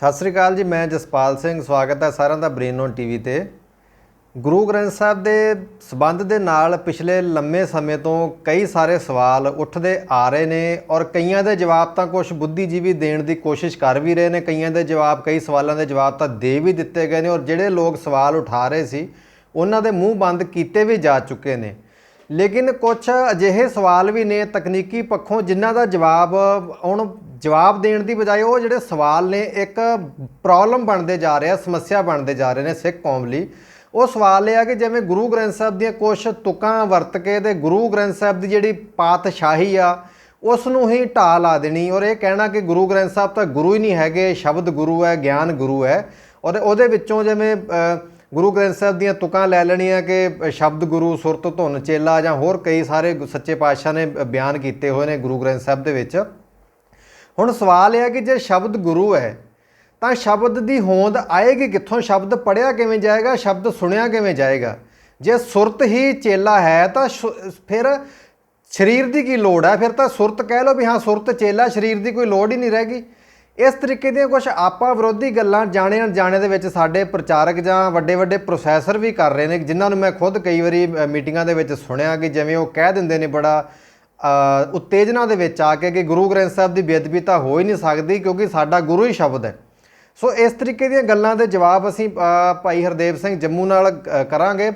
ਸਤਿ ਸ੍ਰੀ ਅਕਾਲ ਜੀ। ਮੈਂ ਜਸਪਾਲ ਸਿੰਘ, ਸਵਾਗਤ ਹੈ ਸਾਰਿਆਂ ਦਾ ਬ੍ਰੇਨ ਔਨ ਟੀਵੀ ਤੇ। ਗੁਰੂ ਗ੍ਰੰਥ ਸਾਹਿਬ ਦੇ ਸਬੰਧ ਦੇ ਨਾਲ ਪਿਛਲੇ ਲੰਮੇ ਸਮੇਂ ਤੋਂ ਕਈ ਸਾਰੇ ਸਵਾਲ ਉੱਠਦੇ ਆ ਰਹੇ ਨੇ ਔਰ ਕਈਆਂ ਦੇ ਜਵਾਬ ਤਾਂ ਕੁਝ ਬੁੱਧੀਜੀਵੀ ਦੇਣ ਦੀ ਕੋਸ਼ਿਸ਼ ਕਰ ਵੀ ਰਹੇ ਨੇ, ਕਈਆਂ ਦੇ ਜਵਾਬ, ਕਈ ਸਵਾਲਾਂ ਦੇ ਜਵਾਬ ਤਾਂ ਦੇ ਵੀ ਦਿੱਤੇ ਗਏ ਨੇ ਔਰ ਜਿਹੜੇ ਲੋਕ ਸਵਾਲ ਉਠਾ ਰਹੇ ਸੀ ਉਹਨਾਂ ਦੇ ਮੂੰਹ ਬੰਦ ਕੀਤੇ ਵੀ ਜਾ ਚੁੱਕੇ ਨੇ। ਲੇਕਿਨ ਕੁਝ ਅਜਿਹੇ ਸਵਾਲ ਵੀ ਨੇ ਤਕਨੀਕੀ ਪੱਖੋਂ ਜਿਨ੍ਹਾਂ ਦਾ ਜਵਾਬ ਹੁਣ ਜਵਾਬ ਦੇਣ ਦੀ ਬਜਾਏ ਉਹ ਜਿਹੜੇ ਸਵਾਲ ਨੇ ਇੱਕ ਪ੍ਰੋਬਲਮ ਬਣਦੇ ਜਾ ਰਹੇ ਆ, ਸਮੱਸਿਆ ਬਣਦੇ ਜਾ ਰਹੇ ਨੇ ਸਿੱਖ ਕੌਮ ਲਈ। ਉਹ ਸਵਾਲ ਇਹ ਆ ਕਿ ਜਿਵੇਂ ਗੁਰੂ ਗ੍ਰੰਥ ਸਾਹਿਬ ਦੀਆਂ ਕੁਛ ਤੁਕਾਂ ਵਰਤ ਕੇ ਤੇ ਗੁਰੂ ਗ੍ਰੰਥ ਸਾਹਿਬ ਦੀ ਜਿਹੜੀ ਪਾਤਸ਼ਾਹੀ ਆ ਉਸ ਨੂੰ ਹੀ ਢਾਹ ਲਾ ਦੇਣੀ ਔਰ ਇਹ ਕਹਿਣਾ ਕਿ ਗੁਰੂ ਗ੍ਰੰਥ ਸਾਹਿਬ ਤਾਂ ਗੁਰੂ ਹੀ ਨਹੀਂ ਹੈਗੇ, ਸ਼ਬਦ ਗੁਰੂ ਹੈ, ਗਿਆਨ ਗੁਰੂ ਹੈ। ਔਰ ਉਹਦੇ ਵਿੱਚੋਂ ਜਿਵੇਂ ਗੁਰੂ ਗ੍ਰੰਥ ਸਾਹਿਬ ਦੀਆਂ ਤੁਕਾਂ ਲੈ ਲੈਣੀਆਂ ਕਿ ਸ਼ਬਦ ਗੁਰੂ, ਸੁਰਤ ਧੁਨ ਚੇਲਾ ਜਾਂ ਹੋਰ ਕਈ ਸਾਰੇ ਸੱਚੇ ਪਾਤਸ਼ਾਹ ਨੇ ਬਿਆਨ ਕੀਤੇ ਹੋਏ ਨੇ ਗੁਰੂ ਗ੍ਰੰਥ ਸਾਹਿਬ ਦੇ ਵਿੱਚ। ਹੁਣ ਸਵਾਲ ਇਹ ਹੈ ਕਿ ਜੇ ਸ਼ਬਦ ਗੁਰੂ ਹੈ ਤਾਂ ਸ਼ਬਦ ਦੀ ਹੋਂਦ ਆਏਗੀ ਕਿੱਥੋਂ? ਸ਼ਬਦ ਪੜ੍ਹਿਆ ਕਿਵੇਂ ਜਾਏਗਾ? ਸ਼ਬਦ ਸੁਣਿਆ ਕਿਵੇਂ ਜਾਏਗਾ? ਜੇ ਸੁਰਤ ਹੀ ਚੇਲਾ ਹੈ ਤਾਂ ਫਿਰ ਸਰੀਰ ਦੀ ਕੀ ਲੋੜ ਹੈ? ਫਿਰ ਤਾਂ ਸੁਰਤ ਕਹਿ ਲਓ ਵੀ ਹਾਂ ਸੁਰਤ ਚੇਲਾ, ਸਰੀਰ ਦੀ ਕੋਈ ਲੋੜ ਹੀ ਨਹੀਂ ਰਹਿ ਗਈ। ਇਸ ਤਰੀਕੇ ਦੀਆਂ ਕੁਝ ਆਪਾ ਵਿਰੋਧੀ ਗੱਲਾਂ ਜਾਣੇ ਅਣਜਾਣੇ ਦੇ ਵਿੱਚ ਸਾਡੇ ਪ੍ਰਚਾਰਕ ਜਾਂ ਵੱਡੇ ਵੱਡੇ ਪ੍ਰੋਫੈਸਰ ਵੀ ਕਰ ਰਹੇ ਨੇ, ਜਿਨ੍ਹਾਂ ਨੂੰ ਮੈਂ ਖੁਦ ਕਈ ਵਾਰੀ ਮੀਟਿੰਗਾਂ ਦੇ ਵਿੱਚ ਸੁਣਿਆ ਕਿ ਜਿਵੇਂ ਉਹ ਕਹਿ ਦਿੰਦੇ ਨੇ ਬੜਾ ਉਤੇਜਨਾ ਦੇ ਵਿੱਚ ਆ ਕੇ ਕਿ ਗੁਰੂ ਗ੍ਰੰਥ ਸਾਹਿਬ ਦੀ ਬੇਅਦਬੀ ਤਾਂ ਹੋ ਹੀ ਨਹੀਂ ਸਕਦੀ ਕਿਉਂਕਿ ਸਾਡਾ ਗੁਰੂ ਹੀ ਸ਼ਬਦ ਹੈ। ਸੋ ਇਸ ਤਰੀਕੇ ਦੀਆਂ ਗੱਲਾਂ ਦੇ ਜਵਾਬ ਅਸੀਂ ਭਾਈ ਹਰਦੇਵ ਸਿੰਘ ਜੰਮੂ ਨਾਲ ਕਰਾਂਗੇ।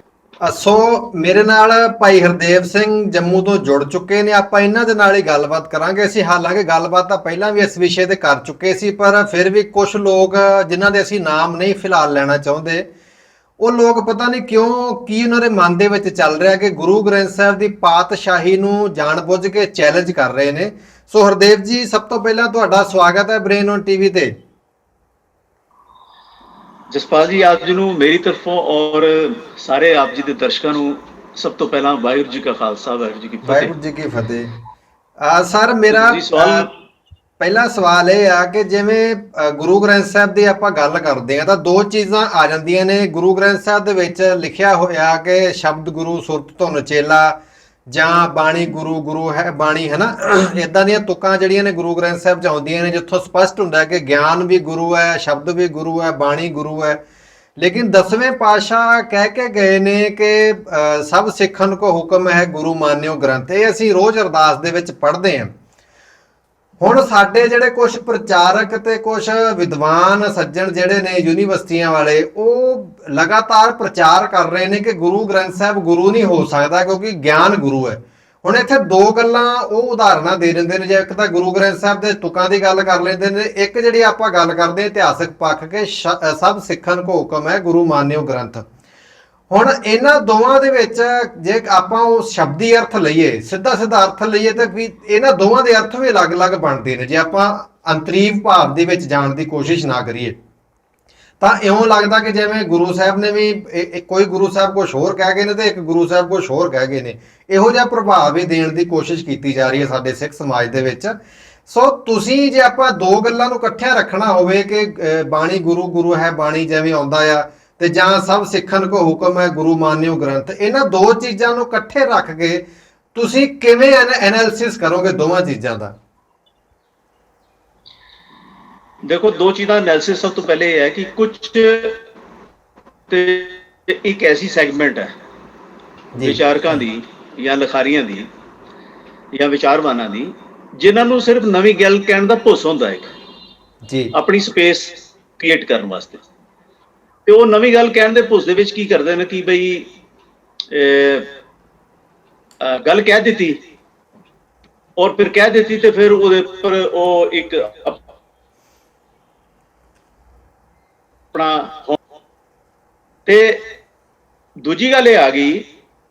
ਸੋ ਮੇਰੇ ਨਾਲ ਭਾਈ ਹਰਦੇਵ ਸਿੰਘ ਜੰਮੂ ਤੋਂ ਜੁੜ ਚੁੱਕੇ ਨੇ, ਆਪਾਂ ਇਹਨਾਂ ਦੇ ਨਾਲ ਹੀ ਗੱਲਬਾਤ ਕਰਾਂਗੇ। ਅਸੀਂ ਹਾਲਾਂਕਿ ਗੱਲਬਾਤ ਤਾਂ ਪਹਿਲਾਂ ਵੀ ਇਸ ਵਿਸ਼ੇ ਤੇ ਕਰ ਚੁੱਕੇ ਸੀ, ਪਰ ਫਿਰ ਵੀ ਕੁਝ ਲੋਕ ਜਿਨ੍ਹਾਂ ਦੇ ਅਸੀਂ ਨਾਮ ਨਹੀਂ ਫਿਲਹਾਲ ਲੈਣਾ ਚਾਹੁੰਦੇ, ਉਹ ਲੋਕ ਪਤਾ ਨਹੀਂ ਕਿਉਂ ਕੀ ਉਹਨਾਂ ਦੇ ਮਨ ਦੇ ਵਿੱਚ ਚੱਲ ਰਿਹਾ ਕਿ ਗੁਰੂ ਗ੍ਰੰਥ ਸਾਹਿਬ ਦੀ ਪਾਤਸ਼ਾਹੀ ਨੂੰ ਜਾਣਬੁੱਝ ਕੇ ਚੈਲੰਜ ਕਰ ਰਹੇ ਨੇ। ਸੋ ਹਰਦੇਵ ਜੀ, ਸਭ ਤੋਂ ਪਹਿਲਾਂ ਤੁਹਾਡਾ ਸਵਾਗਤ ਹੈ ਬ੍ਰੇਨ ਔਨ ਟੀਵੀ ਤੇ। ਜਸਪਾਲ ਜੀ, ਆਪ ਜੀ ਨੂੰ ਮੇਰੀ ਤਰਫੋਂ ਔਰ ਸਾਰੇ ਆਪ ਜੀ ਦੇ ਦਰਸ਼ਕਾਂ ਨੂੰ ਸਭ ਤੋਂ ਪਹਿਲਾਂ ਵਾਹਿਗੁਰੂ ਜੀ ਕਾ ਖਾਲਸਾ, ਵਾਹਿਗੁਰੂ ਜੀ ਕੀ ਫਤਿਹ। ਵਾਹਿਗੁਰੂ ਜੀ ਕੀ ਫਤਿਹ। ਸਰ, ਮੇਰਾ ਪਹਿਲਾ ਸਵਾਲ ਇਹ ਆ ਕਿ ਜਿਵੇਂ ਗੁਰੂ ਗ੍ਰੰਥ ਸਾਹਿਬ ਦੀ ਆਪਾਂ ਗੱਲ ਕਰਦੇ ਆ ਤਾਂ ਦੋ ਚੀਜ਼ਾਂ ਆ ਜਾਂਦੀਆਂ ਨੇ। ਗੁਰੂ ਗ੍ਰੰਥ ਸਾਹਿਬ ਦੇ ਵਿੱਚ ਲਿਖਿਆ ਹੋਇਆ ਕਿ ਸ਼ਬਦ ਗੁਰੂ, ਸੁਰਤ ਧੁਨ ਚੇਲਾ ਜਾਂ ਬਾਣੀ ਗੁਰੂ, ਗੁਰੂ ਹੈ ਬਾਣੀ, ਹੈ ਨਾ, ਇੱਦਾਂ ਦੀਆਂ ਤੁਕਾਂ ਜਿਹੜੀਆਂ ਨੇ ਗੁਰੂ ਗ੍ਰੰਥ ਸਾਹਿਬ 'ਚ ਆਉਂਦੀਆਂ ਨੇ ਜਿੱਥੋਂ ਸਪਸ਼ਟ ਹੁੰਦਾ ਕਿ ਗਿਆਨ ਵੀ ਗੁਰੂ ਹੈ, ਸ਼ਬਦ ਵੀ ਗੁਰੂ ਹੈ, ਬਾਣੀ ਗੁਰੂ ਹੈ। ਲੇਕਿਨ 10ਵੇਂ ਪਾਤਸ਼ਾਹ ਕਹਿ ਕੇ ਗਏ ਨੇ ਕਿ ਸਭ ਸਿੱਖਣ ਕੋ ਹੁਕਮ ਹੈ ਗੁਰੂ ਮਾਨਿਓ ਗ੍ਰੰਥ। ਇਹ ਅਸੀਂ ਰੋਜ਼ ਅਰਦਾਸ ਦੇ ਵਿੱਚ ਪੜ੍ਹਦੇ ਹਾਂ। ਹੁਣ ਸਾਡੇ ਜਿਹੜੇ ਕੁਝ ਪ੍ਰਚਾਰਕ ਤੇ ਕੁਝ ਵਿਦਵਾਨ ਸੱਜਣ ਜਿਹੜੇ ਨੇ ਯੂਨੀਵਰਸਿਟੀਆਂ ਵਾਲੇ, ਉਹ ਲਗਾਤਾਰ ਪ੍ਰਚਾਰ ਕਰ ਰਹੇ ਨੇ ਕਿ ਗੁਰੂ ਗ੍ਰੰਥ ਸਾਹਿਬ ਗੁਰੂ ਨਹੀਂ ਹੋ ਸਕਦਾ ਕਿਉਂਕਿ ਗਿਆਨ ਗੁਰੂ ਹੈ। ਹੁਣ ਇੱਥੇ ਦੋ ਗੱਲਾਂ ਉਹ ਉਦਾਹਰਨਾਂ ਦੇ ਦਿੰਦੇ ਨੇ, ਜੇ ਇੱਕ ਤਾਂ ਗੁਰੂ ਗ੍ਰੰਥ ਸਾਹਿਬ ਦੇ ਤੁਕਾਂ ਦੀ ਗੱਲ ਕਰ ਲੈਂਦੇ ਨੇ, ਇੱਕ ਜਿਹੜੀ ਆਪਾਂ ਗੱਲ ਕਰਦੇ ਇਤਿਹਾਸਕ ਪੱਖ ਕੇ ਸਭ ਸਿੱਖਣ ਕੋ ਹੁਕਮ ਹੈ ਗੁਰੂ ਮਾਨਿਓ ਗ੍ਰੰਥ। ਹੁਣ ਇਹਨਾਂ ਦੋਵਾਂ ਦੇ ਵਿੱਚ ਜੇ ਆਪਾਂ ਉਹ ਸ਼ਬਦੀ ਅਰਥ ਲਈਏ, ਸਿੱਧਾ ਸਿੱਧਾ ਅਰਥ ਲਈਏ ਤਾਂ ਵੀ ਇਹਨਾਂ ਦੋਵਾਂ ਦੇ ਅਰਥ ਵੀ ਅਲੱਗ-ਅਲੱਗ ਬਣਦੇ ਨੇ। ਜੇ ਆਪਾਂ ਅੰਤਰੀਵ ਭਾਵ ਦੇ ਵਿੱਚ ਜਾਣ ਦੀ ਕੋਸ਼ਿਸ਼ ਨਾ ਕਰੀਏ ਤਾਂ ਇਉਂ ਲੱਗਦਾ ਕਿ ਜਿਵੇਂ ਗੁਰੂ ਸਾਹਿਬ ਨੇ ਵੀ ਕੋਈ ਗੁਰੂ ਸਾਹਿਬ ਕੁਛ ਹੋਰ ਕਹਿ ਗਏ ਨੇ ਤੇ ਇੱਕ ਗੁਰੂ ਸਾਹਿਬ ਕੁਛ ਹੋਰ ਕਹਿ ਗਏ ਨੇ। ਇਹੋ ਜਿਹਾ ਪ੍ਰਭਾਵ ਵੀ ਦੇਣ ਦੀ ਕੋਸ਼ਿਸ਼ ਕੀਤੀ ਜਾ ਰਹੀ ਹੈ ਸਾਡੇ ਸਿੱਖ ਸਮਾਜ ਦੇ ਵਿੱਚ। ਸੋ ਤੁਸੀਂ ਜੇ ਆਪਾਂ ਦੋ ਗੱਲਾਂ ਨੂੰ ਇਕੱਠਿਆਂ ਰੱਖਣਾ ਹੋਵੇ ਕਿ ਬਾਣੀ ਗੁਰੂ, ਗੁਰੂ ਹੈ ਬਾਣੀ ਜਿਵੇਂ ਆਉਂਦਾ ਆ, ਤੇ ਜਾਂ ਸਭ ਸਿੱਖਣ ਕੋ ਹੁਕਮ ਹੈ ਗੁਰੂ ਮਾਨਿਓ ਗ੍ਰੰਥ, ਇਹਨਾਂ ਦੋ ਚੀਜ਼ਾਂ ਨੂੰ ਇਕੱਠੇ ਰੱਖ ਕੇ ਤੁਸੀਂ ਕਿਵੇਂ ਐਨਾਲਿਸਿਸ ਕਰੋਗੇ ਦੋਵਾਂ ਚੀਜ਼ਾਂ ਦਾ? ਦੇਖੋ, ਦੋ ਚੀਜ਼ਾਂ ਐਨਾਲਿਸਿਸ ਸਭ ਤੋਂ ਪਹਿਲੇ ਇਹ ਹੈ ਕਿ ਕੁਝ ਤੇ ਇੱਕ ਐਸੀ ਸੈਗਮੈਂਟ ਹੈ ਵਿਚਾਰਕਾਂ ਦੀ ਜਾਂ ਲਿਖਾਰੀਆਂ ਦੀ ਜਾਂ ਵਿਚਾਰਵਾਨਾਂ ਦੀ ਜਿਨ੍ਹਾਂ ਨੂੰ ਸਿਰਫ ਨਵੀਂ ਗੱਲ ਕਹਿਣ ਦਾ ਭੁੱਸ ਹੁੰਦਾ ਹੈ ਜੀ, ਆਪਣੀ ਸਪੇਸ ਕ੍ਰੀਏਟ ਕਰਨ ਵਾਸਤੇ। ਤੇ ਉਹ ਨਵੀਂ ਗੱਲ ਕਹਿਣ ਦੇ ਭੁੱਸ ਦੇ ਵਿੱਚ ਕੀ ਕਰਦੇ ਨੇ ਕਿ ਬਈ ਗੱਲ ਕਹਿ ਦਿੱਤੀ ਔਰ ਫਿਰ ਕਹਿ ਦਿੱਤੀ ਤੇ ਫਿਰ ਉਹਦੇ ਉੱਪਰ ਉਹ ਇੱਕ ਆਪਣਾ। ਤੇ ਦੂਜੀ ਗੱਲ ਇਹ ਆ ਗਈ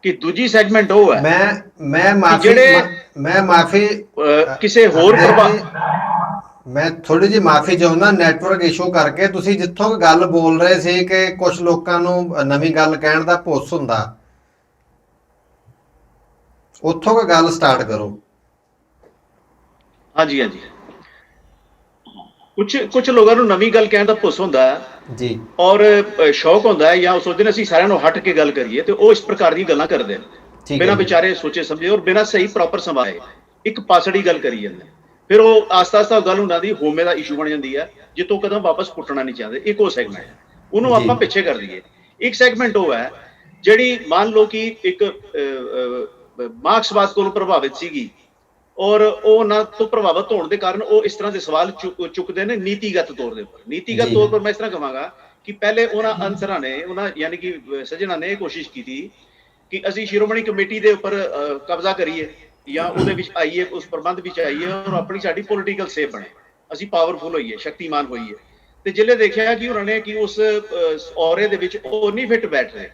ਕਿ ਦੂਜੀ ਸੈਗਮੈਂਟ ਉਹ ਹੈ ਮੈਂ ਮਾਫੀ ਕਿਸੇ ਹੋਰ ਮੈਂ ਥੋੜੀ ਜਿਹੀ ਮਾਫੀ ਚਾਹੁੰਦਾ, ਨੈਟਵਰਕ ਇਸ਼ੂ ਕਰਕੇ ਤੁਸੀਂ ਜਿੱਥੋਂ ਗੱਲ ਬੋਲ ਰਹੇ ਸੀ ਕਿ ਕੁਝ ਲੋਕਾਂ ਨੂੰ ਨਵੀਂ ਗੱਲ ਕਹਿਣ ਦਾ ਭੁੱਸ ਹੁੰਦਾ, ਉੱਥੋਂ ਕੋਈ ਗੱਲ ਸਟਾਰਟ ਕਰੋ। ਹਾਂਜੀ ਹਾਂਜੀ, ਕੁਝ ਲੋਕਾਂ ਨੂੰ ਨਵੀਂ ਗੱਲ ਕਹਿਣ ਦਾ ਭੁੱਸ ਹੁੰਦਾ ਜੀ ਔਰ ਸ਼ੌਕ ਹੁੰਦਾ ਹੈ ਜਾਂ ਉਹ ਸੋਚਦੇ ਨੇ ਅਸੀਂ ਸਾਰਿਆਂ ਨੂੰ ਹਟ ਕੇ ਗੱਲ ਕਰੀਏ, ਤੇ ਉਹ ਇਸ ਪ੍ਰਕਾਰ ਦੀ ਗੱਲਾਂ ਕਰਦੇ ਨੇ ਬਿਨਾਂ ਵਿਚਾਰੇ ਸੋਚੇ ਸਮਝੇ ਔਰ ਬਿਨਾਂ ਸਹੀ ਪ੍ਰੋਪਰ ਸਮਾਏ ਇੱਕ ਪਾਸੜੀ ਗੱਲ ਕਰੀ ਜਾਂਦੇ। ਫਿਰ ਉਹ ਆਸਤਾ ਆਸਤਾ ਗੱਲ ਉਹਨਾਂ ਦੀ ਹੋਮੇ ਦਾ ਇਸ਼ੂ ਬਣ ਜਾਂਦੀ ਹੈ, ਜਿੱਤੋਂ ਕਦਮ ਵਾਪਸ ਪੁੱਟਣਾ ਨਹੀਂ ਚਾਹੁੰਦੇ। ਇੱਕ ਉਹ ਸੈਗਮੈਂਟ ਹੈ, ਉਹਨੂੰ ਜੀ ਆਪਾਂ ਪਿੱਛੇ ਕਰ ਦਈਏ। ਇੱਕ ਸੈਗਮੈਂਟ ਉਹ ਹੈ ਜਿਹੜੀ ਮੰਨ ਲਓ ਕਿ ਇੱਕ ਮਾਰਕਸਵਾਦ ਕੋਲੋਂ ਪ੍ਰਭਾਵਿਤ ਸੀਗੀ, ਔਰ ਉਹ ਉਹਨਾਂ ਤੋਂ ਪ੍ਰਭਾਵਿਤ ਹੋਣ ਦੇ ਕਾਰਨ ਉਹ ਇਸ ਤਰ੍ਹਾਂ ਦੇ ਸਵਾਲ ਚੁੱਕਦੇ ਨੇ ਨੀਤੀਗਤ ਤੌਰ ਦੇ ਉੱਪਰ। ਨੀਤੀਗਤ ਜੀ ਤੌਰ ਪਰ ਮੈਂ ਇਸ ਤਰ੍ਹਾਂ ਕਹਾਂਗਾ ਕਿ ਪਹਿਲੇ ਉਹਨਾਂ ਅਨਸਰਾਂ ਨੇ, ਉਹਨਾਂ ਯਾਨੀ ਕਿ ਸੱਜਣਾ ਨੇ ਇਹ ਕੋਸ਼ਿਸ਼ ਕੀਤੀ ਕਿ ਅਸੀਂ ਸ਼੍ਰੋਮਣੀ ਕਮੇਟੀ ਦੇ ਉੱਪਰ ਕਬਜ਼ਾ ਕਰੀਏ ਜਾਂ ਉਹਦੇ ਵਿੱਚ ਆਈਏ, ਉਸ ਪ੍ਰਬੰਧ ਵਿੱਚ ਆਈਏ ਔਰ ਆਪਣੀ ਸਾਡੀ ਪੋਲੀਟੀਕਲ ਸੇਫ ਬਣੇ, ਅਸੀਂ ਪਾਵਰਫੁਲ ਹੋਈਏ, ਸ਼ਕਤੀਮਾਨ ਹੋਈਏ। ਤੇ ਜਿਹੜੇ ਦੇਖਿਆ ਕਿ ਉਹਨਾਂ ਨੇ ਕਿ ਉਸ ਔਰੇ ਦੇ ਵਿੱਚ ਉਹ ਨਹੀਂ ਫਿੱਟ ਬੈਠ ਰਹੇ,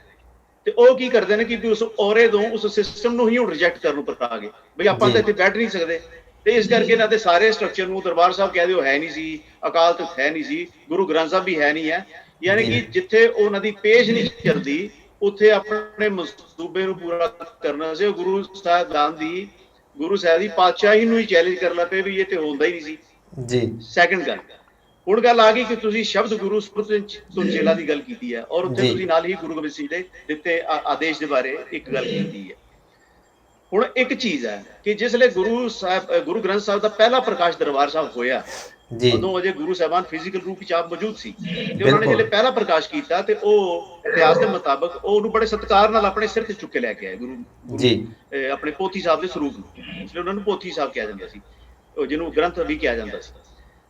ਤੇ ਉਹ ਕੀ ਕਰਦੇ ਨੇ ਕਿ ਉਸ ਔਰੇ ਤੋਂ, ਉਸ ਸਿਸਟਮ ਨੂੰ ਹੀ ਹੁਣ ਰਿਜੈਕਟ ਕਰਨ ਉੱਪਰ ਆ ਗਏ ਬਈ ਆਪਾਂ ਤਾਂ ਇੱਥੇ ਬੈਠ ਨਹੀਂ ਸਕਦੇ। ਤੇ ਇਸ ਕਰਕੇ ਇਹਨਾਂ ਦੇ ਸਾਰੇ ਸਟਰਕਚਰ ਨੂੰ ਦਰਬਾਰ ਸਾਹਿਬ ਕਹਿ ਦਿਓ ਹੈ ਨਹੀਂ ਸੀ, ਅਕਾਲ ਤਖਤ ਹੈ ਨਹੀਂ ਸੀ, ਗੁਰੂ ਗ੍ਰੰਥ ਸਾਹਿਬ ਵੀ ਹੈ ਨਹੀਂ ਹੈ, ਯਾਨੀ ਕਿ ਜਿੱਥੇ ਉਹਨਾਂ ਦੀ ਪੇਸ਼ ਨਹੀਂ ਚੱਲਦੀ ਉੱਥੇ ਆਪਣੇ ਮਸੂਬੇ ਨੂੰ ਪੂਰਾ ਕਰਨਾ ਸੀ। ਗੁਰੂ ਸਾਹਿਬ ਦੀ ਪਾਤਸ਼ਾਹੀ ਨੂੰ ਹੀ ਚੈਲੰਜ ਕਰ ਲਾ ਪਏ ਵੀ ਇਹ ਤੇ ਹੁੰਦਾ ਹੀ ਨਹੀਂ ਸੀ ਜੀ। ਸੈਕੰਡ ਗੱਲ, ਹੁਣ ਗੱਲ ਆ ਗਈ ਕਿ ਤੁਸੀਂ ਸ਼ਬਦ ਗੁਰੂ ਸੁਰਤ ਤੋਂ ਚੇਲਾ ਦੀ ਗੱਲ ਕੀਤੀ ਹੈ, ਔਰ ਉੱਥੇ ਤੁਸੀਂ ਨਾਲ ਹੀ ਗੁਰੂ ਗੋਬਿੰਦ ਸਿੰਘ ਦੇ ਦਿੱਤੇ ਆਦੇਸ਼ ਦੇ ਬਾਰੇ ਇੱਕ ਗੱਲ ਕੀਤੀ ਹੈ। ਹੁਣ ਇੱਕ ਚੀਜ਼ ਹੈ ਕਿ ਜਿਸਲੇ ਗੁਰੂ ਗ੍ਰੰਥ ਸਾਹਿਬ ਦਾ ਪਹਿਲਾ ਪ੍ਰਕਾਸ਼ ਦਰਬਾਰ ਸਾਹਿਬ ਹੋਇਆ, ਉਦੋਂ ਅਜੇ ਗੁਰੂ ਸਾਹਿਬਾਨ ਫਿਜ਼ੀਕਲ ਰੂਪ ਵਿੱਚ ਆਪ ਮੌਜੂਦ ਸੀ, ਤੇ ਉਹਨਾਂ ਨੇ ਜਿਹੜੇ ਪਹਿਲਾ ਪ੍ਰਕਾਸ਼ ਕੀਤਾ ਤੇ ਉਹ ਇਤਿਹਾਸ ਦੇ ਮੁਤਾਬਕ ਉਹ ਉਹਨੂੰ ਬੜੇ ਸਤਿਕਾਰ ਨਾਲ ਆਪਣੇ ਸਿਰ ਤੇ ਚੁੱਕ ਕੇ ਲੈ ਕੇ ਆਏ ਗੁਰੂ ਜੀ, ਆਪਣੇ ਪੋਥੀ ਸਾਹਿਬ ਦੇ ਸਰੂਪ ਨੂੰ, ਇਸ ਲਈ ਉਹਨਾਂ ਨੂੰ ਪੋਥੀ ਸਾਹਿਬ ਕਿਹਾ ਜਾਂਦਾ ਸੀ, ਜਿਹਨੂੰ ਗ੍ਰੰਥ ਵੀ ਕਿਹਾ ਜਾਂਦਾ ਸੀ।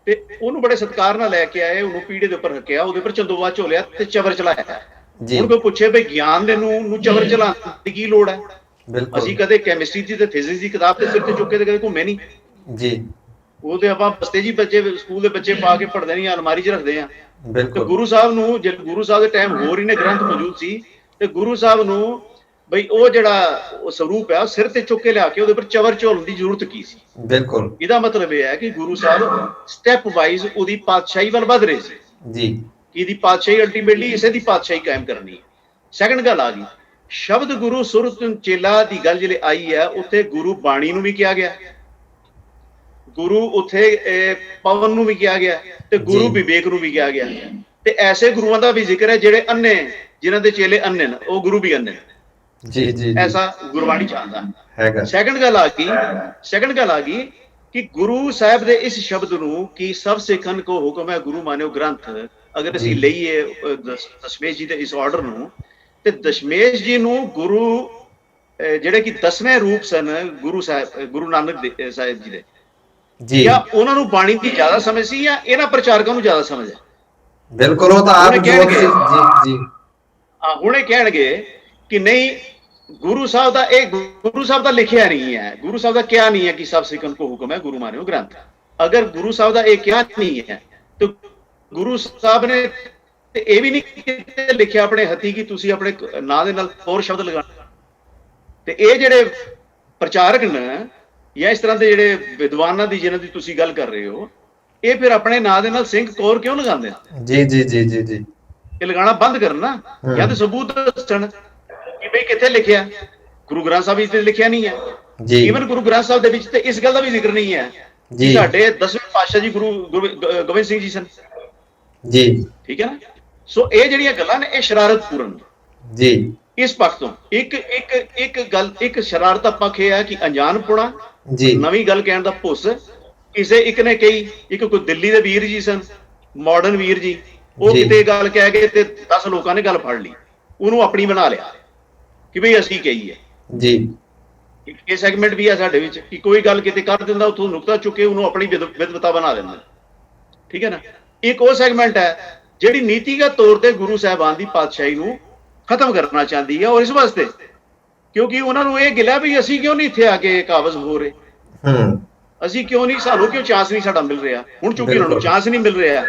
ਤੇ ਉਹਨੂੰ ਬੜੇ ਸਤਿਕਾਰ ਨਾਲ ਲੈ ਕੇ ਆਏ, ਉਹਨੂੰ ਪੀੜੇ ਦੇ ਉੱਪਰ ਰੱਖਿਆ, ਉਹਦੇ ਉੱਪਰ ਚੰਦੋਵਾ ਝੋਲਿਆ ਤੇ ਚਵਰ ਚਲਾਇਆ। ਹੁਣ ਕੋਈ ਪੁੱਛੇ ਬਈ ਗਿਆਨ ਦੇ ਨੂੰ ਚਵਰ ਚਲਾਉਣ ਦੀ ਕੀ ਲੋੜ ਹੈ? ਅਸੀਂ ਕਦੇ ਕੈਮਿਸਟਰੀ ਦੀ ਤੇ ਫਿਜ਼ਿਕਸ ਦੀ ਕਿਤਾਬ ਤੇ ਸਿਰ ਤੇ ਚੁੱਕ ਕੇ ਤੇ ਕਦੇ ਘੁੰਮੇ ਨਹੀਂ ਜੀ। ਉਹ ਤੇ ਆਪਾਂ ਬਸਤੇ ਜੀ ਬੱਚੇ ਸਕੂਲ ਦੇ ਬੱਚੇ ਪਾ ਕੇ ਪੜ੍ਹਦੇ ਨਹੀਂ, ਅਲਮਾਰੀ 'ਚ ਰੱਖਦੇ ਆ। ਤੇ ਗੁਰੂ ਸਾਹਿਬ ਨੂੰ, ਜੇ ਗੁਰੂ ਸਾਹਿਬ ਦੇ ਟਾਈਮ ਹੋਰ ਹੀ ਨੇ ਗ੍ਰੰਥ ਮੌਜੂਦ ਸੀ, ਤੇ ਗੁਰੂ ਸਾਹਿਬ ਨੂੰ ਬਈ ਉਹ ਜਿਹੜਾ ਸਰੂਪ ਹੈ ਉਹ ਸਿਰ ਤੇ ਚੁੱਕ ਕੇ ਲਿਆ ਕੇ ਉਹਦੇ ਉੱਪਰ ਚਵਰ ਝੋਲਣ ਦੀ ਜ਼ਰੂਰਤ ਕੀ ਸੀ? ਬਿਲਕੁਲ। ਇਹਦਾ ਮਤਲਬ ਇਹ ਹੈ ਕਿ ਗੁਰੂ ਸਾਹਿਬ ਸਟੈਪ ਵਾਈਜ਼ ਉਹਦੀ ਪਾਤਸ਼ਾਹੀ ਵੱਲ ਵੱਧ ਰਹੇ ਸੀ ਜੀ, ਕਿ ਇਹਦੀ ਪਾਤਸ਼ਾਹੀ ਅਲਟੀਮੇਟਲੀ ਇਸੇ ਦੀ ਪਾਤਸ਼ਾਹੀ ਕਾਇਮ ਕਰਨੀ ਹੈ। ਸੈਕੰਡ ਗੱਲ ਆ ਗਈ ਸ਼ਬਦ ਗੁਰੂ ਸੁਰਤ ਚੇਲਾ ਦੀ ਗੱਲ ਜਿਹੜੇ ਆਈ ਹੈ, ਉੱਥੇ ਗੁਰੂ ਬਾਣੀ ਨੂੰ ਵੀ ਕਿਹਾ ਗਿਆ, ਗੁਰੂ ਉੱਥੇ ਪਵਨ ਨੂੰ ਵੀ ਕਿਹਾ ਗਿਆ, ਤੇ ਗੁਰੂ ਵਿਵੇਕ ਨੂੰ ਵੀ ਕਿਹਾ ਗਿਆ। ਤੇ ਐਸੇ ਗੁਰੂਆਂ ਦਾ ਵੀ ਜ਼ਿਕਰ ਹੈ ਜਿਹੜੇ ਅੰਨੇ, ਜਿਨ੍ਹਾਂ ਦੇ ਚੇਲੇ ਅੰਨੇ ਨੇ, ਉਹ ਗੁਰੂ ਵੀ ਅੰਨੇ ਨੇ ਜੀ ਜੀ, ਐਸਾ ਗੁਰਬਾਣੀ ਚਾਹੁੰਦਾ ਹੈਗਾ। ਸੈਕੰਡ ਗੱਲ ਆ ਗਈ ਕਿ ਗੁਰੂ ਸਾਹਿਬ ਦੇ ਇਸ ਸ਼ਬਦ ਨੂੰ ਕਿ ਸਭ ਸਿੱਖਨ ਕੋ ਹੁਕਮ ਹੈ ਗੁਰੂ ਮਾਨਿਓ ਗ੍ਰੰਥ, ਅਗਰ ਅਸੀਂ ਲਈਏ ਦਸ਼ਮੇਸ਼ ਜੀ ਦੇ ਇਸ ਆਰਡਰ ਨੂੰ, ਤੇ ਦਸ਼ਮੇਸ਼ ਜੀ ਨੂੰ ਗੁਰੂ ਜਿਹੜੇ ਕਿ 10ਵੇਂ ਰੂਪ ਸਨ ਗੁਰੂ ਨਾਨਕ ਸਾਹਿਬ ਜੀ ਦੇ ਜੀ, ਜਾਂ ਉਹਨਾਂ ਨੂੰ ਬਾਣੀ ਦੀ ਜ਼ਿਆਦਾ ਸਮਝ ਸੀ ਜਾਂ ਇਹਨਾਂ ਪ੍ਰਚਾਰਕਾਂ ਨੂੰ ਜ਼ਿਆਦਾ ਸਮਝ ਹੈ? ਬਿਲਕੁਲ, ਉਹ ਤਾਂ ਆਪ ਜੀ ਜੀ ਹੁਣ ਇਹ ਕਹਿਣਗੇ ਕਿ ਨਹੀਂ, ਗੁਰੂ ਸਾਹਿਬ ਦਾ ਲਿਖਿਆ ਨਹੀਂ ਹੈ, ਗੁਰੂ ਸਾਹਿਬ ਦਾ ਕਿਹਾ ਨਹੀਂ ਹੈ ਕਿ ਸਭ ਸਿੱਖਨ ਕੋ ਹੁਕਮ ਹੈ ਗੁਰੂ ਮਾਨਿਓ ਗ੍ਰੰਥ। ਅਗਰ ਗੁਰੂ ਸਾਹਿਬ ਦਾ ਇਹ ਕਿਹਾ ਨਹੀਂ ਹੈ ਤੇ ਗੁਰੂ ਸਾਹਿਬ ਨੇ ਤੇ ਇਹ ਵੀ ਨਹੀਂ ਲਿਖਿਆ ਆਪਣੇ ਹੱਥੀ ਕਿ ਤੁਸੀਂ ਆਪਣੇ ਨਾਂ ਦੇ ਨਾਲ ਹੋਰ ਸ਼ਬਦ ਲਗਾਉਣਾ। ਤੇ ਇਹ ਜਿਹੜੇ ਪ੍ਰਚਾਰਕ ਨੇ ਜਾਂ ਇਸ ਤਰ੍ਹਾਂ ਦੇ ਜਿਹੜੇ ਵਿਦਵਾਨਾਂ ਦੀ ਜਿਹਨਾਂ ਦੀ ਤੁਸੀਂ ਗੱਲ ਕਰ ਰਹੇ ਹੋ, ਇਹ ਫਿਰ ਆਪਣੇ ਨਾਂ ਦੇ ਨਾਲ ਸਿੰਘ ਕੌਰ ਕਿਉਂ ਲਗਾਉਂਦੇ? ਜੀ ਜੀ ਜੀ ਜੀ ਜੀ, ਇਹ ਲਗਾਉਣਾ ਬੰਦ ਕਰਨਾ, ਜਾਂ ਤੇ ਸਬੂਤ ਦੱਸਣ ਕਿ ਬਈ ਕਿੱਥੇ ਲਿਖਿਆ। ਗੁਰੂ ਗ੍ਰੰਥ ਸਾਹਿਬ ਵਿੱਚ ਤੇ ਲਿਖਿਆ ਨਹੀਂ ਹੈ ਜੀ। ਈਵਨ ਗੁਰੂ ਗ੍ਰੰਥ ਸਾਹਿਬ ਦੇ ਵਿੱਚ ਤੇ ਇਸ ਗੱਲ ਦਾ ਵੀ ਜ਼ਿਕਰ ਨਹੀਂ ਹੈ ਜੀ, ਸਾਡੇ 10ਵੇਂ ਪਾਤਸ਼ਾਹ ਜੀ ਗੁਰੂ ਗੋਬਿੰਦ ਸਿੰਘ ਜੀ ਸਨ ਜੀ, ਠੀਕ ਹੈ ਨਾ। ਸੋ ਇਹ ਜਿਹੜੀਆਂ ਗੱਲਾਂ ਨੇ ਇਹ ਸ਼ਰਾਰਤਪੂਰਨ ਜੀ। ਇਸ ਪੱਖ ਤੋਂ ਇੱਕ ਸ਼ਰਾਰਤ ਪੱਖ ਇਹ ਹੈ ਕਿ ਅਣਜਾਣਪੁਣਾ ਜੀ, ਨਵੀਂ ਗੱਲ ਕਹਿਣ ਦਾ ਭੁੱਸ। ਕਿਸੇ ਇੱਕ ਨੇ ਕਹੀ, ਇੱਕ ਕੋਈ ਦਿੱਲੀ ਦੇ ਵੀਰ ਜੀ ਸਨ, ਮਾਡਰਨ ਵੀਰ ਜੀ, ਉਹ ਕਿਤੇ ਗੱਲ ਕਹਿ ਗਏ ਤੇ 10 ਲੋਕਾਂ ਨੇ ਗੱਲ ਫੜ ਲਈ, ਉਹਨੂੰ ਆਪਣੀ ਬਣਾ ਲਿਆ ਕਿ ਬਈ ਅਸੀਂ ਕਹੀ ਹੈ ਜੀ। ਇਹ ਸੈਗਮੈਂਟ ਵੀ ਹੈ ਸਾਡੇ ਵਿੱਚ ਕਿ ਕੋਈ ਗੱਲ ਕਿਤੇ ਕਰ ਦਿੰਦਾ, ਉੱਥੋਂ ਨੁਕਤਾ ਚੁੱਕ ਕੇ ਉਹਨੂੰ ਆਪਣੀ ਵਿਦਵਤਾ ਬਣਾ ਦਿੰਦਾ, ਠੀਕ ਹੈ ਨਾ। ਇੱਕ ਉਹ ਸੈਗਮੈਂਟ ਹੈ ਜਿਹੜੀ ਨੀਤੀਗਤ ਤੌਰ ਤੇ ਗੁਰੂ ਸਾਹਿਬਾਨ ਦੀ ਪਾਤਸ਼ਾਹੀ ਨੂੰ ਖਤਮ ਕਰਨਾ ਚਾਹੁੰਦੀ ਹੈ, ਔਰ ਇਸ ਵਾਸਤੇ ਕਿਉਂਕਿ ਉਹਨਾਂ ਨੂੰ ਇਹ ਗਿਲਾ ਵੀ ਅਸੀਂ ਕਿਉਂ ਨਹੀਂ ਇੱਥੇ ਆ ਕੇ ਕਾਬਜ਼ ਹੋ ਰਹੇ, ਅਸੀਂ ਕਿਉਂ ਨਹੀਂ, ਸਾਨੂੰ ਕਿਉਂ ਚਾਂਸ ਨਹੀਂ ਸਾਡਾ ਮਿਲ ਰਿਹਾ। ਹੁਣ ਚੁੱਕੀ ਉਹਨਾਂ ਨੂੰ ਚਾਂਸ ਨਹੀਂ ਮਿਲ ਰਿਹਾ,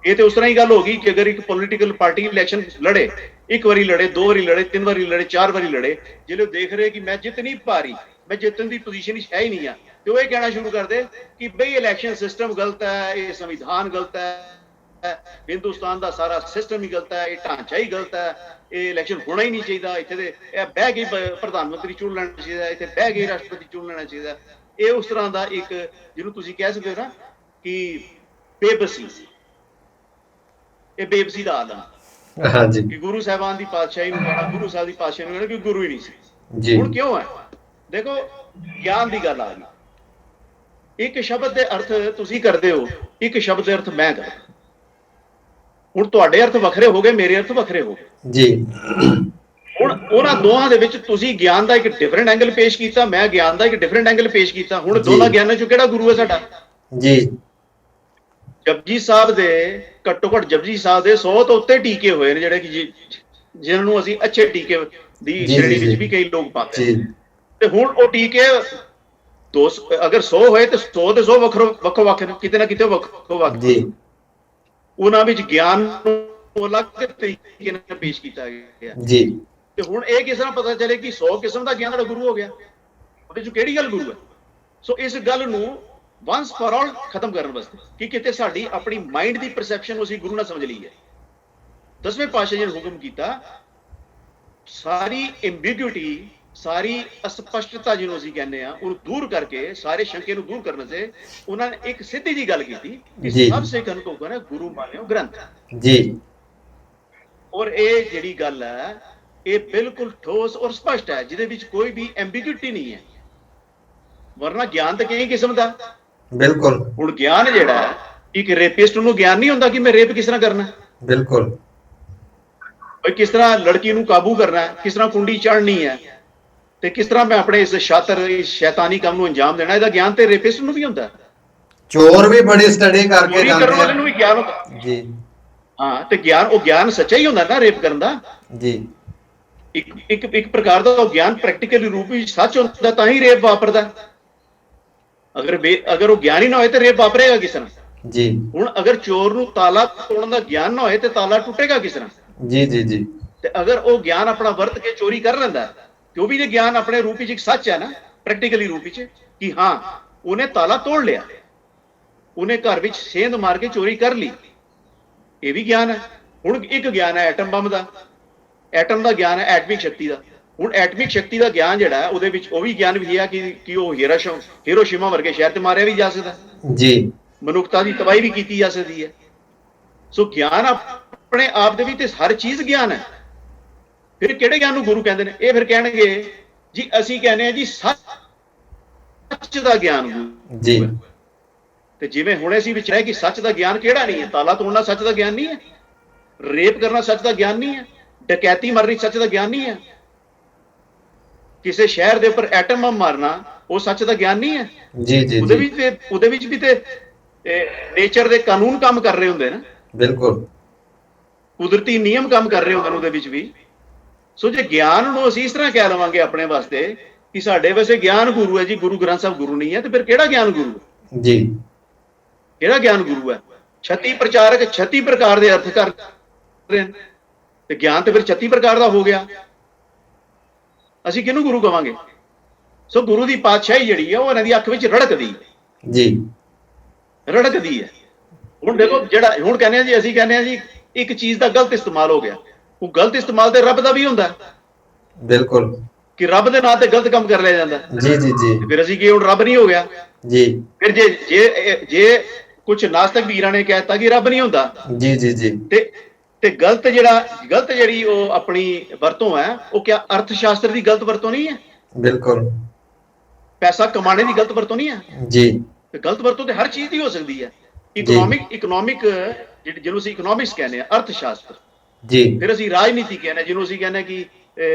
ਇਹ ਤੇ ਉਸ ਤਰ੍ਹਾਂ ਹੀ ਗੱਲ ਹੋ ਗਈ ਕਿ ਅਗਰ ਇੱਕ ਪੋਲੀਟੀਕਲ ਪਾਰਟੀ ਇਲੈਕਸ਼ਨ ਲੜੇ, ਇੱਕ ਵਾਰੀ ਲੜੇ, 2 ਵਾਰੀ ਲੜੇ, 3 ਵਾਰੀ ਲੜੇ, 4 ਵਾਰੀ ਲੜੇ, ਜਿਹੜੇ ਦੇਖ ਰਹੇ ਕਿ ਮੈਂ ਜਿੱਤ ਨਹੀਂ ਪਾ ਰਹੀ, ਮੈਂ ਜਿੱਤਣ ਦੀ ਪੋਜੀਸ਼ਨ ਵਿੱਚ ਹੈ ਹੀ ਨਹੀਂ ਆ, ਤੇ ਉਹ ਇਹ ਕਹਿਣਾ ਸ਼ੁਰੂ ਕਰਦੇ ਕਿ ਬਈ ਇਲੈਕਸ਼ਨ ਸਿਸਟਮ ਗਲਤ ਹੈ, ਇਹ ਸੰਵਿਧਾਨ ਗਲਤ ਹੈ, ਹਿੰਦੁਸਤਾਨ ਦਾ ਸਾਰਾ ਸਿਸਟਮ ਹੀ ਗਲਤ ਹੈ, ਇਹ ਢਾਂਚਾ ਹੀ ਗਲਤ ਹੈ, ਇਹ ਇਲੈਕਸ਼ਨ ਹੋਣਾ ਹੀ ਨਹੀਂ ਚਾਹੀਦਾ, ਇੱਥੇ ਦੇ ਇਹ ਬਹਿ ਕੇ ਪ੍ਰਧਾਨ ਮੰਤਰੀ ਚੁਣ ਲੈਣਾ ਚਾਹੀਦਾ, ਇੱਥੇ ਬਹਿ ਕੇ ਰਾਸ਼ਟਰਪਤੀ ਚੁਣ ਲੈਣਾ ਚਾਹੀਦਾ। ਇਹ ਉਸ ਤਰ੍ਹਾਂ ਦਾ ਇੱਕ ਜਿਹਨੂੰ ਤੁਸੀਂ ਕਹਿ ਸਕਦੇ ਹੋ ਨਾ ਕਿ ਬੇਬਸੀ, ਇਹ ਬੇਬਸੀ ਦਾ ਆਲਮ ਹਾਂਜੀ, ਕਿ ਗੁਰੂ ਸਾਹਿਬਾਨ ਦੀ ਪਾਤਸ਼ਾਹੀ ਨੂੰ ਕਹਿਣਾ, ਗੁਰੂ ਸਾਹਿਬ ਦੀ ਪਾਤਸ਼ਾਹੀ ਨੂੰ ਕਹਿਣਾ ਕਿ ਗੁਰੂ ਹੀ ਨਹੀਂ ਸੀ ਜੀ। ਹੁਣ ਕਿਉਂ ਹੈ? ਦੇਖੋ ਗਿਆਨ ਦੀ ਗੱਲ ਆ ਗਈ, ਇੱਕ ਸ਼ਬਦ ਦੇ ਅਰਥ ਤੁਸੀਂ ਕਰਦੇ ਹੋ, ਇੱਕ ਸ਼ਬਦ ਦੇ ਅਰਥ ਮੈਂ ਕਰਦਾ। ਹੁਣ ਤੁਹਾਡੇ ਅਰਥ ਵੱਖਰੇ ਹੋ ਗਏ, ਮੇਰੇ ਅਰਥ ਵੱਖਰੇ ਹੋ ਗਏ ਜੀ। ਹੁਣ ਉਹਨਾਂ ਦੋਹਾਂ ਦੇ ਵਿੱਚ ਤੁਸੀਂ ਗਿਆਨ ਦਾ ਇੱਕ ਡਿਫਰੈਂਟ ਐਂਗਲ ਪੇਸ਼ ਕੀਤਾ, ਮੈਂ ਗਿਆਨ ਦਾ ਇੱਕ ਡਿਫਰੈਂਟ ਐਂਗਲ ਪੇਸ਼ ਕੀਤਾ। ਹੁਣ ਦੋਨਾਂ ਗਿਆਨਾਂ ਚੋਂ ਕਿਹੜਾ ਗੁਰੂ ਹੈ ਸਾਡਾ? ਜੀ। ਜਪਜੀ ਸਾਹਿਬ ਦੇ ਘੱਟੋ ਘੱਟ ਜਪਜੀ ਸਾਹਿਬ ਦੇ 100 ਤੋਂ ਉੱਤੇ ਟੀਕੇ ਹੋਏ ਨੇ, ਜਿਹੜੇ ਕਿ ਜਿਹਨਾਂ ਨੂੰ ਅਸੀਂ ਅੱਛੇ ਟੀਕੇ ਦੀ ਸ਼੍ਰੇਣੀ ਵਿੱਚ ਵੀ ਕਈ ਲੋਕ ਪਾਉਂਦੇ ਨੇ। ਤੇ ਹੁਣ ਉਹ ਟੀਕੇ ਅਗਰ 100 ਹੋਏ ਤੇ 100 ਦੇ 100 ਵੱਖੋ ਵੱਖ ਨੇ, ਕਿਤੇ ਨਾ ਕਿਤੇ ਵੱਖੋ ਵੱਖ ਜੀ। ਉਹਨਾਂ ਵਿੱਚ ਗਿਆਨ ਨੂੰ ਅਲੱਗ ਤਰੀਕੇ ਨਾਲ ਪੇਸ਼ ਕੀਤਾ ਗਿਆ ਜੀ। ਤੇ ਹੁਣ ਇਹ ਕਿਸ ਤਰ੍ਹਾਂ ਪਤਾ ਚੱਲੇ ਕਿ 100 ਕਿਸਮ ਦਾ ਗਿਆਨ ਦਾ ਗੁਰੂ ਹੋ ਗਿਆ? ਉਹਦੇ ਚ ਕਿਹੜੀ ਗੱਲ ਗੁਰੂ ਹੈ? ਸੋ ਇਸ ਗੱਲ ਨੂੰ ਵਨਸ ਫॉर ਆਲ ਖਤਮ ਕਰਨ ਵਾਸਤੇ ਕਿ ਕਿਤੇ ਸਾਡੀ ਆਪਣੀ ਮਾਈਂਡ ਦੀ ਪਰਸੈਪਸ਼ਨ ਨੂੰ ਅਸੀਂ ਗੁਰੂ ਨਾਲ ਸਮਝ ਲਈ ਹੈ। 10ਵੇਂ ਪਾਤਸ਼ਾਹ ਜੀ ਨੇ ਹੁਕਮ ਕੀਤਾ, ਸਾਰੀ ਐਂਬੀਗੁਇਟੀ, ਸਾਰੀ ਅਸਪਸ਼ਟਤਾ ਜਿਹਨੂੰ ਅਸੀਂ ਕਹਿੰਦੇ ਆ, ਉਹਨੂੰ ਦੂਰ ਕਰਕੇ, ਸਾਰੇ ਸ਼ੰਕੇ ਨੂੰ ਦੂਰ ਕਰਨ ਸੇ ਉਹਨਾਂ ਨੇ ਇੱਕ ਸਿੱਧੀ ਜੀ ਗੱਲ ਕੀਤੀ ਕਿ ਸਭ ਸਿੱਖਾਂ ਨੂੰ ਕਹੋ ਨਾ ਗੁਰੂ ਮਾਨਿਓ ਗ੍ਰੰਥ ਜੀ। ਔਰ ਇਹ ਜਿਹੜੀ ਗੱਲ ਹੈ ਇਹ ਬਿਲਕੁਲ ਠੋਸ ਔਰ ਸਪਸ਼ਟ ਹੈ, ਜਿਹਦੇ ਵਿੱਚ ਕੋਈ ਵੀ ਐਂਬੀਗੁਇਟੀ ਨਹੀਂ ਹੈ। ਵਰਨਾ ਗਿਆਨ ਤਾਂ ਕਈ ਕਿਸਮ ਦਾ। ਬਿਲਕੁਲ। ਹੁਣ ਗਿਆਨ ਜਿਹੜਾ ਇੱਕ ਰੇਪਿਸਟ ਨੂੰ ਗਿਆਨ ਨਹੀਂ ਹੁੰਦਾ ਕਿ ਮੈਂ ਰੇਪ ਕਿਸ ਤਰ੍ਹਾਂ ਕਰਨਾ। ਬਿਲਕੁਲ। ਬਈ ਕਿਸ ਤਰ੍ਹਾਂ ਲੜਕੀ ਨੂੰ ਕਾਬੂ ਕਰਨਾ ਹੈ, ਕਿਸ ਤਰ੍ਹਾਂ ਕੁੰਡੀ ਚੜ੍ਹਨੀ ਹੈ, ਤੇ ਕਿਸ ਤਰ੍ਹਾਂ ਮੈਂ ਆਪਣੇ ਇਸ ਸ਼ਾਤਰ ਇਸ ਸ਼ੈਤਾਨੀ ਕੰਮ ਨੂੰ ਅੰਜਾਮ ਦੇਣਾ, ਇਹਦਾ ਗਿਆਨ ਤੇ ਰੇਪਿਸਟ ਨੂੰ ਵੀ ਹੁੰਦਾ। ਚੋਰ ਵੀ ਬੜੀ ਸਟੱਡੀ ਕਰਕੇ ਜਾਂਦੇ ਕਰਨ ਵਾਲੇ ਨੂੰ ਵੀ ਗਿਆਨ ਹੁੰਦਾ ਜੀ। ਹਾਂ, ਤੇ ਗਿਆਨ, ਉਹ ਗਿਆਨ ਸੱਚਾ ਹੀ ਹੁੰਦਾ ਨਾ ਰੇਪ ਕਰਨ ਦਾ ਜੀ। ਇੱਕ ਪ੍ਰਕਾਰ ਦਾ ਉਹ ਗਿਆਨ ਪ੍ਰੈਕਟੀਕਲੀ ਰੂਪ ਵਿੱਚ ਸੱਚ ਹੁੰਦਾ, ਤਾਂ ਹੀ ਰੇਪ ਵਾਪਰਦਾ। ਅਗਰ ਉਹ ਗਿਆਨ ਹੀ ਨਾ ਹੋਏ ਤੇ ਰੇਪ ਵਾਪਰੇਗਾ ਕਿਸ ਤਰ੍ਹਾਂ ਜੀ। ਹੁਣ ਅਗਰ ਚੋਰ ਨੂੰ ਤਾਲਾ ਤੋੜਨ ਦਾ ਗਿਆਨ ਨਾ ਹੋਏ ਤੇ ਤਾਲਾ ਟੁੱਟੇਗਾ ਕਿਸ ਤਰ੍ਹਾਂ ਜੀ ਜੀ ਜੀ। ਤੇ ਅਗਰ ਉਹ ਗਿਆਨ ਆਪਣਾ ਵਰਤ ਕੇ ਚੋਰੀ ਕਰ ਲੈਂਦਾ, ਤੇ ਉਹ ਵੀ ਜੇ ਗਿਆਨ ਆਪਣੇ ਰੂਪ ਵਿੱਚ ਇੱਕ ਸੱਚ ਹੈ ਨਾ, ਪ੍ਰੈਕਟੀਕਲੀ ਰੂਪ ਵਿੱਚ, ਕਿ ਹਾਂ ਉਹਨੇ ਤਾਲਾ ਤੋੜ ਲਿਆ, ਉਹਨੇ ਘਰ ਵਿੱਚ ਸੇਂਧ ਮਾਰ ਕੇ ਚੋਰੀ ਕਰ ਲਈ, ਇਹ ਵੀ ਗਿਆਨ ਹੈ। ਹੁਣ ਇੱਕ ਗਿਆਨ ਹੈ ਐਟਮ ਬੰਬ ਦਾ, ਐਟਮ ਦਾ ਗਿਆਨ ਹੈ ਐਟਮਿਕ ਸ਼ਕਤੀ ਦਾ। ਹੁਣ ਐਟਮਿਕ ਸ਼ਕਤੀ ਦਾ ਗਿਆਨ ਜਿਹੜਾ ਹੈ ਉਹਦੇ ਵਿੱਚ ਉਹ ਵੀ ਗਿਆਨ ਵੀ ਹੈ ਕਿ ਉਹ ਹੀਰੋਸ਼ੀਮਾ ਵਰਗੇ ਸ਼ਹਿਰ ਤੇ ਮਾਰਿਆ ਵੀ ਜਾ ਸਕਦਾ ਜੀ, ਮਨੁੱਖਤਾ ਦੀ ਤਬਾਹੀ ਵੀ ਕੀਤੀ ਜਾ ਸਕਦੀ ਹੈ। ਸੋ ਗਿਆਨ ਆਪਣੇ ਆਪ ਦੇ ਵਿੱਚ ਹਰ ਚੀਜ਼ ਗਿਆਨ ਹੈ। ਫਿਰ ਕਿਹੜੇ ਗਿਆਨ ਨੂੰ ਗੁਰੂ ਕਹਿੰਦੇ ਨੇ? ਇਹ ਫਿਰ ਕਹਿਣਗੇ ਜੀ ਅਸੀਂ ਕਹਿੰਦੇ ਆ ਜੀ ਸੱਚ ਦਾ ਗਿਆਨ ਗੁਰੂ ਜੀ। ਤੇ ਜਿਵੇਂ ਹੁਣੇ ਅਸੀਂ ਵਿਚਾਰਿਆ ਕਿ ਸੱਚ ਦਾ ਗਿਆਨ ਕਿਹੜਾ ਨਹੀਂ ਹੈ? ਤਾਲਾ ਤੋੜਨਾ ਸੱਚ ਦਾ ਗਿਆਨ ਨਹੀਂ ਹੈ, ਰੇਪ ਕਰਨਾ ਸੱਚ ਦਾ ਗਿਆਨ ਨਹੀਂ ਹੈ, ਡਕੈਤੀ ਮਾਰਨੀ ਸੱਚ ਦਾ ਗਿਆਨ ਨਹੀਂ ਹੈ, ਕਿਸੇ ਸ਼ਹਿਰ ਦੇ ਉੱਪਰ ਐਟਮ ਬੰਬ ਮਾਰਨਾ ਉਹ ਸੱਚ ਦਾ ਗਿਆਨ ਨਹੀਂ ਹੈ ਜੀ ਜੀ। ਉਹਦੇ ਵਿੱਚ ਵੀ ਤੇ ਨੇਚਰ ਦੇ ਕਾਨੂੰਨ ਕੰਮ ਕਰ ਰਹੇ ਹੁੰਦੇ ਨਾ, ਬਿਲਕੁਲ ਕੁਦਰਤੀ ਨਿਯਮ ਕੰਮ ਕਰ ਰਹੇ ਹੁੰਦੇ ਨੇ ਉਹਦੇ ਵਿੱਚ ਵੀ। ਸੋ ਜੇ ਗਿਆਨ ਨੂੰ ਅਸੀਂ ਇਸ ਤਰ੍ਹਾਂ ਕਹਿ ਲਵਾਂਗੇ ਆਪਣੇ ਵਾਸਤੇ ਕਿ ਸਾਡੇ ਵੈਸੇ ਗਿਆਨ ਗੁਰੂ ਹੈ ਜੀ, ਗੁਰੂ ਗ੍ਰੰਥ ਸਾਹਿਬ ਗੁਰੂ ਨਹੀਂ ਹੈ, ਤੇ ਫਿਰ ਕਿਹੜਾ ਗਿਆਨ ਗੁਰੂ ਜੀ? ਕਿਹੜਾ ਗਿਆਨ ਗੁਰੂ ਹੈ? 36 ਪ੍ਰਚਾਰਕ 36 ਪ੍ਰਕਾਰ ਦੇ ਅਰਥ ਕਰ ਰਹੇ ਨੇ, ਤੇ ਗਿਆਨ ਤੇ ਫਿਰ 36 ਪ੍ਰਕਾਰ ਦਾ ਹੋ ਗਿਆ। ਅਸੀਂ ਕਿਹਨੂੰ ਗੁਰੂ ਕਵਾਂਗੇ? ਸੋ ਗੁਰੂ ਦੀ ਪਾਤਸ਼ਾਹੀ ਜਿਹੜੀ ਹੈ ਉਹ ਇਹਨਾਂ ਦੀ ਅੱਖ ਵਿੱਚ ਰੜਕਦੀ ਜੀ, ਰੜਕਦੀ ਹੈ। ਹੁਣ ਦੇਖੋ ਜਿਹੜਾ ਹੁਣ ਕਹਿੰਦੇ ਆ ਜੀ, ਅਸੀਂ ਕਹਿੰਦੇ ਆ ਜੀ ਇੱਕ ਚੀਜ਼ ਦਾ ਗਲਤ ਇਸਤੇਮਾਲ ਹੋ ਗਿਆ, ਉਹ ਗਲਤ ਇਸਤੇਮਾਲ ਤੇ ਰੱਬ ਦਾ ਵੀ ਹੁੰਦਾ ਬਿਲਕੁਲ, ਕਿ ਰੱਬ ਦੇ ਨਾਂ ਤੇ ਗਲਤ ਕੰਮ ਕਰ ਲਿਆ ਜਾਂਦਾ ਜੀ ਜੀ ਜੀ। ਫਿਰ ਅਸੀਂ ਕੀ ਹੁਣ ਰੱਬ ਨਹੀਂ ਹੋ ਗਿਆ ਜੀ? ਫਿਰ ਜੇ ਕੁਝ ਨਾਸਤਕ ਵੀਰਾਂ ਨੇ ਕਹਿਤਾ ਕਿ ਰੱਬ ਨਹੀਂ ਹੁੰਦਾ ਜੀ ਜੀ ਜੀ, ਤੇ ਗਲਤ ਜਿਹੜੀ ਉਹ ਆਪਣੀ ਵਰਤੋਂ ਹੈ ਉਹ ਕਿਆ ਅਰਥ ਸ਼ਾਸਤਰ ਦੀ ਗਲਤ ਵਰਤੋਂ ਨਹੀਂ ਹੈ? ਬਿਲਕੁਲ। ਪੈਸਾ ਕਮਾਣੇ ਦੀ ਗਲਤ ਵਰਤੋਂ ਨਹੀਂ ਹੈ ਜੀ। ਤੇ ਗਲਤ ਵਰਤੋਂ ਤੇ ਹਰ ਚੀਜ਼ ਦੀ ਹੋ ਸਕਦੀ ਹੈ। ਇਕਨੋਮਿਕ ਜਿਹਨੂੰ ਅਸੀਂ ਇਕਨੋਮਿਕਸ ਕਹਿੰਦੇ ਆ, ਅਰਥ ਸ਼ਾਸਤਰ ਜੀ। ਫਿਰ ਅਸੀਂ ਰਾਜਨੀਤੀ ਕਹਿੰਦੇ, ਜਿਹਨੂੰ ਅਸੀਂ ਕਹਿੰਦੇ ਕਿ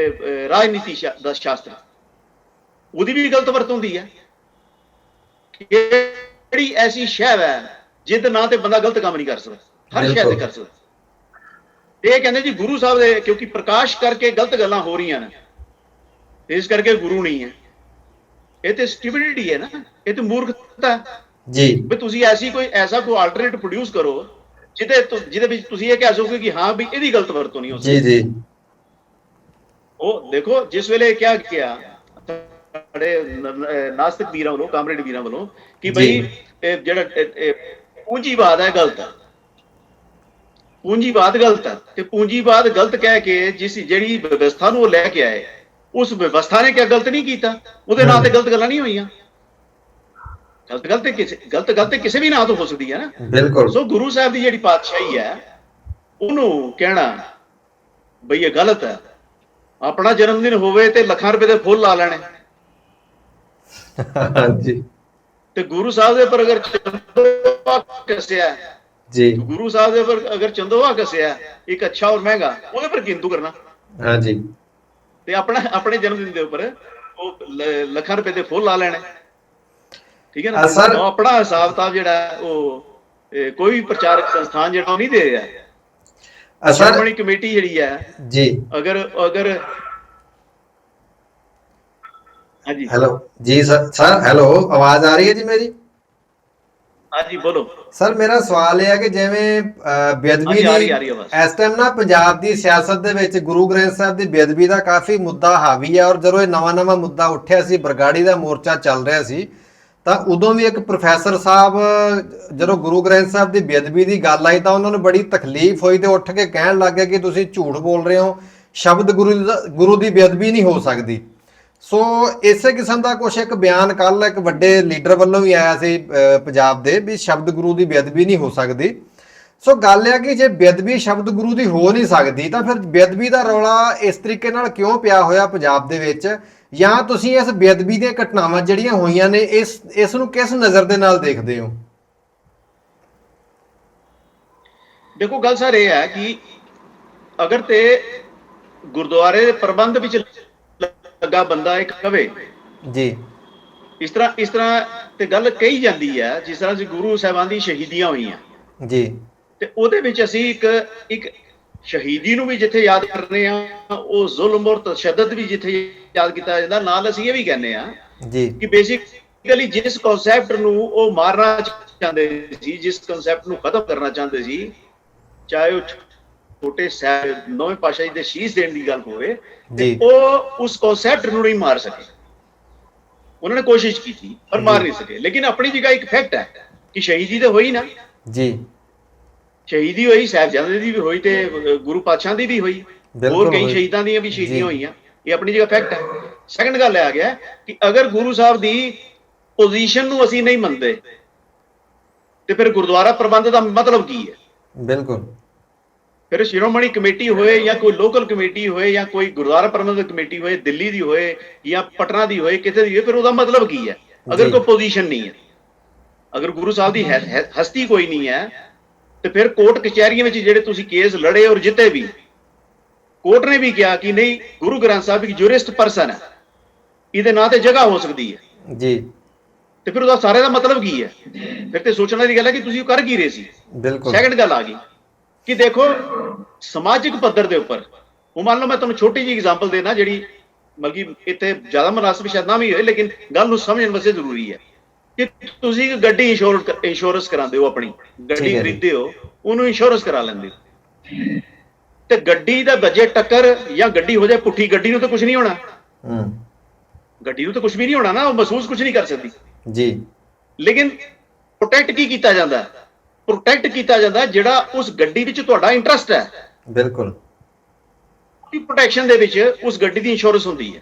ਰਾਜਨੀਤੀ ਦਾ ਸ਼ਾਸਤਰ, ਉਹਦੀ ਵੀ ਗਲਤ ਵਰਤੋਂ ਹੁੰਦੀ ਹੈ। ਕਿਹੜੀ ਐਸੀ ਸ਼ੈ ਹੈ ਜਿਹਦੇ ਨਾਂ ਤੇ ਬੰਦਾ ਗਲਤ ਕੰਮ ਨਹੀਂ ਕਰ ਸਕਦਾ? ਹਰ ਸ਼ੈ ਤੇ ਕਰ ਸਕਦਾ। ਇਹ ਕਹਿੰਦੇ ਜੀ ਗੁਰੂ ਸਾਹਿਬ ਦੇ ਕਿਉਂਕਿ ਪ੍ਰਕਾਸ਼ ਕਰਕੇ ਗਲਤ ਗੱਲਾਂ ਹੋ ਰਹੀਆਂ ਨੇ, ਇਸ ਕਰਕੇ ਗੁਰੂ ਨਹੀਂ ਹੈ। ਇਹ ਤੇ ਸਟੂਪਿਡਿਟੀ ਹੈ ਨਾ, ਇਹ ਤੇ ਮੂਰਖਤਾ ਜੀ। ਵੀ ਤੁਸੀਂ ਐਸਾ ਕੋਈ ਆਲਟਰਨੇਟ ਪ੍ਰੋਡਿਊਸ ਕਰੋ ਜਿਹਦੇ ਵਿੱਚ ਤੁਸੀਂ ਇਹ ਕਹਿ ਸਕੋਗੇ ਕਿ ਹਾਂ ਵੀ ਇਹਦੀ ਗਲਤ ਵਰਤੋਂ ਨਹੀਂ ਹੋ ਸਕਦੀ ਜੀ ਜੀ। ਉਹ ਦੇਖੋ ਜਿਸ ਵੇਲੇ ਕਿਹਾ ਗਿਆ ਸਾਡੇ ਨਾਸਤਿਕ ਵੀਰਾਂ ਵੱਲੋਂ, ਕਾਮਰੇਡ ਵੀਰਾਂ ਵੱਲੋਂ ਕਿ ਬਈ ਜਿਹੜਾ ਪੂੰਜੀਵਾਦ ਹੈ ਗਲਤ ਹੈ, ਪੂੰਜੀਵਾਦ ਗਲਤ ਹੈ, ਤੇ ਪੂੰਜੀਵਾਦ ਗਲਤ ਕਹਿ ਕੇ ਜਿਹੜੀ ਵਿਵਸਥਾ ਨੂੰ ਉਹ ਲੈ ਕੇ ਆਏ, ਉਸ ਵਿਵਸਥਾ ਨੇ ਕਿਆ ਗਲਤ ਨਹੀਂ ਕੀਤਾ? ਉਹਦੇ ਨਾਂ ਤੇ ਗਲਤ ਗੱਲਾਂ ਨਹੀਂ ਹੋਈਆਂ। ਗਲਤ ਕਿਸੇ ਵੀ ਨਾਂ ਤੋਂ ਹੋ ਸਕਦੀ ਹੈ ਨਾ ਬਿਲਕੁਲ। ਸੋ ਗੁਰੂ ਸਾਹਿਬ ਦੀ ਜਿਹੜੀ ਪਾਤਸ਼ਾਹੀ ਹੈ ਉਹਨੂੰ ਕਹਿਣਾ ਬਈ ਇਹ ਗਲਤ ਹੈ। ਆਪਣਾ ਜਨਮ ਦਿਨ ਹੋਵੇ ਤੇ ਲੱਖਾਂ ਰੁਪਏ ਦੇ ਫੁੱਲ ਲਾ ਲੈਣੇ ਹਾਂਜੀ ਤੇ ਗੁਰੂ ਸਾਹਿਬ ਦੇ ਉੱਪਰ ਅਗਰ ਚੰਦੋਆ ਕੱਸਿਆ ਜੀ ਗੁਰੂ ਸਾਹਿਬ ਦੇ ਉੱਪਰ ਅਗਰ ਚੰਦੋਆ ਕੱਸਿਆ ਇੱਕ ਅੱਛਾ ਔਰ ਮਹਿੰਗਾ, ਉਹਦੇ ਪਰ ਕਿੰਤੂ ਕਰਨਾ। ਹਾਂਜੀ ਤੇ ਆਪਣੇ ਜਨਮ ਦਿਨ ਦੇ ਉੱਪਰ ਉਹ ਲੱਖਾਂ ਰੁਪਏ ਦੇ ਫੁੱਲ ਲਾ ਲੈਣੇ, ਠੀਕ ਹੈ ਨਾ। ਸਰ ਉਹ ਆਪਣਾ ਹਿਸਾਬ ਕਿਤਾਬ ਜਿਹੜਾ ਉਹ ਕੋਈ ਵੀ ਪ੍ਰਚਾਰਕ ਸੰਸਥਾਨ ਜਿਹੜਾ ਉਹ ਨਹੀਂ ਦੇ ਰਿਹਾ। ਸ਼੍ਰੋਮਣੀ ਕਮੇਟੀ ਜਿਹੜੀ ਹੈ ਜੀ ਅਗਰ ਹਾਂਜੀ ਹੈਲੋ ਜੀ ਸਰ ਹੈਲੋ, ਆਵਾਜ਼ ਆ ਰਹੀ ਹੈ ਜੀ ਮੇਰੀ? ਹਾਂਜੀ ਬੋਲੋ ਸਰ। ਮੇਰਾ ਸਵਾਲ ਇਹ ਹੈ ਕਿ ਜਿਵੇਂ ਬੇਅਦਬੀ ਦੀ ਇਸ ਟਾਈਮ ਨਾ ਪੰਜਾਬ ਦੀ ਸਿਆਸਤ ਦੇ ਵਿੱਚ ਗੁਰੂ ਗ੍ਰੰਥ ਸਾਹਿਬ ਦੀ ਬੇਅਦਬੀ ਦਾ ਕਾਫੀ ਮੁੱਦਾ ਹਾਵੀ ਹੈ, ਔਰ ਜਦੋਂ ਇਹ ਨਵਾਂ ਮੁੱਦਾ ਉੱਠਿਆ ਸੀ, ਬਰਗਾੜੀ ਦਾ ਮੋਰਚਾ ਚੱਲ ਰਿਹਾ ਸੀ, ਤਾਂ ਉਦੋਂ ਵੀ ਇੱਕ ਪ੍ਰੋਫੈਸਰ ਸਾਹਿਬ ਜਦੋਂ ਗੁਰੂ ਗ੍ਰੰਥ ਸਾਹਿਬ ਦੀ ਬੇਅਦਬੀ ਦੀ ਗੱਲ ਆਈ ਤਾਂ ਉਹਨਾਂ ਨੂੰ ਬੜੀ ਤਕਲੀਫ ਹੋਈ ਤੇ ਉੱਠ ਕੇ ਕਹਿਣ ਲੱਗ ਗਏ ਕਿ ਤੁਸੀਂ ਝੂਠ ਬੋਲ ਰਹੇ ਹੋ, ਸ਼ਬਦ ਗੁਰੂ ਦੀ ਬੇਅਦਬੀ ਨਹੀਂ ਹੋ ਸਕਦੀ। ਸੋ ਇਸੇ ਕਿਸਮ ਦਾ ਕੁਛ ਇੱਕ ਬਿਆਨ ਕੱਲ ਇੱਕ ਵੱਡੇ ਲੀਡਰ ਵੱਲੋਂ ਵੀ ਆਇਆ ਸੀ ਪੰਜਾਬ ਦੇ, ਵੀ ਸ਼ਬਦ ਗੁਰੂ ਦੀ ਬੇਅਦਬੀ ਨਹੀਂ ਹੋ ਸਕਦੀ। ਸੋ ਗੱਲ ਇਹ ਕਿ ਜੇ ਬੇਅਦਬੀ ਸ਼ਬਦ ਗੁਰੂ ਦੀ ਹੋ ਨਹੀਂ ਸਕਦੀ ਤਾਂ ਫਿਰ ਬੇਅਦਬੀ ਦਾ ਰੌਲਾ ਇਸ ਤਰੀਕੇ ਨਾਲ ਕਿਉਂ ਪਿਆ ਹੋਇਆ ਪੰਜਾਬ ਦੇ ਵਿੱਚ, ਜਾਂ ਤੁਸੀਂ ਇਸ ਬੇਅਦਬੀ ਦੀਆਂ ਘਟਨਾਵਾਂ ਜਿਹੜੀਆਂ ਹੋਈਆਂ ਨੇ ਇਸ ਨੂੰ ਕਿਸ ਨਜ਼ਰ ਦੇ ਨਾਲ ਦੇਖਦੇ ਹੋ? ਦੇਖੋ ਗੱਲ ਸਰ ਇਹ ਹੈ ਕਿ ਅਗਰ ਤੇ ਗੁਰਦੁਆਰੇ ਦੇ ਪ੍ਰਬੰਧ ਵਿੱਚ ਲੱਗਾ ਬੰਦਾ ਇੱਕ ਕਵੇ ਜੀ, ਇਸ ਤਰ੍ਹਾਂ ਤੇ ਗੱਲ ਕਹੀ ਜਾਂਦੀ ਹੈ, ਜਿਸ ਤਰ੍ਹਾਂ ਅਸੀਂ ਗੁਰੂ ਸਾਹਿਬਾਨ ਦੀ ਸ਼ਹੀਦੀਆਂ ਹੋਈਆਂ ਜੀ, ਤੇ ਉਹਦੇ ਵਿੱਚ ਅਸੀਂ ਇੱਕ ਸ਼ਹੀਦੀ ਨੂੰ ਵੀ ਜਿੱਥੇ ਯਾਦ ਕਰਨੇ ਆ, ਉਹ ਜ਼ੁਲਮ ਔਰ ਤਸ਼ੱਦਦ ਵੀ ਜਿੱਥੇ ਯਾਦ ਕੀਤਾ ਜਾਂਦਾ, ਨਾਲ ਅਸੀਂ ਇਹ ਵੀ ਕਹਿੰਦੇ ਆ ਜੀ ਕਿ ਬੇਸਿਕਲੀ ਜਿਸ ਕਨਸੈਪਟ ਨੂੰ ਉਹ ਮਾਰਨਾ ਚਾਹੁੰਦੇ ਸੀ, ਜਿਸ ਕਨਸੈਪਟ ਨੂੰ ਖਤਮ ਕਰਨਾ ਚਾਹੁੰਦੇ ਸੀ, ਚਾਹੇ ਉਹ ਛੋਟੇ ਸਾਹਿਬ ਨੌਵੇਂ ਪਾਤਸ਼ਾਹੀ ਦੇ ਸ਼ੀਸ਼ ਦੇਣ ਦੀ ਗੱਲ ਹੋਵੇ, ਉਹ ਉਸ ਕਨਸੈਪਟ ਨੂੰ ਨਹੀਂ ਮਾਰ ਸਕੇ। ਉਹਨਾਂ ਨੇ ਕੋਸ਼ਿਸ਼ ਕੀਤੀ ਪਰ ਮਾਰ ਨਹੀਂ ਸਕੇ। ਲੇਕਿਨ ਆਪਣੀ ਜਗ੍ਹਾ ਇੱਕ ਫੈਕਟ ਹੈ ਕਿ ਸ਼ਹੀਦੀ ਤਾਂ ਹੋਈ ਨਾ ਜੀ, ਸ਼ਹੀਦੀ ਹੋਈ, ਸਾਹਿਬਜ਼ਾਦੇ ਦੀ ਵੀ ਹੋਈ ਤੇ ਗੁਰੂ ਪਾਤਸ਼ਾਹ ਦੀ ਵੀ ਹੋਈ, ਹੋਰ ਕਈ ਸ਼ਹੀਦਾਂ ਦੀਆਂ ਵੀ ਸ਼ਹੀਦੀਆਂ ਹੋਈਆਂ, ਇਹ ਆਪਣੀ ਜਗ੍ਹਾ ਫੈਕਟ ਹੈ। ਸੈਕੰਡ ਗੱਲ ਆ ਗਿਆ ਕਿ ਅਗਰ ਗੁਰੂ ਸਾਹਿਬ ਦੀ ਪੋਜੀਸ਼ਨ ਨੂੰ ਅਸੀਂ ਨਹੀਂ ਮੰਨਦੇ ਤੇ ਫਿਰ ਗੁਰਦੁਆਰਾ ਪ੍ਰਬੰਧ ਦਾ ਮਤਲਬ ਕੀ ਹੈ? ਬਿਲਕੁਲ। ਫਿਰ ਸ਼੍ਰੋਮਣੀ ਕਮੇਟੀ ਹੋਏ ਜਾਂ ਕੋਈ ਲੋਕਲ ਕਮੇਟੀ ਹੋਏ ਜਾਂ ਕੋਈ ਗੁਰਦੁਆਰਾ ਪ੍ਰਬੰਧਕ ਕਮੇਟੀ ਹੋਏ, ਦਿੱਲੀ ਦੀ ਹੋਏ ਜਾਂ ਪਟਨਾ ਦੀ ਹੋਏ, ਕਿਤੇ ਦੀ ਹੋਏ, ਫਿਰ ਉਹਦਾ ਮਤਲਬ ਕੀ ਹੈ ਅਗਰ ਕੋਈ ਪੋਜੀਸ਼ਨ ਨਹੀਂ ਹੈ? ਅਗਰ ਗੁਰੂ ਸਾਹਿਬ ਦੀ ਹਸਤੀ ਕੋਈ ਨਹੀਂ ਹੈ ਤੇ ਫਿਰ ਕੋਰਟ ਕਚਹਿਰੀਆਂ ਵਿੱਚ ਜਿਹੜੇ ਤੁਸੀਂ ਕੇਸ ਲੜੇ ਔਰ ਜਿੱਤੇ ਵੀ, ਕੋਰਟ ਨੇ ਵੀ ਕਿਹਾ ਕਿ ਨਹੀਂ, ਗੁਰੂ ਗ੍ਰੰਥ ਸਾਹਿਬ ਇੱਕ ਜੁਰਿਸਟ ਪਰਸਨ ਹੈ, ਇਹਦੇ ਨਾਂ ਤੇ ਜਗ੍ਹਾ ਹੋ ਸਕਦੀ ਹੈ ਜੀ, ਤੇ ਫਿਰ ਉਹਦਾ ਸਾਰੇ ਦਾ ਮਤਲਬ ਕੀ ਹੈ? ਫਿਰ ਤੇ ਸੋਚਣ ਵਾਲੀ ਗੱਲ ਹੈ ਕਿ ਤੁਸੀਂ ਕਰ ਕੀ ਰਹੇ ਸੀ। ਬਿਲਕੁਲ। ਸੈਕੰਡ ਗੱਲ ਆ ਗਈ ਕਿ ਦੇਖੋ ਸਮਾਜਿਕ ਪੱਧਰ ਦੇ ਉੱਪਰ, ਉਹ ਮੰਨ ਲਓ ਮੈਂ ਤੁਹਾਨੂੰ ਛੋਟੀ ਜਿਹੀ ਐਗਜ਼ਾਮਪਲ ਦੇਣਾ, ਜਿਹੜੀ ਬਲਕਿ ਇੱਥੇ ਜ਼ਿਆਦਾ ਮੁਨਾਸਬ ਸ਼ਾਇਦ ਨਾ ਵੀ ਹੋਏ, ਲੇਕਿਨ ਗੱਲ ਨੂੰ ਸਮਝਣ ਵਾਸਤੇ ਜ਼ਰੂਰੀ ਹੈ ਕਿ ਤੁਸੀਂ ਗੱਡੀ ਇੰਸ਼ੋਰੈਂਸ ਕਰਾਉਂਦੇ ਹੋ, ਆਪਣੀ ਗੱਡੀ ਖਰੀਦਦੇ ਹੋ, ਉਹਨੂੰ ਇੰਸ਼ੋਰੈਂਸ ਕਰਾ ਲੈਂਦੇ ਹੋ, ਤੇ ਗੱਡੀ ਦਾ ਵੱਜੇ ਟੱਕਰ ਜਾਂ ਗੱਡੀ ਹੋ ਜਾਏ ਪੁੱਠੀ, ਗੱਡੀ ਨੂੰ ਤਾਂ ਕੁਝ ਨਹੀਂ ਹੋਣਾ, ਗੱਡੀ ਨੂੰ ਤਾਂ ਕੁਝ ਵੀ ਨਹੀਂ ਹੋਣਾ ਨਾ, ਉਹ ਮਹਿਸੂਸ ਕੁਝ ਨਹੀਂ ਕਰ ਸਕਦੀ ਜੀ। ਲੇਕਿਨ ਪ੍ਰੋਟੈਕਟ ਕੀ ਕੀਤਾ ਜਾਂਦਾ? ਪ੍ਰੋਟੈਕਟ ਕੀਤਾ ਜਾਂਦਾ ਜਿਹੜਾ ਉਸ ਗੱਡੀ ਵਿੱਚ ਤੁਹਾਡਾ ਇੰਟਰਸਟ ਹੈ। ਬਿਲਕੁਲ। ਪ੍ਰੋਟੈਕਸ਼ਨ ਦੇ ਵਿੱਚ ਉਸ ਗੱਡੀ ਦੀ ਇੰਸ਼ੋਰੈਂਸ ਹੁੰਦੀ ਹੈ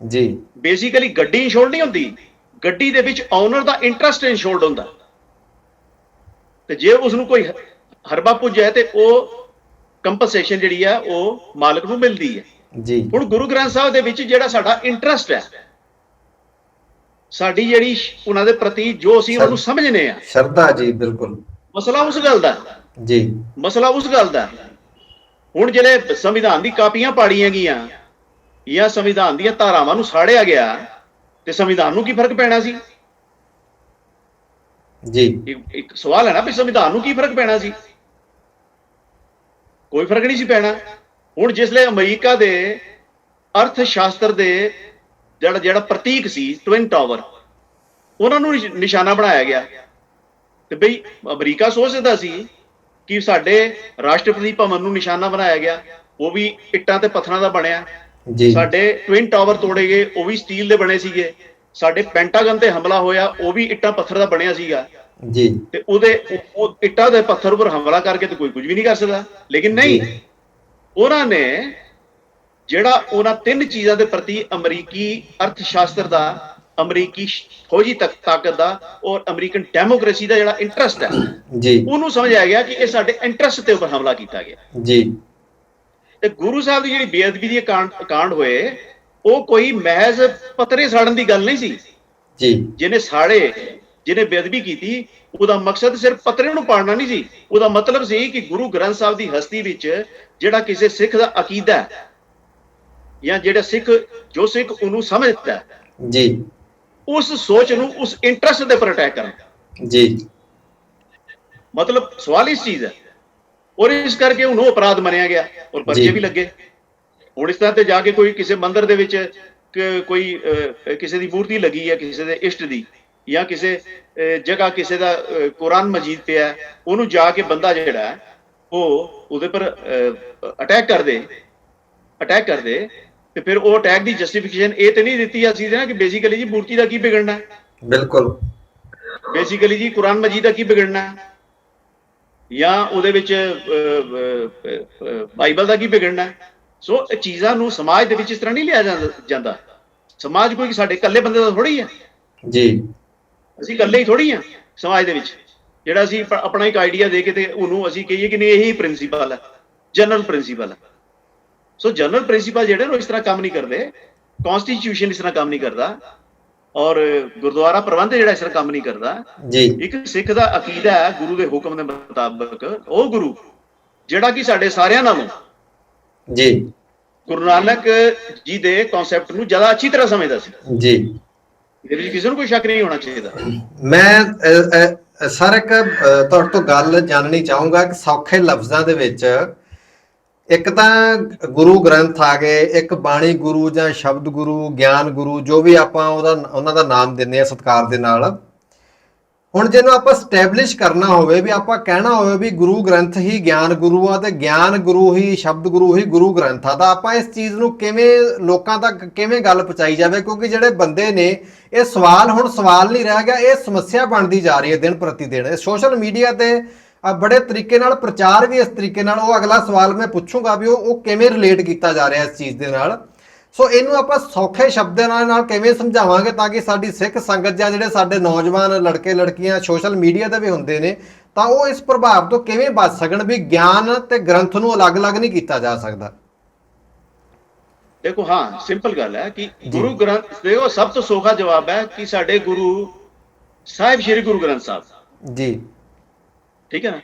ਜੀ। ਬੇਸਿਕਲੀ ਗੱਡੀ ਇੰਸ਼ੋਰਡ ਨਹੀਂ ਹੁੰਦੀ, ਗੱਡੀ ਦੇ ਵਿੱਚ ਓਨਰ ਦਾ ਇੰਟਰਸਟ ਇੰਸ਼ੋਰਡ ਹੁੰਦਾ, ਤੇ ਜੇ ਉਸ ਨੂੰ ਕੋਈ ਹਰਬਾ ਪੁੱਜੇ ਤੇ ਉਹ ਕੰਪਨਸੇਸ਼ਨ ਜਿਹੜੀ ਹੈ ਉਹ ਮਾਲਕ ਨੂੰ ਮਿਲਦੀ ਹੈ ਜੀ। ਹੁਣ ਗੁਰੂ ਗ੍ਰੰਥ ਸਾਹਿਬ ਦੇ ਵਿੱਚ ਜਿਹੜਾ ਸਾਡਾ ਇੰਟਰਸਟ ਹੈ, ਸਾਡੀ ਜਿਹੜੀ ਉਹਨਾਂ ਦੇ ਪ੍ਰਤੀ ਜੋ ਅਸੀਂ ਉਹਨੂੰ ਸਮਝਨੇ ਆ, ਸ਼ਰਧਾ ਜੀ, ਬਿਲਕੁਲ, ਮਸਲਾ ਉਸ ਗੱਲ ਦਾ ਜੀ, ਮਸਲਾ ਉਸ ਗੱਲ ਦਾ। ਹੁਣ ਜਿਹੜੇ ਸੰਵਿਧਾਨ ਦੀ ਕਾਪੀਆਂ ਪਾੜੀਆਂ ਗਈਆਂ ਜਾਂ ਸੰਵਿਧਾਨ ਦੀਆਂ ਧਾਰਾਵਾਂ ਨੂੰ ਸਾੜਿਆ ਗਿਆ, ਤੇ ਸੰਵਿਧਾਨ ਨੂੰ ਕੀ ਫਰਕ ਪੈਣਾ ਸੀ ਜੀ? ਇੱਕ ਸਵਾਲ ਹੈ ਨਾ ਵੀ ਸੰਵਿਧਾਨ ਨੂੰ ਕੀ ਫਰਕ ਪੈਣਾ ਸੀ? ਕੋਈ ਫਰਕ ਨਹੀਂ ਸੀ ਪੈਣਾ। ਹੁਣ ਜਿਸਲੇ ਅਮਰੀਕਾ ਦੇ ਅਰਥ ਸ਼ਾਸਤਰ ਦੇ ਜਿਹੜਾ ਪ੍ਰਤੀਕ ਸੀ ਟਵਿਨ ਟਾਵਰ, ਉਹਨਾਂ ਨੂੰ ਨਿਸ਼ਾਨਾ ਬਣਾਇਆ ਗਿਆ, ਤੇ ਬਈ ਅਮਰੀਕਾ ਸੋਚਦਾ ਸੀ ਕਿ ਸਾਡੇ ਰਾਸ਼ਟਰਪਤੀ ਭਵਨ ਨੂੰ ਨਿਸ਼ਾਨਾ ਬਣਾਇਆ ਗਿਆ, ਉਹ ਵੀ ਇੱਟਾਂ ਤੇ ਪੱਥਰਾਂ ਦਾ ਬਣਿਆ ਜੀ। ਸਾਡੇ ਟਵਿਨ ਟਾਵਰ ਤੋੜੇ ਗਏ, ਉਹ ਵੀ ਸਟੀਲ ਦੇ ਬਣੇ ਸੀਗੇ। ਸਾਡੇ ਪੈਂਟਾਗਨ ਤੇ ਹਮਲਾ ਹੋਇਆ, ਉਹ ਵੀ ਇੱਟਾਂ ਪੱਥਰ ਦਾ ਬਣਿਆ ਸੀਗਾ ਜੀ। ਤੇ ਉਹ ਇੱਟਾਂ ਦੇ ਪੱਥਰ ਉੱਪਰ ਹਮਲਾ ਕਰਕੇ ਤੇ ਕੋਈ ਕੁਝ ਵੀ ਨਹੀਂ ਕਰ ਸਕਦਾ। ਲੇਕਿਨ ਨਹੀਂ, ਉਹਨਾਂ ਨੇ ਜਿਹੜਾ ਉਹਨਾਂ ਤਿੰਨ ਚੀਜ਼ਾਂ ਦੇ ਪ੍ਰਤੀ ਅਮਰੀਕੀ ਅਰਥ ਸ਼ਾਸਤਰ ਦਾ, ਅਮਰੀਕੀ ਫੌਜੀ ਤਾਕਤ ਦਾ ਔਰ ਅਮਰੀਕਨ ਡੈਮੋਕ੍ਰੇਸੀ ਦਾ ਜਿਹੜਾ ਇੰਟਰਸਟ ਹੈ ਜੀ, ਉਹਨੂੰ ਸਮਝਿਆ ਗਿਆ ਕਿ ਇਹ ਸਾਡੇ ਇੰਟਰਸਟ ਦੇ ਉੱਪਰ ਹਮਲਾ ਕੀਤਾ ਗਿਆ ਜੀ। ਤੇ ਗੁਰੂ ਸਾਹਿਬ ਦੀ ਜਿਹੜੀ ਬੇਅਦਬੀ ਦੀ ਕਾਂਡ ਹੋਏ, ਉਹ ਕੋਈ ਮਹਿਜ਼ ਪੱਤਰੇ ਸਾੜਨ ਦੀ ਗੱਲ ਨਹੀਂ ਸੀ ਜੀ। ਜਿਹਨੇ ਸਾੜੇ, ਜਿਹਨੇ ਬੇਅਦਬੀ ਕੀਤੀ, ਉਹਦਾ ਮਕਸਦ ਸਿਰਫ ਪੱਤਰੇ ਨੂੰ ਪਾੜਨਾ ਨਹੀਂ ਸੀ। ਉਹਦਾ ਮਤਲਬ ਸੀ ਕਿ ਗੁਰੂ ਗ੍ਰੰਥ ਸਾਹਿਬ ਦੀ ਹਸਤੀ ਵਿੱਚ ਜਿਹੜਾ ਕਿਸੇ ਸਿੱਖ ਦਾ ਅਕੀਦਾ ਹੈ ਜਾਂ ਜਿਹੜਾ ਜੋ ਸਿੱਖ ਉਹਨੂੰ ਸਮਝਦਾ ਜੀ, ਉਸ ਸੋਚ ਨੂੰ, ਉਸ ਇੰਟਰਸਟ ਦੇ ਪਰ ਅਟੈਕ ਕਰਨਾ ਜੀ। ਮਤਲਬ ਸਵਾਲ ਇਸ ਚੀਜ਼ ਹੈ, ਔਰ ਇਸ ਕਰਕੇ ਉਹਨੂੰ ਅਪਰਾਧ ਮੰਨਿਆ ਗਿਆ ਔਰ ਪਰਚੇ ਵੀ ਲੱਗੇ। ਹੁਣ ਇਸ ਤਰ੍ਹਾਂ ਤੇ ਜਾ ਕੇ ਕੋਈ ਕਿਸੇ ਮੰਦਿਰ ਦੇ ਵਿੱਚ ਕੋਈ ਕਿਸੇ ਦੀ ਮੂਰਤੀ ਲੱਗੀ ਹੈ, ਕਿਸੇ ਦੇ ਇਸ਼ਟ ਦੀ, ਜਾਂ ਕਿਸੇ ਜਗ੍ਹਾ ਕਿਸੇ ਦਾ ਕੁਰਾਨ ਮਜੀਦ ਪਿਆ, ਉਹਨੂੰ ਜਾ ਕੇ ਬੰਦਾ ਜਿਹੜਾ ਉਹ ਉਹਦੇ ਪਰ ਅਟੈਕ ਕਰਦੇ ਤੇ ਫਿਰ ਉਹ ਅਟੈਕ ਦੀ ਜਸਟੀਫਿਕੇਸ਼ਨ ਇਹ ਤੇ ਨਹੀਂ ਦਿੱਤੀ ਅਸੀਂ ਨਾ ਕਿ ਬੇਸਿਕਲੀ ਜੀ ਮੂਰਤੀ ਦਾ ਕੀ ਵਿਗੜਨਾ, ਬਿਲਕੁਲ ਬੇਸਿਕਲੀ ਜੀ ਕੁਰਾਨ ਮਜੀਦ ਦਾ ਕੀ ਵਿਗੜਨਾ, ਜਾਂ ਉਹਦੇ ਵਿੱਚ ਬਾਈਬਲ ਦਾ ਕੀ ਵਿਗੜਨਾ। ਸੋ ਇਹ ਚੀਜ਼ਾਂ ਨੂੰ ਸਮਾਜ ਦੇ ਵਿੱਚ ਇਸ ਤਰ੍ਹਾਂ ਨਹੀਂ ਲਿਆ ਜਾਂਦਾ। ਸਮਾਜ ਕੋਈ ਸਾਡੇ ਇਕੱਲੇ ਬੰਦੇ ਦਾ ਥੋੜੀ ਹੈ ਜੀ, ਅਸੀਂ ਇਕੱਲੇ ਹੀ ਥੋੜੀ ਆ ਸਮਾਜ ਦੇ ਵਿੱਚ, ਜਿਹੜਾ ਅਸੀਂ ਆਪਣਾ ਇੱਕ ਆਈਡੀਆ ਦੇ ਕੇ ਤੇ ਉਹਨੂੰ ਅਸੀਂ ਕਹੀਏ ਕਿ ਨਹੀਂ ਇਹੀ ਪ੍ਰਿੰਸੀਪਲ ਹੈ, ਜਨਰਲ ਪ੍ਰਿੰਸੀਪਲ ਹੈ। ਸੋ ਜਨਰਲ ਪ੍ਰਿੰਸੀਪਲ ਜਿਹੜੇ ਨੇ ਇਸ ਤਰ੍ਹਾਂ ਕੰਮ ਨਹੀਂ ਕਰਦੇ, ਕਨਸਟੀਟਿਊਸ਼ਨ ਇਸ ਤਰ੍ਹਾਂ ਕੰਮ ਨਹੀਂ ਕਰਦਾ, ਔਰ ਗੁਰਦੁਆਰਾ ਪ੍ਰਬੰਧ ਜਿਹੜਾ ਇਸ ਤਰ੍ਹਾਂ ਕੰਮ ਨਹੀਂ ਕਰਦਾ ਜੀ। ਇੱਕ ਸਿੱਖ ਦਾ ਅਕੀਦਾ ਹੈ ਗੁਰੂ ਦੇ ਹੁਕਮ ਦੇ ਮੁਤਾਬਕ, ਉਹ ਗੁਰੂ ਜਿਹੜਾ ਕਿ ਸਾਡੇ ਸਾਰਿਆਂ ਨਾਲੋਂ ਜੀ ਗੁਰੂ ਨਾਨਕ ਜੀ ਦੇ ਕਨਸੈਪਟ ਨੂੰ ਜ਼ਿਆਦਾ ਅੱਛੀ ਤਰ੍ਹਾਂ ਸਮਝਦਾ ਸੀ ਜੀ। ਇਹਦੇ ਵਿੱਚ ਕਿਸੇ ਨੂੰ ਕੋਈ ਸ਼ੱਕ ਨਹੀਂ ਹੋਣਾ ਚਾਹੀਦਾ। ਮੈਂ ਸਰ ਇੱਕ ਤੁਹਾਡੇ ਤੋਂ ਗੱਲ ਜਾਣਨੀ ਚਾਹੂੰਗਾ ਕਿ ਸੌਖੇ ਲਫ਼ਜ਼ਾਂ ਦੇ ਵਿੱਚ, ਇੱਕ ਤਾਂ ਗੁਰੂ ਗ੍ਰੰਥ ਆ ਗਏ, ਇੱਕ ਬਾਣੀ ਗੁਰੂ ਜਾਂ ਸ਼ਬਦ ਗੁਰੂ, ਗਿਆਨ ਗੁਰੂ, ਜੋ ਵੀ ਆਪਾਂ ਉਹਨਾਂ ਦਾ ਨਾਮ ਦਿੰਦੇ ਆ ਸਤਿਕਾਰ ਦੇ ਨਾਲ। ਹੁਣ ਜਿਹਨੂੰ ਆਪਾਂ ਸਟੈਬਲਿਸ਼ ਕਰਨਾ ਹੋਵੇ, ਵੀ ਆਪਾਂ ਕਹਿਣਾ ਹੋਵੇ ਵੀ ਗੁਰੂ ਗ੍ਰੰਥ ਹੀ ਗਿਆਨ ਗੁਰੂ ਆ ਤੇ ਗਿਆਨ ਗੁਰੂ ਹੀ ਸ਼ਬਦ ਗੁਰੂ ਹੀ ਗੁਰੂ ਗ੍ਰੰਥ ਆ, ਤਾਂ ਆਪਾਂ ਇਸ ਚੀਜ਼ ਨੂੰ ਕਿਵੇਂ ਲੋਕਾਂ ਤੱਕ ਕਿਵੇਂ ਗੱਲ ਪਹੁੰਚਾਈ ਜਾਵੇ? ਕਿਉਂਕਿ ਜਿਹੜੇ ਬੰਦੇ ਨੇ, ਇਹ ਸਵਾਲ ਹੁਣ ਸਵਾਲ ਨਹੀਂ ਰਹਿ ਗਿਆ, ਇਹ ਸਮੱਸਿਆ ਬਣਦੀ ਜਾ ਰਹੀ ਹੈ ਦਿਨ ਪ੍ਰਤੀ ਦਿਨ। ਇਹ ਸੋਸ਼ਲ ਮੀਡੀਆ ਤੇ ਬੜੇ ਤਰੀਕੇ ਨਾਲ ਪ੍ਰਚਾਰ ਵੀ ਇਸ ਤਰੀਕੇ ਨਾਲ, ਉਹ ਅਗਲਾ ਸਵਾਲ ਮੈਂ ਪੁੱਛੂੰਗਾ ਵੀ ਉਹ ਕਿਵੇਂ ਰਿਲੇਟ ਕੀਤਾ ਜਾ ਰਿਹਾ ਇਸ ਚੀਜ਼ ਦੇ ਨਾਲ। ਸੋ ਇਹਨੂੰ ਆਪਾਂ ਸੌਖੇ ਸ਼ਬਦਾਂ ਨਾਲ ਕਿਵੇਂ ਸਮਝਾਵਾਂਗੇ ਤਾਂ ਕਿ ਸਾਡੀ ਸਿੱਖ ਸੰਗਤ ਜਾਂ ਜਿਹੜੇ ਸਾਡੇ ਨੌਜਵਾਨ ਲੜਕੇ ਲੜਕੀਆਂ ਸੋਸ਼ਲ ਮੀਡੀਆ ਤੇ ਵੀ ਹੁੰਦੇ ਨੇ, ਤਾਂ ਉਹ ਇਸ ਪ੍ਰਭਾਵ ਤੋਂ ਕਿਵੇਂ ਬਚ ਸਕਣ ਵੀ ਗਿਆਨ ਤੇ ਗ੍ਰੰਥ ਨੂੰ ਅਲੱਗ-ਅਲੱਗ ਨਹੀਂ ਕੀਤਾ ਜਾ ਸਕਦਾ? ਦੇਖੋ, ਹਾਂ, ਸਿੰਪਲ ਗੱਲ ਹੈ ਕਿ ਗੁਰੂ ਗ੍ਰੰਥ, ਦੇਖੋ ਸਭ ਤੋਂ ਸੌਖਾ ਜਵਾਬ ਹੈ ਕਿ ਸਾਡੇ ਗੁਰੂ ਸਾਹਿਬ ਸ਼੍ਰੀ ਗੁਰੂ ਗ੍ਰੰਥ ਸਾਹਿਬ ਜੀ, ਠੀਕ ਹੈ ਨਾ।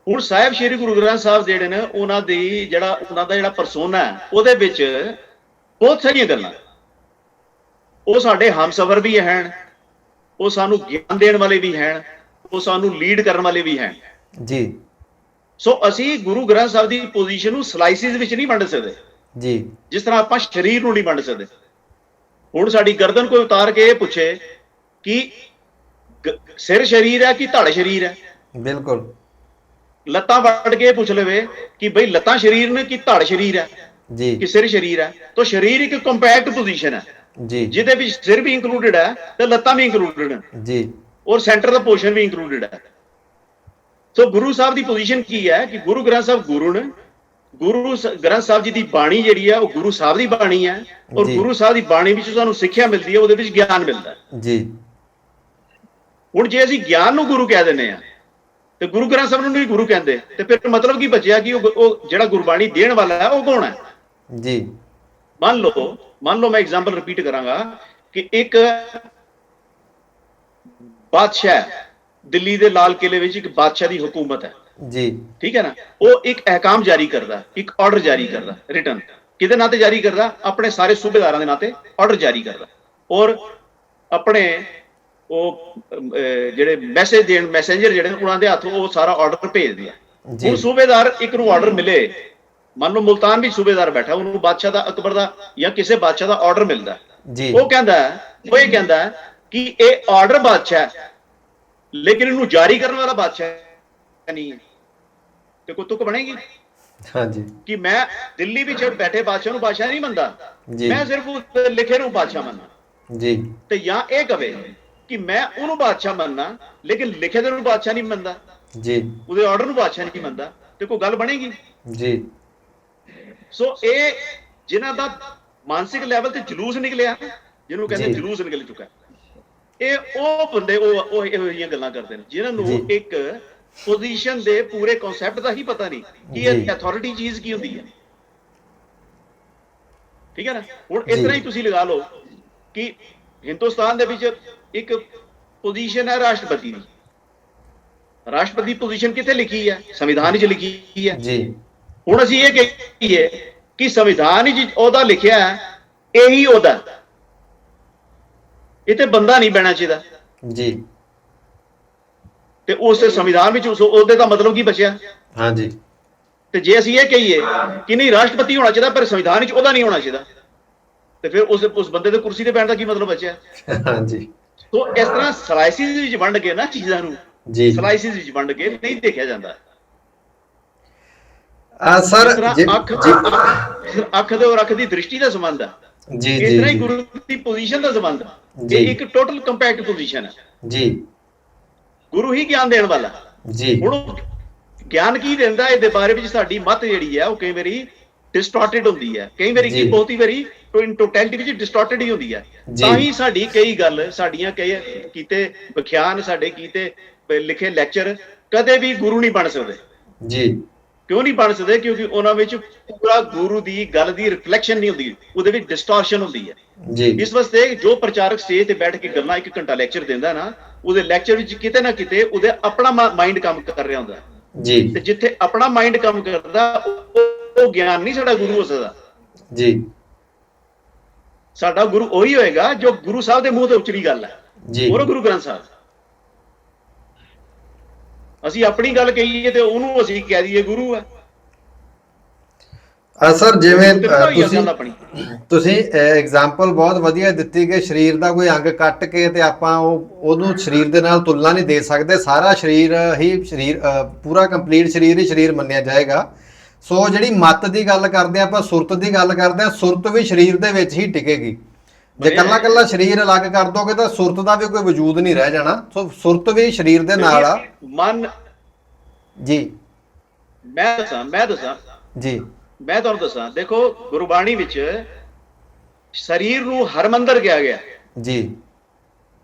ਹੁਣ ਸਾਹਿਬ ਸ਼੍ਰੀ ਗੁਰੂ ਗ੍ਰੰਥ ਸਾਹਿਬ ਜਿਹੜੇ ਨੇ, ਉਹਨਾਂ ਦਾ ਜਿਹੜਾ ਪਰਸੋਨਾ ਹੈ, ਉਹਦੇ ਵਿੱਚ ਬਹੁਤ ਸਾਰੀਆਂ ਗੱਲਾਂ, ਉਹ ਸਾਡੇ ਹਮਸਫਰ ਵੀ ਹਨ, ਉਹ ਸਾਨੂੰ ਗਿਆਨ ਦੇਣ ਵਾਲੇ ਵੀ ਹਨ, ਉਹ ਸਾਨੂੰ ਲੀਡ ਕਰਨ ਵਾਲੇ ਵੀ ਹਨ ਜੀ। ਸੋ ਅਸੀਂ ਗੁਰੂ ਗ੍ਰੰਥ ਸਾਹਿਬ ਦੀ ਪੋਜੀਸ਼ਨ ਨੂੰ ਸਲਾਈਸਿਸ ਵਿੱਚ ਨਹੀਂ ਵੰਡ ਸਕਦੇ ਜੀ, ਜਿਸ ਤਰ੍ਹਾਂ ਆਪਾਂ ਸਰੀਰ ਨੂੰ ਨਹੀਂ ਵੰਡ ਸਕਦੇ। ਹੁਣ ਸਾਡੀ ਗਰਦਨ ਕੋਈ ਉਤਾਰ ਕੇ ਇਹ ਪੁੱਛੇ ਕਿ ਸਿਰ ਸਰੀਰ ਹੈ ਕਿ ਧੜ ਸਰੀਰ ਹੈ, ਬਿਲਕੁਲ। ਲੱਤਾਂ ਵੱਢ ਕੇ ਪੁੱਛ ਲਵੇ ਕਿ ਬਈ ਲੱਤਾਂ ਸਰੀਰ ਨੇ ਕਿ ਧੜ ਸਰੀਰ ਹੈ ਜੀ, ਕਿ ਸਿਰ ਸਰੀਰ ਹੈ, ਤਾਂ ਸਰੀਰ ਇੱਕ ਕੰਪੈਕਟ ਪੋਜੀਸ਼ਨ ਹੈ ਜੀ, ਜਿਹਦੇ ਵਿੱਚ ਸਿਰ ਵੀ ਇੰਕਲੂਡਡ ਹੈ ਤੇ ਲੱਤਾਂ ਵੀ ਇੰਕਲੂਡਡ ਹੈ ਜੀ, ਔਰ ਸੈਂਟਰ ਦਾ ਪੋਰਸ਼ਨ ਵੀ ਇੰਕਲੂਡਡ ਹੈ। ਸੋ ਗੁਰੂ ਸਾਹਿਬ ਦੀ ਪੋਜੀਸ਼ਨ ਕੀ ਹੈ ਕਿ ਗੁਰੂ ਗ੍ਰੰਥ ਸਾਹਿਬ ਗੁਰੂ ਨੇ, ਗੁਰੂ ਗ੍ਰੰਥ ਸਾਹਿਬ ਜੀ ਦੀ ਬਾਣੀ ਜਿਹੜੀ ਹੈ ਉਹ ਗੁਰੂ ਸਾਹਿਬ ਦੀ ਬਾਣੀ ਹੈ, ਔਰ ਗੁਰੂ ਸਾਹਿਬ ਦੀ ਬਾਣੀ ਵਿੱਚ ਸਾਨੂੰ ਸਿੱਖਿਆ ਮਿਲਦੀ ਹੈ, ਉਹਦੇ ਵਿੱਚ ਗਿਆਨ ਮਿਲਦਾ ਜੀ। ਹੁਣ ਜੇ ਅਸੀਂ ਗਿਆਨ ਨੂੰ ਗੁਰੂ ਕਹਿ ਦਿੰਦੇ ਆ ਤੇ ਗੁਰੂ ਗ੍ਰੰਥ ਸਾਹਿਬ ਨੂੰ ਨਹੀਂ ਗੁਰੂ ਕਹਿੰਦੇ, ਤੇ ਫਿਰ ਮਤਲਬ ਕੀ ਬਚਿਆ ਕਿ ਉਹ ਜਿਹੜਾ ਗੁਰਬਾਣੀ ਦੇਣ ਵਾਲਾ ਹੈ ਉਹ ਕੌਣ ਹੈ ਜੀ? ਮੰਨ ਲਓ ਮੈਂ ਐਗਜ਼ਾਮਪਲ ਰਿਪੀਟ ਕਰਾਂਗਾ ਕਿ ਇੱਕ ਬਾਦਸ਼ਾਹ, ਦਿੱਲੀ ਦੇ ਲਾਲ ਕਿਲੇ ਵਿੱਚ ਇੱਕ ਬਾਦਸ਼ਾਹ ਦੀ ਹੁਕੂਮਤ ਹੈ ਜੀ, ਠੀਕ ਹੈ ਨਾ। ਉਹ ਇੱਕ ਅਹਿਕਾਮ ਜਾਰੀ ਕਰਦਾ, ਇੱਕ ਆਰਡਰ ਜਾਰੀ ਕਰਦਾ, ਰਿਟਨ ਕਿਹਦੇ ਨਾਂ ਤੇ ਜਾਰੀ ਕਰਦਾ? ਆਪਣੇ ਸਾਰੇ ਸੂਬੇਦਾਰਾਂ ਦੇ ਨਾਂ ਤੇ ਆਰਡਰ ਜਾਰੀ ਕਰਦਾ, ਔਰ ਆਪਣੇ ਉਹ ਜਿਹੜੇ ਮੈਸੇਜ ਦੇਣ ਮੈਸੇਂਜਰ ਜਿਹੜੇ ਉਹਨਾਂ ਦੇ ਹੱਥ ਉਹ ਸਾਰਾ ਆਰਡਰ ਭੇਜਦੇ ਆ। ਹੁਣ ਸੂਬੇਦਾਰ ਇੱਕ ਨੂੰ ਆਰਡਰ ਮਿਲੇ, ਮੰਨ ਲਓ ਮੁਲਤਾਨ ਵੀ ਸੂਬੇਦਾਰ ਬੈਠਾ, ਉਹਨੂੰ ਬਾਦਸ਼ਾਹ ਦਾ, ਅਕਬਰ ਦਾ ਜਾਂ ਕਿਸੇ ਬਾਦਸ਼ਾਹ ਦਾ ਆਰਡਰ ਮਿਲਦਾ, ਉਹ ਇਹ ਕਹਿੰਦਾ ਕਿ ਇਹ ਆਰਡਰ ਬਾਦਸ਼ਾਹ ਲੇਕਿਨ ਇਹਨੂੰ ਜਾਰੀ ਕਰਨ ਵਾਲਾ ਬਾਦਸ਼ਾਹ ਨਹੀਂ ਹੈ, ਤੇ ਕੋਈ ਤੁਕ ਬਣੇਗੀ? ਹਾਂਜੀ, ਕਿ ਮੈਂ ਦਿੱਲੀ ਵਿੱਚ ਬੈਠੇ ਬਾਦਸ਼ਾਹ ਨੂੰ ਬਾਦਸ਼ਾਹ ਨਹੀਂ ਮੰਨਦਾ, ਮੈਂ ਸਿਰਫ ਲਿਖੇ ਨੂੰ ਬਾਦਸ਼ਾਹ ਮੰਨਦਾ ਜੀ। ਤੇ ਜਾਂ ਇਹ ਕਵੇ ਕਿ ਮੈਂ ਉਹਨੂੰ ਬਾਦਸ਼ਾਹ ਮੰਨਣਾ ਲੇਕਿਨ ਲਿਖੇ ਦੇ ਨੂੰ ਬਾਦਸ਼ਾਹ ਨਹੀਂ ਮੰਨਦਾ ਜੀ, ਉਹਦੇ ਆਰਡਰ ਨੂੰ ਬਾਦਸ਼ਾਹ ਨਹੀਂ ਮੰਨਦਾ, ਤੇ ਕੋਈ ਗੱਲ ਬਣੇਗੀ ਜੀ? ਸੋ ਇਹ ਜਿਨ੍ਹਾਂ ਦਾ ਮਾਨਸਿਕ ਲੈਵਲ ਤੇ ਜਲੂਸ ਨਿਕਲਿਆ, ਜਿਹਨੂੰ ਕਹਿੰਦੇ ਜਲੂਸ ਨਿਕਲ ਚੁੱਕਾ, ਇਹ ਉਹ ਬੰਦੇ ਉਹ ਇਹੋ ਜਿਹੀਆਂ ਗੱਲਾਂ ਕਰਦੇ ਨੇ ਜਿਨ੍ਹਾਂ ਨੂੰ ਇੱਕ ਪੋਜੀਸ਼ਨ ਦੇ ਪੂਰੇ ਕਨਸੈਪਟ ਦਾ ਹੀ ਪਤਾ ਨਹੀਂ ਕਿ ਇਹ ਅਥਾਰਟੀ ਚੀਜ਼ ਕੀ ਹੁੰਦੀ ਹੈ, ਠੀਕ ਹੈ ਨਾ। ਹੁਣ ਇਸ ਤਰ੍ਹਾਂ ਹੀ ਤੁਸੀਂ ਲਗਾ ਲਓ ਕਿ ਹਿੰਦੁਸਤਾਨ ਦੇ ਵਿੱਚ ਇੱਕ ਪੋਜੀਸ਼ਨ ਹੈ ਰਾਸ਼ਟਰਪਤੀ ਦੀ। ਰਾਸ਼ਟਰਪਤੀ ਪੋਜੀਸ਼ਨ ਕਿੱਥੇ ਲਿਖੀ ਹੈ? ਸੰਵਿਧਾਨ 'ਚ ਲਿਖੀ ਹੈ ਜੀ। ਹੁਣ ਅਸੀਂ ਇਹ ਕਹੀਏ ਕਿ ਸੰਵਿਧਾਨ 'ਚ ਉਹਦਾ ਲਿਖਿਆ ਹੈ, ਇਹੀ ਉਹਦਾ, ਇਹ ਤੇ ਬੰਦਾ ਨਹੀਂ ਬਹਿਣਾ ਚਾਹੀਦਾ ਜੀ। ਤੇ ਉਸ ਸੰਵਿਧਾਨ ਵਿੱਚ ਉਸ ਉਹਦੇ ਦਾ ਮਤਲਬ ਕੀ ਬਚਿਆ? ਹਾਂਜੀ। ਤੇ ਜੇ ਅਸੀਂ ਇਹ ਕਹੀਏ ਕਿ ਨਹੀਂ ਰਾਸ਼ਟਰਪਤੀ ਹੋਣਾ ਚਾਹੀਦਾ ਪਰ ਸੰਵਿਧਾਨ ਵਿੱਚ ਉਹਦਾ ਨਹੀਂ ਹੋਣਾ ਚਾਹੀਦਾ, ਤੇ ਫਿਰ ਉਸ ਬੰਦੇ ਦੇ ਕੁਰਸੀ ਤੇ ਬੈਠਣ ਦਾ ਕੀ ਮਤਲਬ ਬਚਿਆ? ਹਾਂਜੀ। ਸੋ ਇਸ ਤਰ੍ਹਾਂ ਸਲਾਈਸਿਸ ਵਿੱਚ ਵੰਡ ਕੇ ਨਾ ਚੀਜ਼ਾਂ ਨੂੰ, ਜੀ, ਸਲਾਈਸਿਸ ਵਿੱਚ ਵੰਡ ਕੇ ਨਹੀਂ ਦੇਖਿਆ ਜਾਂਦਾ। ਸਰ ਅੱਖ ਦੇ ਔਰ ਅੱਖ ਦੀ ਦ੍ਰਿਸ਼ਟੀ ਦਾ ਸੰਬੰਧ ਹੈ, ਜੀ ਇਸ ਤਰ੍ਹਾਂ ਹੀ ਜੀ ਗੁਰੂ ਦੀ ਪੋਜੀਸ਼ਨ ਦਾ ਸੰਬੰਧ ਹੈ। ਜੀ। ਇਹ ਇੱਕ ਟੋਟਲ ਕੰਪੈਕਟ ਪੋਜੀਸ਼ਨ ਹੈ। ਜੀ ਗੁਰੂ ਹੀ ਗਿਆਨ ਦੇਣ ਵਾਲਾ। ਜੀ। ਹੁਣ ਗਿਆਨ ਕੀ ਦਿੰਦਾ ਇਹਦੇ ਬਾਰੇ ਵਿੱਚ ਸਾਡੀ ਮੱਤ ਜਿਹੜੀ ਹੈ ਉਹ ਕਈ ਵਾਰੀ ਡਿਸਟੋਰਟਡ ਹੁੰਦੀ ਹੈ, ਕਈ ਵਾਰੀ ਕੀ ਬਹੁਤੀ ਵਾਰੀ ਇਨ ਟੋਟੈਲਿਟੀ ਵਿੱਚ ਡਿਸਟੋਰਟਡ ਹੀ ਹੁੰਦੀ ਹੈ। ਤਾਂ ਹੀ ਸਾਡੀ ਕਈ ਗੱਲ, ਸਾਡੀਆਂ ਕਈ ਕੀਤੇ ਵਿਖਿਆਨ, ਸਾਡੇ ਕੀਤੇ ਲਿਖੇ ਲੈਕਚਰ ਕਦੇ ਵੀ ਗੁਰੂ ਨਹੀਂ ਬਣ ਸਕਦੇ। ਜੀ। ਕਿਉਂ ਨਹੀਂ ਬਣ ਸਕਦੇ? ਕਿਉਂਕਿ ਉਹਨਾਂ ਵਿੱਚ ਪੂਰਾ ਗੁਰੂ ਦੀ ਗੱਲ ਦੀ ਰਿਫਲੈਕਸ਼ਨ ਨਹੀਂ ਹੁੰਦੀ, ਉਹਦੇ ਵਿੱਚ ਡਿਸਟੋਰਸ਼ਨ ਹੁੰਦੀ ਹੈ। ਜੀ। ਇਸ ਵਾਸਤੇ ਜੋ ਪ੍ਰਚਾਰਕ ਸਟੇਜ ਤੇ ਬੈਠ ਕੇ ਗੱਲਾਂ 1 ਘੰਟਾ ਲੈਕਚਰ ਦਿੰਦਾ ਨਾ, ਉਹਦੇ ਲੈਕਚਰ ਵਿੱਚ ਕਿਤੇ ਨਾ ਕਿਤੇ ਉਹਦੇ ਆਪਣਾ ਮਾਈਂਡ ਕੰਮ ਕਰ ਰਿਹਾ ਹੁੰਦਾ। ਜੀ। ਤੇ ਜਿੱਥੇ ਆਪਣਾ ਮਾਈਂਡ ਕੰਮ ਕਰਦਾ ਉਹ ਗਿਆਨ ਨਹੀਂ ਸਾਡਾ ਗੁਰੂ ਹੋ ਸਕਦਾ। ਜੀ। ਸਾਡਾ ਗੁਰੂ ਉਹੀ ਹੋਏਗਾ ਜੋ ਗੁਰੂ ਸਾਹਿਬ ਦੇ ਮੂੰਹ ਤੇ ਉਚਰੀ ਗੱਲ ਹੈ। ਜੀ। ਉਹ ਗੁਰੂ ਗ੍ਰੰਥ ਸਾਹਿਬ। ਅਸੀਂ ਆਪਣੀ ਗੱਲ ਕਹੀਏ ਤੇ ਉਹਨੂੰ ਅਸੀਂ ਕਹਿ ਦਈਏ ਗੁਰੂ ਹੈ। ਸਰ ਜਿਵੇਂ ਆਪਣੀ ਤੁਸੀਂ ਐਗਜ਼ਾਮਪਲ ਬਹੁਤ ਵਧੀਆ ਦਿੱਤੀ ਕਿ ਸਰੀਰ ਦਾ ਕੋਈ ਅੰਗ ਕੱਟ ਕੇ ਤੇ ਆਪਾਂ ਉਹਨੂੰ ਸਰੀਰ ਦੇ ਨਾਲ ਤੁਲਨਾ ਨਹੀਂ ਦੇ ਸਕਦੇ। ਸਾਰਾ ਸਰੀਰ ਹੀ ਸਰੀਰ, ਪੂਰਾ ਕੰਪਲੀਟ ਸਰੀਰ ਹੀ ਸਰੀਰ ਮੰਨਿਆ ਜਾਏਗਾ। ਸੋ ਜਿਹੜੀ ਮੱਤ ਦੀ ਗੱਲ ਕਰਦੇ ਆਪਾਂ, ਸੁਰਤ ਦੀ ਗੱਲ ਕਰਦੇ ਆ, ਸੁਰਤ ਵੀ ਸਰੀਰ ਦੇ ਵਿੱਚ ਹੀ ਟਿਕੇਗੀ। ਜੇ ਕੱਲਾ ਕੱਲਾ ਸਰੀਰ ਅਲੱਗ ਕਰ ਦੋਗੇ ਤਾਂ ਸੁਰਤ ਦਾ ਵੀ ਕੋਈ ਵਜੂਦ ਨਹੀਂ ਰਹਿ ਜਾਣਾ। ਸੋ ਸੁਰਤ ਵੀ ਸਰੀਰ ਦੇ ਨਾਲ ਆ। ਮਨ ਜੀ। ਮੈਂ ਦੱਸਾਂ ਜੀ। ਮੈਂ ਤੁਹਾਨੂੰ ਦੱਸਾਂ, ਦੇਖੋ ਗੁਰਬਾਣੀ ਵਿੱਚ ਸਰੀਰ ਨੂੰ ਹਰਮੰਦਰ ਕਿਹਾ ਗਿਆ। ਜੀ।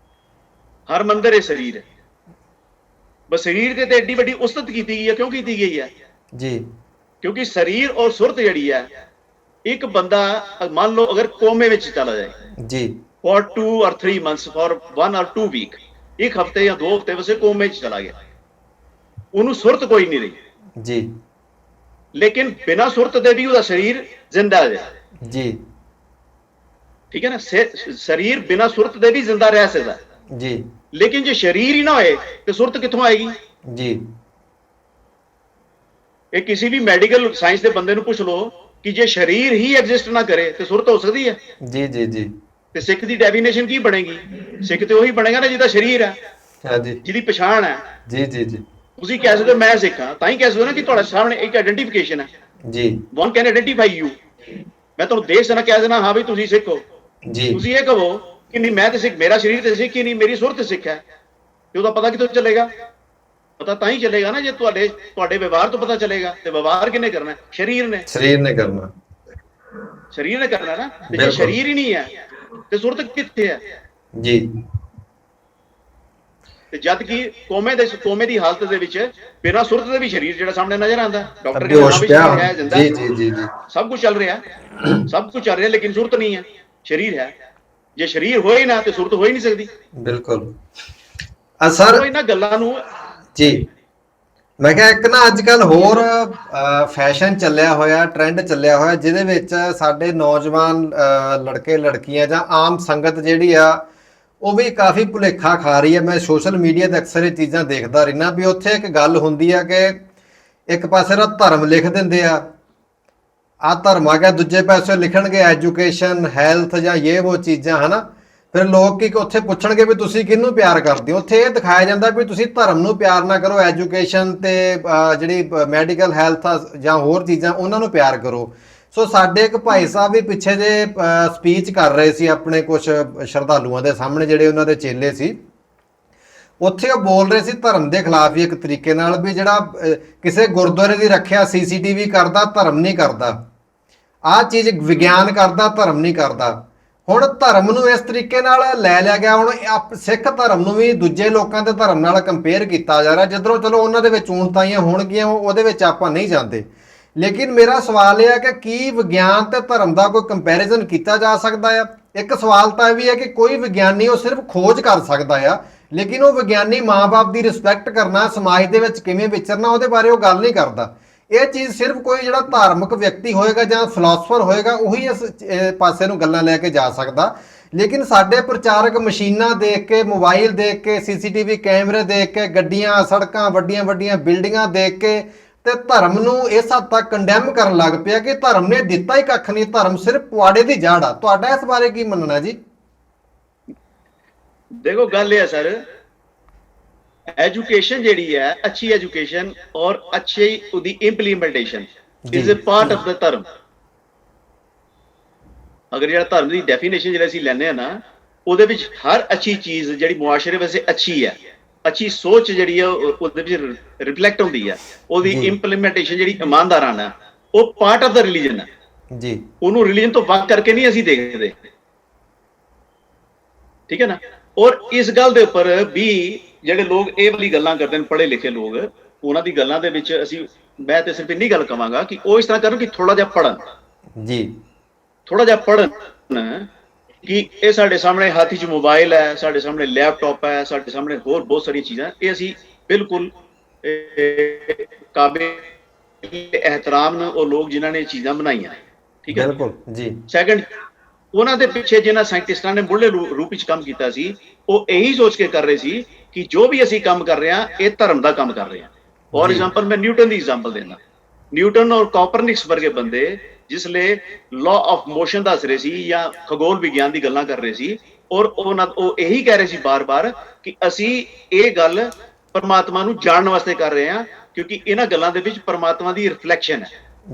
ਹਰਮੰਦਰ ਇਹ ਸਰੀਰ ਹੈ। ਬਸ ਸਰੀਰ ਤੇ ਏਡੀ ਵੱਡੀ ਉਸਤਤ ਕੀਤੀ ਗਈ ਹੈ। ਕਿਉਂ ਕੀਤੀ ਗਈ ਹੈ? ਜੀ। ਕਿਉਂਕਿ ਸਰੀਰ ਔਰ ਸੁਰਤ ਜਿਹੜੀ ਹੈ, ਇੱਕ ਬੰਦਾ ਮੰਨ ਲਓ ਅਗਰ ਕੋਮੇ ਵਿੱਚ ਚਲਾ ਜਾਏ ਜੀ for 2 or 3 months, for 1 or 2 week, ਇੱਕ ਹਫਤੇ ਜਾਂ 2 ਹਫਤੇ ਵਸੇ ਕੋਮੇ ਵਿੱਚ ਚਲਾ ਗਿਆ, ਉਹਨੂੰ ਸੁਰਤ ਕੋਈ ਨਹੀਂ ਰਹੀ। ਜੀ। ਲੇਕਿਨ ਬਿਨਾਂ ਸੁਰਤ ਦੇ ਵੀ ਉਹਦਾ ਸਰੀਰ ਜ਼ਿੰਦਾ ਹੈ। ਜੀ। ਠੀਕ ਹੈ ਨਾ? ਸਰੀਰ ਬਿਨਾਂ ਸੁਰਤ ਦੇ ਵੀ ਜ਼ਿੰਦਾ ਰਹਿ ਸਕਦਾ। ਜੀ। ਲੇਕਿਨ ਜੇ ਸਰੀਰ ਹੀ ਨਾ ਹੋਏ ਤੇ ਸੁਰਤ ਕਿੱਥੋਂ ਆਏਗੀ? ਜੀ। ਇਹ ਕਿਸੇ ਵੀ ਮੈਡੀਕਲ ਸਾਇੰਸ ਦੇ ਬੰਦੇ ਨੂੰ ਪੁੱਛ ਲਓ ਕਿ ਜੇ ਸਰੀਰ ਹੀ ਐਗਜ਼ਿਸਟ ਨਾ ਕਰੇ ਤੇ ਸੁਰਤ ਹੋ ਸਕਦੀ ਹੈ? ਜੀ। ਜੀ। ਜੀ। ਤੇ ਸਿੱਖ ਦੀ ਡੈਫੀਨੇਸ਼ਨ ਕੀ ਬਣੇਗੀ? ਸਿੱਖ ਤੇ ਉਹੀ ਬਣੇਗਾ ਨਾ ਜਿਹਦਾ ਸਰੀਰ ਹੈ, ਹਾਂਜੀ, ਜਿਹਦੀ ਪਛਾਣ ਹੈ। ਜੀ। ਜੀ। ਜੀ। ਤੁਸੀਂ ਕਹਿ ਸਕਦੇ ਹੋ ਮੈਂ ਸਿੱਖ ਹਾਂ, ਤਾਂ ਹੀ ਕਹਿ ਸਕਦੇ ਹੋ ਨਾ ਕਿ ਤੁਹਾਡੇ ਸਾਹਮਣੇ ਇੱਕ ਆਇਡੈਂਟੀਫਿਕੇਸ਼ਨ ਹੈ। ਜੀ। One can identify you. ਮੈਂ ਤੁਹਾਨੂੰ ਦੇਖ ਸਕਦਾ, ਕਹਿ ਦੇਣਾ ਹਾਂ ਵੀ ਤੁਸੀਂ ਸਿੱਖ ਹੋ। ਜੀ। ਤੁਸੀਂ ਇਹ ਕਹੋ ਕਿ ਨਹੀਂ ਮੈਂ ਤੇ ਸਿੱਖ, ਮੇਰਾ ਸਰੀਰ ਤੇ ਸਿੱਖ ਹੀ ਨਹੀਂ, ਮੇਰੀ ਸੁਰਤ ਸਿੱਖ ਹੈ, ਤੇ ਉਹਦਾ ਪਤਾ ਕਿੱਥੋਂ ਚੱਲੇਗਾ? ਪਤਾ ਤਾਂ ਹੀ ਚੱਲੇਗਾ ਨਾ ਜੇ ਤੁਹਾਡੇ ਵਿਵਹਾਰ ਤੋਂ ਪਤਾ ਚੱਲੇਗਾ। ਤੇ ਵਿਵਹਾਰ ਕਿਹਨੇ ਕਰਨਾ? ਸਰੀਰ ਨੇ। ਸਰੀਰ ਨੇ ਕਰਨਾ। ਸਰੀਰ ਨੇ ਕਰਨਾ ਨਾ। ਤੇ ਜੇ ਸਰੀਰ ਹੀ ਨਹੀਂ ਹੈ ਤੇ ਸੁਰਤ ਕਿੱਥੇ ਹੈ? ਜੀ। ਤੇ ਜਦ ਕਿ ਕੋਮੇ ਦੀ ਹਾਲਤ ਦੇ ਵਿੱਚ ਬਿਨਾਂ ਸੁਰਤ ਦੇ ਵੀ ਸਰੀਰ ਜਿਹੜਾ ਸਾਹਮਣੇ ਨਜ਼ਰ ਆਉਂਦਾ, ਡਾਕਟਰ ਕਹਿੰਦਾ ਹੈ ਜਿੰਦਾ, ਜੀ ਜੀ ਜੀ ਜੀ, ਸਭ ਕੁਝ ਚੱਲ ਰਿਹਾ, ਲੇਕਿਨ ਸੁਰਤ ਨਹੀਂ ਹੈ, ਸਰੀਰ ਹੈ। ਜੇ ਸਰੀਰ ਹੋਏ ਨਾ ਤੇ ਸੁਰਤ ਹੋ ਹੀ ਨਹੀਂ ਸਕਦੀ। ਬਿਲਕੁਲ। ਸਰ ਇਹਨਾਂ ਗੱਲਾਂ ਨੂੰ ਜੀ, ਮੈਂ ਕਿਹਾ ਇੱਕ ਨਾ ਅੱਜ ਕੱਲ ਹੋਰ ਫੈਸ਼ਨ ਚੱਲਿਆ ਹੋਇਆ, ਟ੍ਰੈਂਡ ਚੱਲਿਆ ਹੋਇਆ, ਜਿਹਦੇ ਵਿੱਚ ਸਾਡੇ ਨੌਜਵਾਨ ਲੜਕੇ ਲੜਕੀਆਂ ਜਾਂ ਆਮ ਸੰਗਤ ਜਿਹੜੀ ਆ ਉਹ ਵੀ ਕਾਫੀ ਭੁਲੇਖਾ ਖਾ ਰਹੀ ਹੈ। ਮੈਂ ਸੋਸ਼ਲ ਮੀਡੀਆ ਤੇ ਅਕਸਰ ਇਹ ਚੀਜ਼ਾਂ ਦੇਖਦਾ ਰਹਿਣਾ ਵੀ ਉੱਥੇ ਇੱਕ ਗੱਲ ਹੁੰਦੀ ਆ ਕਿ ਇੱਕ ਪਾਸੇ ਦਾ ਧਰਮ ਲਿਖ ਦਿੰਦੇ ਆ, ਆਹ ਧਰਮ ਆ ਗਿਆ, ਦੂਜੇ ਪਾਸੇ ਲਿਖਣਗੇ ਐਜੂਕੇਸ਼ਨ, ਹੈਲਥ ਜਾਂ ਇਹ ਉਹ ਚੀਜ਼ਾਂ, ਹਨਾ। ਫਿਰ ਲੋਕ ਕੀ ਉੱਥੇ ਪੁੱਛਣਗੇ ਵੀ ਤੁਸੀਂ ਕਿਹਨੂੰ ਪਿਆਰ ਕਰਦੇ ਹੋ। ਉੱਥੇ ਇਹ ਦਿਖਾਇਆ ਜਾਂਦਾ ਵੀ ਤੁਸੀਂ ਧਰਮ ਨੂੰ ਪਿਆਰ ਨਾ ਕਰੋ, ਐਜੂਕੇਸ਼ਨ ਤੇ ਜਿਹੜੀ ਮੈਡੀਕਲ ਹੈਲਥ ਜਾਂ ਹੋਰ ਚੀਜ਼ਾਂ ਉਹਨਾਂ ਨੂੰ ਪਿਆਰ ਕਰੋ। ਸੋ ਸਾਡੇ ਇੱਕ ਭਾਈ ਸਾਹਿਬ ਵੀ ਪਿੱਛੇ ਜੇ ਸਪੀਚ ਕਰ ਰਹੇ ਸੀ ਆਪਣੇ ਕੁਝ ਸ਼ਰਧਾਲੂਆਂ ਦੇ ਸਾਹਮਣੇ, ਜਿਹੜੇ ਉਹਨਾਂ ਦੇ ਚੇਲੇ ਸੀ। ਉੱਥੇ ਉਹ ਬੋਲ ਰਹੇ ਸੀ ਧਰਮ ਦੇ ਖਿਲਾਫ ਹੀ ਇੱਕ ਤਰੀਕੇ ਨਾਲ, ਵੀ ਜਿਹੜਾ ਕਿਸੇ ਗੁਰਦੁਆਰੇ ਦੀ ਰੱਖਿਆ CCTV ਕਰਦਾ, ਧਰਮ ਨਹੀਂ ਕਰਦਾ। ਆਹ ਚੀਜ਼ ਵਿਗਿਆਨ ਕਰਦਾ, ਧਰਮ ਨਹੀਂ ਕਰਦਾ। ਹੁਣ ਧਰਮ ਨੂੰ ਇਸ ਤਰੀਕੇ ਨਾਲ ਲੈ ਲਿਆ ਗਿਆ। ਹੁਣ ਸਿੱਖ ਧਰਮ ਨੂੰ ਵੀ ਦੂਜੇ ਲੋਕਾਂ ਦੇ ਧਰਮ ਨਾਲ ਕੰਪੇਅਰ ਕੀਤਾ ਜਾ ਰਿਹਾ, ਜਿੱਧਰੋਂ ਚਲੋ ਉਹਨਾਂ ਦੇ ਵਿੱਚ ਊਣਤਾਈਆਂ ਹੋਣਗੀਆਂ, ਉਹਦੇ ਵਿੱਚ ਆਪਾਂ ਨਹੀਂ ਜਾਂਦੇ। ਲੇਕਿਨ ਮੇਰਾ ਸਵਾਲ ਇਹ ਹੈ ਕਿ ਕੀ ਵਿਗਿਆਨ ਤੇ ਧਰਮ ਦਾ ਕੋਈ ਕੰਪੈਰੀਜ਼ਨ ਕੀਤਾ ਜਾ ਸਕਦਾ ਆ? ਇੱਕ ਸਵਾਲ ਤਾਂ ਇਹ ਵੀ ਹੈ ਕਿ ਕੋਈ ਵਿਗਿਆਨੀ ਉਹ ਸਿਰਫ ਖੋਜ ਕਰ ਸਕਦਾ ਆ, ਲੇਕਿਨ ਉਹ ਵਿਗਿਆਨੀ ਮਾਂ-ਬਾਪ ਦੀ ਰਿਸਪੈਕਟ ਕਰਨਾ, ਸਮਾਜ ਦੇ ਵਿੱਚ ਕਿਵੇਂ ਵਿਚਰਨਾ, ਉਹਦੇ ਬਾਰੇ ਉਹ ਗੱਲ ਨਹੀਂ ਕਰਦਾ। ਇਹ ਚੀਜ਼ ਸਿਰਫ ਕੋਈ ਜਿਹੜਾ ਧਾਰਮਿਕ ਵਿਅਕਤੀ ਹੋਏਗਾ ਜਾਂ ਫਿਲਾਸਫਰ ਹੋਏਗਾ ਉਹੀ ਇਸ ਪਾਸੇ ਨੂੰ ਗੱਲਾਂ ਲੈ ਕੇ ਜਾ ਸਕਦਾ। ਲੇਕਿਨ ਸਾਡੇ ਪ੍ਰਚਾਰਕ ਮਸ਼ੀਨਾਂ ਦੇਖ ਕੇ, ਮੋਬਾਈਲ ਦੇਖ ਕੇ, ਸੀਸੀਟੀਵੀ ਕੈਮਰੇ ਦੇਖ ਕੇ, ਗੱਡੀਆਂ, ਸੜਕਾਂ, ਵੱਡੀਆਂ ਵੱਡੀਆਂ ਬਿਲਡਿੰਗਾਂ ਦੇਖ ਕੇ ਤੇ ਧਰਮ ਨੂੰ ਇਸ ਹੱਦ ਤੱਕ ਕੰਡੈਮ ਕਰਨ ਲੱਗ ਪਿਆ ਕਿ ਧਰਮ ਨੇ ਦਿੱਤਾ ਹੀ ਕੱਖ ਨਹੀਂ, ਧਰਮ ਸਿਰਫ ਪੁਆੜੇ ਦੀ ਜੜ ਆ। ਤੁਹਾਡਾ ਇਸ ਬਾਰੇ ਕੀ ਮੰਨਣਾ ਜੀ? ਦੇਖੋ ਗੱਲ ਇਹ ਹੈ ਸਰ, ਐਜੂਕੇਸ਼ਨ ਜਿਹੜੀ ਹੈ, ਅੱਛੀ ਐਜੂਕੇਸ਼ਨ ਔਰ ਅੱਛੀ ਉਹਦੀ implementation is a part of ਦਾ ਧਰਮ। ਅਗਰ ਜਿਹੜਾ ਧਰਮ ਦੀ ਡੈਫੀਨੇਸ਼ਨ ਜਿਹੜਾ ਅਸੀਂ ਲੈਂਦੇ ਆ ਨਾ, ਉਹਦੇ ਵਿੱਚ ਹਰ ਅੱਛੀ ਚੀਜ਼ ਜਿਹੜੀ ਮੁਆਸ਼ਰੇ ਵਾਸਤੇ ਅੱਛੀ ਹੈ, ਅੱਛੀ ਸੋਚ ਜਿਹੜੀ ਹੈ ਉਹਦੇ ਵਿੱਚ ਰਿਫਲੈਕਟ ਹੁੰਦੀ ਹੈ। ਉਹਦੀ ਇੰਪਲੀਮੈਂਟੇਸ਼ਨ ਜਿਹੜੀ ਇਮਾਨਦਾਰਾਨਾ, ਉਹ ਪਾਰਟ ਆਫ ਦਾ ਰਿਲੀਜਨ ਹੈ ਜੀ। ਉਹਨੂੰ ਰਿਲੀਜਨ ਤੋਂ ਵੱਖ ਕਰਕੇ ਨਹੀਂ ਅਸੀਂ ਦੇਖਦੇ, ਠੀਕ ਹੈ ਨਾ। ਔਰ ਇਸ ਗੱਲ ਦੇ ਉੱਪਰ ਵੀ ਜਿਹੜੇ ਲੋਕ ਇਹ ਵਾਲੀ ਗੱਲਾਂ ਕਰਦੇ ਨੇ, ਪੜ੍ਹੇ ਲਿਖੇ ਲੋਕ, ਉਹਨਾਂ ਦੀ ਗੱਲਾਂ ਦੇ ਵਿੱਚ ਮੈਂ ਤੇ ਸਿਰਫ ਇੰਨੀ ਗੱਲ ਕਵਾਂਗਾ ਕਿ ਉਹ ਇਸ ਤਰ੍ਹਾਂ ਕਰਨ ਕਿ ਥੋੜਾ ਜਿਹਾ ਪੜ੍ਹਨ ਜੀ, ਥੋੜਾ ਜਿਹਾ ਪੜ੍ਹਨ ਕਿ ਇਹ ਸਾਡੇ ਸਾਹਮਣੇ ਹੱਥ 'ਚ ਮੋਬਾਈਲ ਹੈ, ਸਾਡੇ ਸਾਹਮਣੇ ਲੈਪਟਾਪ ਹੈ, ਸਾਡੇ ਸਾਹਮਣੇ ਹੋਰ ਬਹੁਤ ਸਾਰੀਆਂ ਚੀਜ਼ਾਂ, ਇਹ ਅਸੀਂ ਬਿਲਕੁਲ ਕਾਬਿਲ ਇਹਤਰਾਮ ਨੇ ਉਹ ਲੋਕ ਜਿਨ੍ਹਾਂ ਨੇ ਇਹ ਚੀਜ਼ਾਂ ਬਣਾਈਆਂ, ਠੀਕ ਹੈ। ਬਿਲਕੁਲ ਜੀ। ਸੈਕੰਡ, ਉਹਨਾਂ ਦੇ ਪਿੱਛੇ ਜਿਹਨਾਂ ਸਾਇੰਟਿਸਟਾਂ ਨੇ ਮੁੱਢਲੇ ਰੂਪ ਵਿੱਚ ਕੰਮ ਕੀਤਾ ਸੀ, ਉਹ ਇਹੀ ਸੋਚ ਕੇ ਕਰ ਰਹੇ ਸੀ ਕਿ ਜੋ ਵੀ ਅਸੀਂ ਕੰਮ ਕਰ ਰਹੇ ਹਾਂ ਇਹ ਧਰਮ ਦਾ ਕੰਮ ਕਰ ਰਹੇ ਹਾਂ। ਫੋਰ ਐਗਜ਼ਾਮਪਲ ਮੈਂ ਨਿਊਟਨ ਦੀ ਐਗਜ਼ਾਮਪਲ ਦੇਣਾ। ਨਿਊਟਨ ਔਰ ਕੋਪਰਨਿਕਸ ਵਰਗੇ ਬੰਦੇ ਜਿਸਲੇ ਲਾਅ ਆਫ ਮੋਸ਼ਨ ਦੱਸ ਰਹੇ ਸੀ ਜਾਂ ਖਗੋਲ ਵਿਗਿਆਨ ਦੀ ਗੱਲਾਂ ਕਰ ਰਹੇ ਸੀ, ਔਰ ਉਹ ਇਹੀ ਕਹਿ ਰਹੇ ਸੀ ਬਾਰ-ਬਾਰ ਕਿ ਅਸੀਂ ਇਹ ਗੱਲ ਪਰਮਾਤਮਾ ਨੂੰ ਜਾਣਨ ਵਾਸਤੇ ਕਰ ਰਹੇ ਹਾਂ, ਕਿਉਂਕਿ ਇਹਨਾਂ ਗੱਲਾਂ ਦੇ ਵਿੱਚ ਪਰਮਾਤਮਾ ਦੀ ਰਿਫਲੈਕਸ਼ਨ ਹੈ,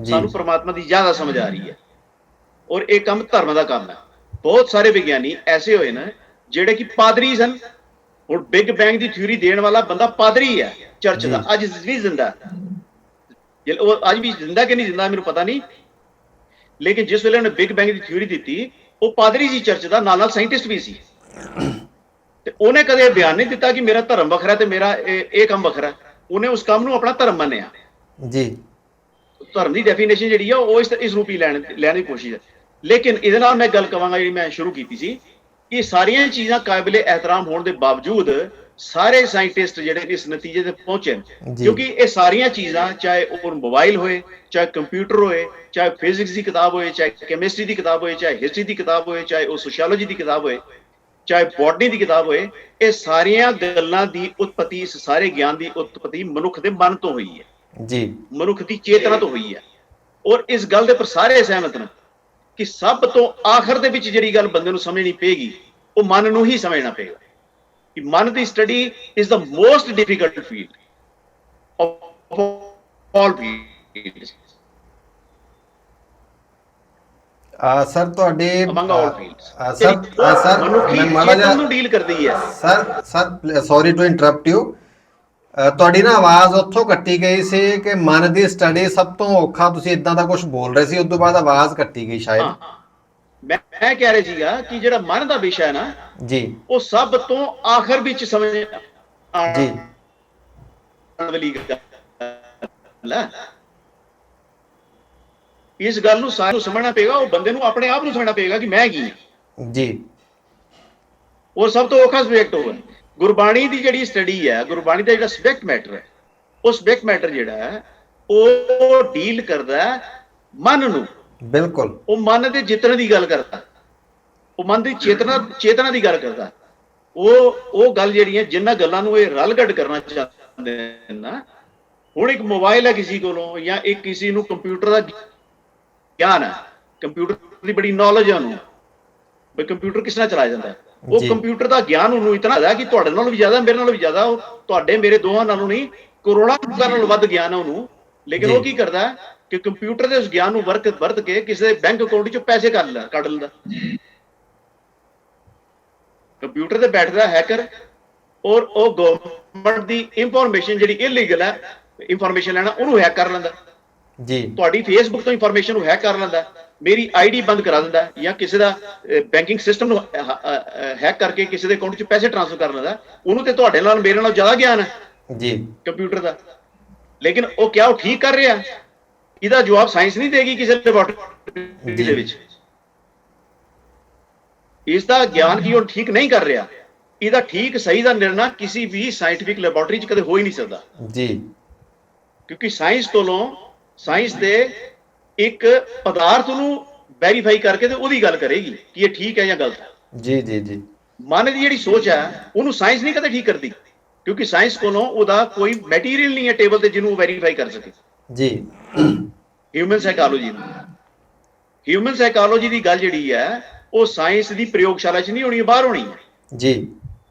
ਸਾਨੂੰ ਪਰਮਾਤਮਾ ਦੀ ਜ਼ਿਆਦਾ ਸਮਝ ਆ ਰਹੀ ਹੈ, ਔਰ ਇਹ ਕੰਮ ਧਰਮ ਦਾ ਕੰਮ ਹੈ। ਬਹੁਤ ਸਾਰੇ ਵਿਗਿਆਨੀ ਐਸੇ ਹੋਏ ਨੇ ਜਿਹੜੇ ਕਿ ਪਾਦਰੀ ਸਨ। ਹੁਣ ਬਿਗ ਬੈਂਗ ਦੀ ਥਿਊਰੀ ਦੇਣ ਵਾਲਾ ਬੰਦਾ ਪਾਦਰੀ ਹੈ ਚਰਚ ਦਾ, ਅੱਜ ਵੀ ਜ਼ਿੰਦਾ। ਉਹ ਅੱਜ ਵੀ ਜ਼ਿੰਦਾ ਕਿ ਨਹੀਂ ਜ਼ਿੰਦਾ ਮੈਨੂੰ ਪਤਾ ਨਹੀਂ, ਲੇਕਿਨ ਜਿਸ ਵੇਲੇ ਉਹਨੇ ਬਿਗ ਬੈਂਗ ਦੀ ਥਿਊਰੀ ਦਿੱਤੀ, ਉਹ ਪਾਦਰੀ ਸੀ ਚਰਚ ਦਾ, ਨਾਲ ਨਾਲ ਸਾਇੰਟਿਸਟ ਵੀ ਸੀ, ਤੇ ਉਹਨੇ ਕਦੇ ਬਿਆਨ ਨਹੀਂ ਦਿੱਤਾ ਕਿ ਮੇਰਾ ਧਰਮ ਵੱਖਰਾ ਤੇ ਮੇਰਾ ਇਹ ਕੰਮ ਵੱਖਰਾ। ਉਹਨੇ ਉਸ ਕੰਮ ਨੂੰ ਆਪਣਾ ਧਰਮ ਮੰਨਿਆ ਜੀ। ਧਰਮ ਦੀ ਡੈਫੀਨੇਸ਼ਨ ਜਿਹੜੀ ਆ ਉਹ ਇਸ ਰੂਪ ਹੀ ਲੈਣ ਦੀ ਕੋਸ਼ਿਸ਼ ਹੈ। ਲੇਕਿਨ ਇਹਦੇ ਨਾਲ ਮੈਂ ਗੱਲ ਕਵਾਂਗਾ ਜਿਹੜੀ ਮੈਂ ਸ਼ੁਰੂ ਕੀਤੀ ਸੀ ਕਿ ਸਾਰੀਆਂ ਚੀਜ਼ਾਂ ਕਾਬਿਲੇ ਇਹਤਰਾਮ ਹੋਣ ਦੇ ਬਾਵਜੂਦ ਸਾਰੇ ਸਾਇੰਟਿਸਟ ਜਿਹੜੇ ਇਸ ਨਤੀਜੇ ਤੇ ਪਹੁੰਚੇ, ਕਿਉਂਕਿ ਇਹ ਸਾਰੀਆਂ ਚੀਜ਼ਾਂ, ਚਾਹੇ ਉਹ ਮੋਬਾਈਲ ਹੋਏ, ਚਾਹੇ ਕੰਪਿਊਟਰ ਹੋਏ, ਚਾਹੇ ਫਿਜ਼ਿਕਸ ਦੀ ਕਿਤਾਬ ਹੋਏ, ਚਾਹੇ ਕੈਮਿਸਟਰੀ ਦੀ ਕਿਤਾਬ ਹੋਏ, ਚਾਹੇ ਹਿਸਟਰੀ ਦੀ ਕਿਤਾਬ ਹੋਏ, ਚਾਹੇ ਉਹ ਸੋਸ਼ੀਓਲੋਜੀ ਦੀ ਕਿਤਾਬ ਹੋਏ, ਚਾਹੇ ਬੋਟਨੀ ਦੀ ਕਿਤਾਬ ਹੋਏ, ਇਹ ਸਾਰੀਆਂ ਗੱਲਾਂ ਦੀ ਉਤਪਤੀ, ਇਸ ਸਾਰੇ ਗਿਆਨ ਦੀ ਉਤਪਤੀ ਮਨੁੱਖ ਦੇ ਮਨ ਤੋਂ ਹੋਈ ਹੈ ਜੀ, ਮਨੁੱਖ ਦੀ ਚੇਤਨਾ ਤੋਂ ਹੋਈ ਹੈ। ਔਰ ਇਸ ਗੱਲ ਦੇ ਉੱਪਰ ਸਾਰੇ ਸਹਿਮਤ ਨੇ ਕਿ ਸਭ ਤੋਂ ਆਖਰ ਦੇ ਵਿੱਚ ਜਿਹੜੀ ਗੱਲ ਬੰਦੇ ਨੂੰ ਸਮਝਣੀ ਪਏਗੀ ਉਹ ਮਨ ਨੂੰ ਹੀ ਸਮਝਣਾ ਪਏਗਾ ਕਿ ਮਨ ਦੀ study is the most difficult field of all fields. Sir ਤੁਹਾਡੇ ਸਰ ਮੈਂ ਮਾੜਾ ਜਿਹਾ ਨੂੰ ਡੀਲ ਕਰਦੀ ਹੈ। Sir sorry to interrupt you, ਤੁਹਾਡੀ ਨਾ ਆਵਾਜ਼ ਉੱਥੋਂ ਕੱਟੀ ਗਈ ਸੀ ਕਿ ਮਨ ਦੀ ਸਟੱਡੀ ਸਭ ਤੋਂ ਔਖਾ, ਤੁਸੀਂ ਇਦਾਂ ਦਾ ਕੁਝ ਬੋਲ ਰਹੇ ਸੀ, ਉਸ ਤੋਂ ਬਾਅਦ ਆਵਾਜ਼ ਕੱਟੀ ਗਈ ਸ਼ਾਇਦ। ਮੈਂ ਕਹਿ ਰਿਹਾ ਸੀਗਾ ਕਿ ਜਿਹੜਾ ਮਨ ਦਾ ਵਿਸ਼ਾ ਹੈ ਨਾ ਜੀ, ਉਹ ਸਭ ਤੋਂ ਆਖਰ ਵਿੱਚ ਸਮਝ ਜੀ ਵਾਲੀ ਗੱਲ ਹੈ। ਇਸ ਗੱਲ ਨੂੰ ਸਾਰਿਆਂ ਨੂੰ ਸਮਝਣਾ ਪਏਗਾ, ਉਹ ਬੰਦੇ ਨੂੰ ਆਪਣੇ ਆਪ ਨੂੰ ਸਮਝਣਾ ਪਏਗਾ ਕਿ ਮੈਂ ਕੀ ਹਾਂ ਜੀ। ਉਹ ਸਭ ਤੋਂ ਔਖਾ ਸਬਜੈਕਟ ਹੋਗਾ। ਗੁਰਬਾਣੀ ਦੀ ਜਿਹੜੀ ਸਟੱਡੀ ਹੈ, ਗੁਰਬਾਣੀ ਦਾ ਜਿਹੜਾ ਸਬਜੈਕਟ ਮੈਟਰ ਹੈ, ਉਹ ਸਬਜੈਕਟ ਮੈਟਰ ਜਿਹੜਾ ਹੈ ਉਹ ਡੀਲ ਕਰਦਾ ਮਨ ਨੂੰ। ਬਿਲਕੁਲ, ਉਹ ਮਨ ਦੇ ਜਿਤਨੇ ਦੀ ਗੱਲ ਕਰਦਾ, ਉਹ ਮਨ ਦੀ ਚੇਤਨਾ ਦੀ ਗੱਲ ਕਰਦਾ। ਉਹ ਗੱਲ ਜਿਹੜੀ ਹੈ, ਜਿੰਨਾਂ ਗੱਲਾਂ ਨੂੰ ਇਹ ਰਲ ਗੱਡ ਕਰਨਾ ਚਾਹੁੰਦੇ ਨਾ। ਹੁਣ ਇੱਕ ਮੋਬਾਈਲ ਹੈ ਕਿਸੇ ਕੋਲੋਂ, ਜਾਂ ਇੱਕ ਕਿਸੇ ਨੂੰ ਕੰਪਿਊਟਰ ਦਾ ਗਿਆਨ ਹੈ, ਕੰਪਿਊਟਰ ਦੀ ਬੜੀ ਨੌਲੇਜ ਹੈ ਉਹਨੂੰ, ਵੀ ਕੰਪਿਊਟਰ ਕਿਸ ਤਰ੍ਹਾਂ ਚਲਾਇਆ ਜਾਂਦਾ ਹੈ। ਉਹ ਕੰਪਿਊਟਰ ਦਾ ਗਿਆਨ ਉਹਨੂੰ ਇਤਨਾ ਹੈ ਕਿ ਤੁਹਾਡੇ ਨਾਲੋਂ ਵੀ ਜ਼ਿਆਦਾ, ਮੇਰੇ ਨਾਲੋਂ ਵੀ ਜ਼ਿਆਦਾ, ਉਹ ਤੁਹਾਡੇ ਮੇਰੇ ਦੋਹਾਂ ਨਾਲੋਂ ਨਹੀਂ, ਕਰੋੜਾਂ ਲੋਕਾਂ ਨਾਲੋਂ ਵੱਧ ਗਿਆਨ ਹੈ ਉਹਨੂੰ। ਲੇਕਿਨ ਉਹ ਕੀ ਕਰਦਾ ਕਿ ਕੰਪਿਊਟਰ ਦੇ ਉਸ ਗਿਆਨ ਨੂੰ ਵਰਤ ਕੇ ਕਿਸੇ ਦੇ ਬੈਂਕ ਅਕਾਊਂਟ ਚੋਂ ਪੈਸੇ ਕੱਢ ਲੈਂਦਾ। ਕੰਪਿਊਟਰ ਤੇ ਬੈਠਦਾ ਹੈਕਰ, ਔਰ ਉਹ ਗਵਰਨਮੈਂਟ ਦੀ ਇਨਫੋਰਮੇਸ਼ਨ ਜਿਹੜੀ ਇਲੀਗਲ ਹੈ ਇਨਫੋਰਮੇਸ਼ਨ ਲੈਣਾ, ਉਹਨੂੰ ਹੈਕ ਕਰ ਲੈਂਦਾ ਜੀ। ਤੁਹਾਡੀ ਫੇਸਬੁੱਕ ਤੋਂ ਇਨਫੋਰਮੇਸ਼ਨ ਨੂੰ ਹੈਕ ਕਰ ਲੈਂਦਾ, ਮੇਰੀ ਆਈਡੀ ਬੰਦ ਕਰਾ ਦਿੰਦਾ, ਜਾਂ ਕਿਸੇ ਦਾ ਬੈਂਕਿੰਗ ਸਿਸਟਮ ਨੂੰ ਹੈਕ ਕਰਕੇ ਕਿਸੇ ਦੇ ਅਕਾਊਂਟ 'ਚ ਪੈਸੇ ਟ੍ਰਾਂਸਫਰ ਕਰ ਲੈਂਦਾ। ਉਹਨੂੰ ਤੇ ਤੁਹਾਡੇ ਨਾਲ ਮੇਰੇ ਨਾਲ ਜ਼ਿਆਦਾ ਗਿਆਨ ਹੈ ਜੀ ਕੰਪਿਊਟਰ ਦਾ। ਲੇਕਿਨ ਉਹ ਕਿਆ ਉਹ ਠੀਕ ਕਰ ਰਿਹਾ? ਇਹਦਾ ਜਵਾਬ ਸਾਇੰਸ ਨਹੀਂ ਦੇਗੀ ਕਿਸੇ ਲੈਬੋਰੇਟਰੀ ਦੇ ਵਿੱਚ। ਇਸ ਦਾ ਗਿਆਨ ਕੀ ਉਹ ਠੀਕ ਨਹੀਂ ਕਰ ਰਿਹਾ। ਇਹਦਾ ਠੀਕ ਸਹੀ ਦਾ ਨਿਰਣਾ ਕਿਸੇ ਵੀ ਸਾਇੰਟਿਫਿਕ ਲੈਬੋਰੇਟਰੀ 'ਚ ਕਦੇ ਹੋ ਹੀ ਨਹੀਂ ਸਕਦਾ ਜੀ, ਕਿਉਂਕਿ ਸਾਇੰਸ ਦੇ ਇੱਕ ਪਦਾਰਥ ਨੂੰ ਵੈਰੀਫਾਈ ਕਰਕੇ ਤੇ ਉਹਦੀ ਗੱਲ ਕਰੇਗੀ ਕਿ ਇਹ ਠੀਕ ਹੈ ਜਾਂ ਗਲਤ ਹੈ। ਜੀ ਜੀ ਜੀ, ਮਨ ਦੀ ਜਿਹੜੀ ਸੋਚ ਹੈ ਉਹਨੂੰ ਸਾਇੰਸ ਨਹੀਂ ਕਦੇ ਠੀਕ ਕਰਦੀ, ਕਿਉਂਕਿ ਸਾਇੰਸ ਕੋਲੋਂ ਉਹਦਾ ਕੋਈ ਮੈਟੀਰੀਅਲ ਨਹੀਂ ਹੈ ਟੇਬਲ ਤੇ ਜਿਹਨੂੰ ਵੈਰੀਫਾਈ ਕਰ ਸਕੇ। ਜੀ, ਹਿਊਮਨ ਸਾਈਕੋਲੋਜੀ ਦੀ ਗੱਲ ਜਿਹੜੀ ਹੈ ਉਹ ਸਾਇੰਸ ਦੀ ਪ੍ਰਯੋਗਸ਼ਾਲਾ 'ਚ ਨਹੀਂ ਹੋਣੀ, ਬਾਹਰ ਹੋਣੀ ਹੈ। ਜੀ,